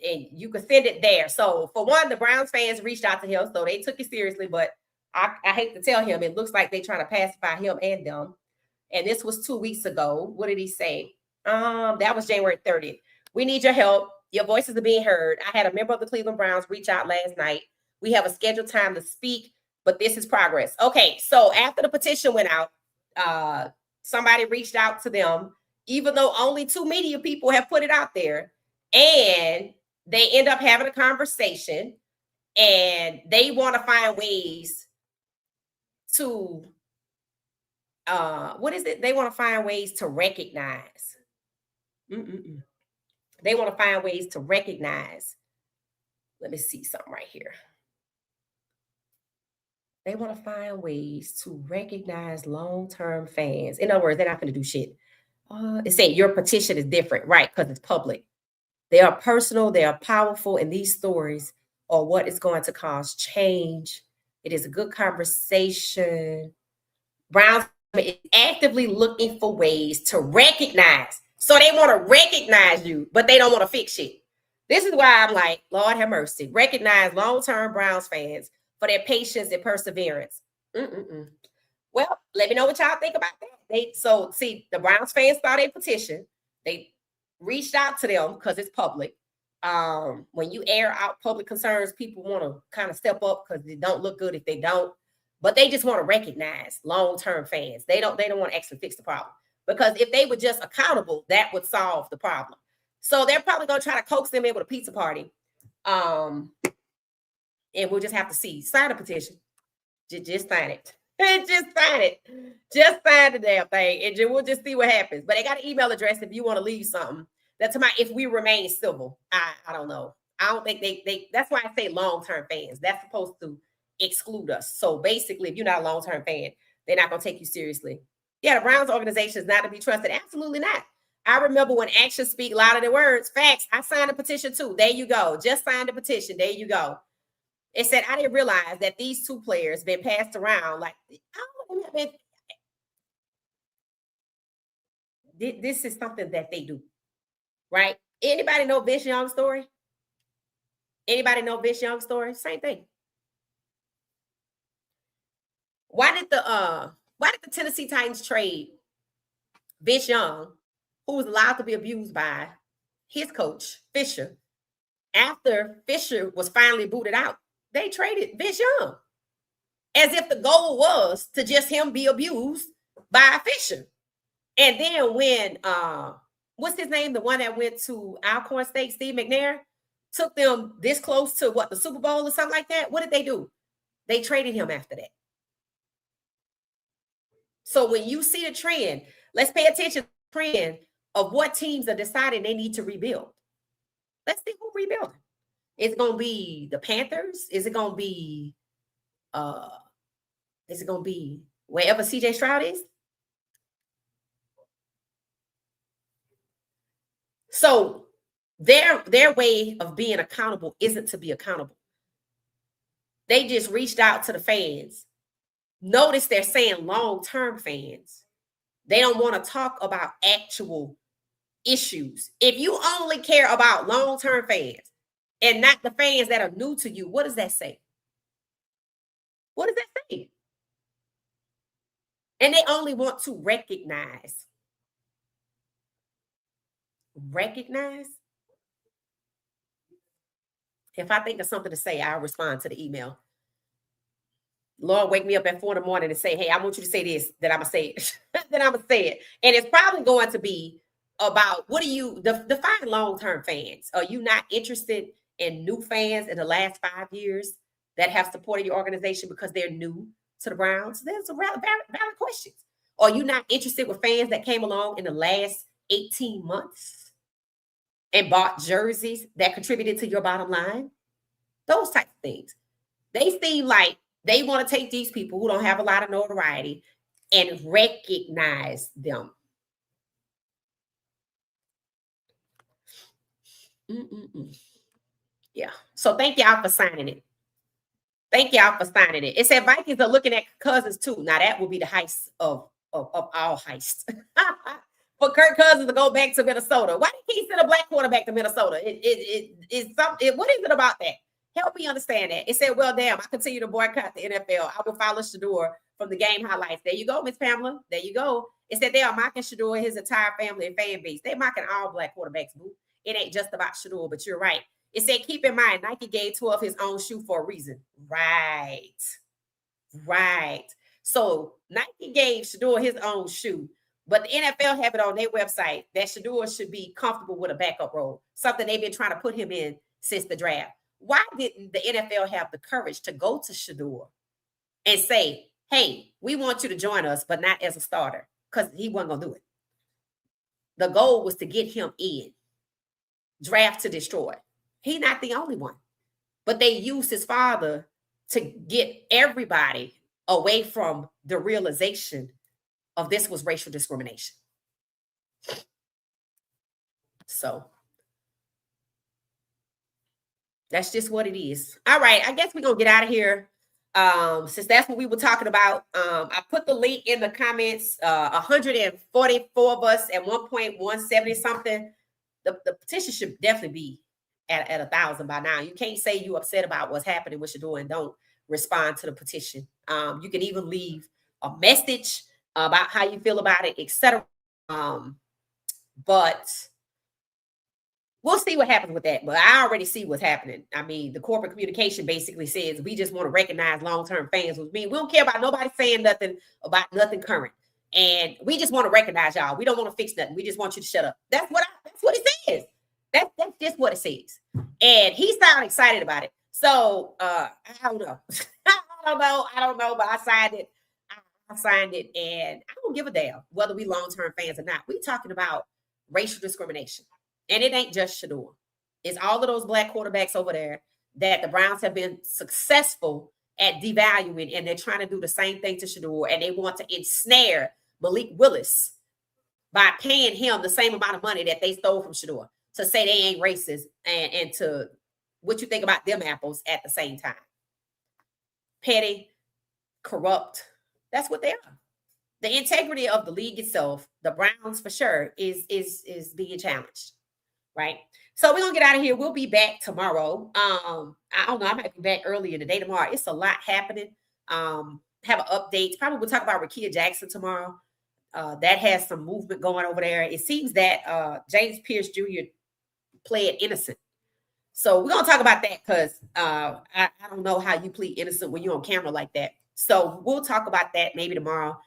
[SPEAKER 1] you can send it there. So for one, the Browns fans reached out to him. So they took it seriously. But I hate to tell him, it looks like they're trying to pacify him and them. And this was 2 weeks ago. What did he say? That was January 30th. We need your help. your voices are being heard. I had a member of the Cleveland Browns reach out last night. We have a scheduled time to speak, but this is progress. Okay, so after the petition went out, somebody reached out to them, even though only 2 media people have put it out there, and they end up having a conversation, and they want to find ways to what is it? They want to find ways to recognize. Mm-mm-mm. They want to find ways to recognize. Let me see something right here. They want to find ways to recognize long-term fans. In other words, they're not going to do shit. It's saying your petition is different, right? Because it's public. They are personal, they are powerful, and these stories are what is going to cause change. It is a good conversation. Browns is actively looking for ways to recognize. So they want to recognize you, but they don't want to fix it. This is why I'm like, Lord have mercy. Recognize long-term Browns fans for their patience and perseverance. Mm-mm-mm. Well, let me know what y'all think about that. See, the Browns fans saw a petition. They reached out to them because it's public. When you air out public concerns, people want to kind of step up because it don't look good if they don't. But they just want to recognize long-term fans. They don't want to actually fix the problem. Because if they were just accountable, that would solve the problem. So they're probably going to try to coax them in with a pizza party. And we'll just have to see. Sign a petition. Just sign it. Just sign it. Just sign the damn thing. And we'll just see what happens. But they got an email address if you want to leave something. That's my if we remain civil. I don't know. I don't think they that's why I say long-term fans. That's supposed to exclude us. So basically, if you're not a long-term fan, they're not going to take you seriously. Yeah, the Browns organization is not to be trusted. Absolutely not. I remember when actions speak louder than words. Facts. I signed a petition too. There you go. Just signed a petition. There you go. It said, I didn't realize that these 2 players been passed around. Like, this is something that they do, right? Anybody know Vince Young's story? Anybody know Vince Young's story? Same thing. Why did the Tennessee Titans trade Vince Young, who was allowed to be abused by his coach, Fisher? After Fisher was finally booted out, they traded Vince Young as if the goal was to just him be abused by Fisher. And then when, what's his name? The one that went to Alcorn State, Steve McNair, took them this close to the Super Bowl or something like that. What did they do? They traded him after that. So when you see the trend, let's pay attention to the trend of what teams are deciding they need to rebuild. Let's see who rebuilding. Is it going to be the Panthers? Is it going to be wherever CJ Stroud is? So their way of being accountable isn't to be accountable. They just reached out to the fans. Notice they're saying long-term fans. They don't want to talk about actual issues. If you only care about long-term fans and not the fans that are new to you, what does that say? What does that say? And they only want to recognize. Recognize? If I think of something to say, I'll respond to the email. Lord, wake me up at 4 in the morning and say, hey, I want you to say this, then I'm going to say it. Then I'm going to say it. And it's probably going to be about what do you define long-term fans? Are you not interested in new fans in the last 5 years that have supported your organization because they're new to the Browns? There's a valid question. Are you not interested with fans that came along in the last 18 months and bought jerseys that contributed to your bottom line? Those types of things. They seem like they want to take these people who don't have a lot of notoriety and recognize them. Yeah. So thank y'all for signing it. Thank y'all for signing it. It said Vikings are looking at Cousins too. Now that will be the heist of all heists. For Kirk Cousins to go back to Minnesota. Why did he send a black quarterback to Minnesota? What is it about that? Help me understand that. It said, well, damn, I continue to boycott the NFL. I will follow Shedeur from the game highlights. There you go, Miss Pamela. There you go. It said they are mocking Shedeur, his entire family and fan base. They're mocking all black quarterbacks, boo. it ain't just about Shedeur, but you're right. It said, keep in mind, Nike gave 12 his own shoe for a reason. Right. Right. So Nike gave Shedeur his own shoe, but the NFL have it on their website that Shedeur should be comfortable with a backup role, something they've been trying to put him in since the draft. Why didn't the NFL have the courage to go to Shedeur and say, hey, we want you to join us, but not as a starter? Because he wasn't going to do it. The goal was to get him in, draft to destroy. He's not the only one. But they used his father to get everybody away from the realization of this was racial discrimination. So that's just what it is. All right, I guess we're going to get out of here. Since that's what we were talking about, I put the link in the comments. 144 of us at 1.170 something. The petition should definitely be at 1,000 by now. You can't say you upset about what's happening, what you're doing, and don't respond to the petition. You can even leave a message about how you feel about it, etc. But we'll see what happens with that. But I already see what's happening. I mean, the corporate communication basically says we just want to recognize long-term fans. Which means we don't care about nobody saying nothing about nothing current. And we just want to recognize y'all. We don't want to fix nothing. We just want you to shut up. That's what it says. That's just what it says. And he sounded excited about it. So I don't know. I don't know, but I signed it. I signed it, and I don't give a damn whether we long-term fans or not. We're talking about racial discrimination. And it ain't just Shedeur. It's all of those black quarterbacks over there that the Browns have been successful at devaluing, and they're trying to do the same thing to Shedeur, and they want to ensnare Malik Willis by paying him the same amount of money that they stole from Shedeur to say they ain't racist and to what you think about them apples at the same time. Petty, corrupt. That's what they are. The integrity of the league itself, the Browns for sure, is being challenged. Right. So we're gonna get out of here. We'll be back tomorrow. I don't know. I might be back early in the day tomorrow. It's a lot happening. Have an update. Probably we'll talk about Rakia Jackson tomorrow. That has some movement going over there. It seems that James Pierce Jr. pled innocent. So we're gonna talk about that because I don't know how you plead innocent when you're on camera like that. So we'll talk about that maybe tomorrow.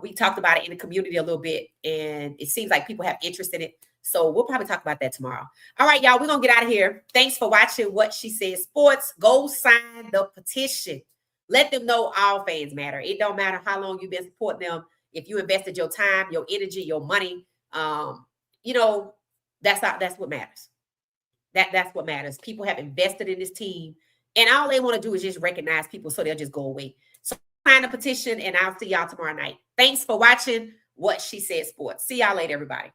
[SPEAKER 1] We talked about it in the community a little bit, and it seems like people have interest in it. So we'll probably talk about that tomorrow. All right, y'all, we're going to get out of here. Thanks for watching What She Said Sports. Go sign the petition. Let them know all fans matter. It don't matter how long you've been supporting them. If you invested your time, your energy, your money, that's what matters. That's what matters. People have invested in this team, and all they want to do is just recognize people so they'll just go away. So sign the petition, and I'll see y'all tomorrow night. Thanks for watching What She Said Sports. See y'all later, everybody.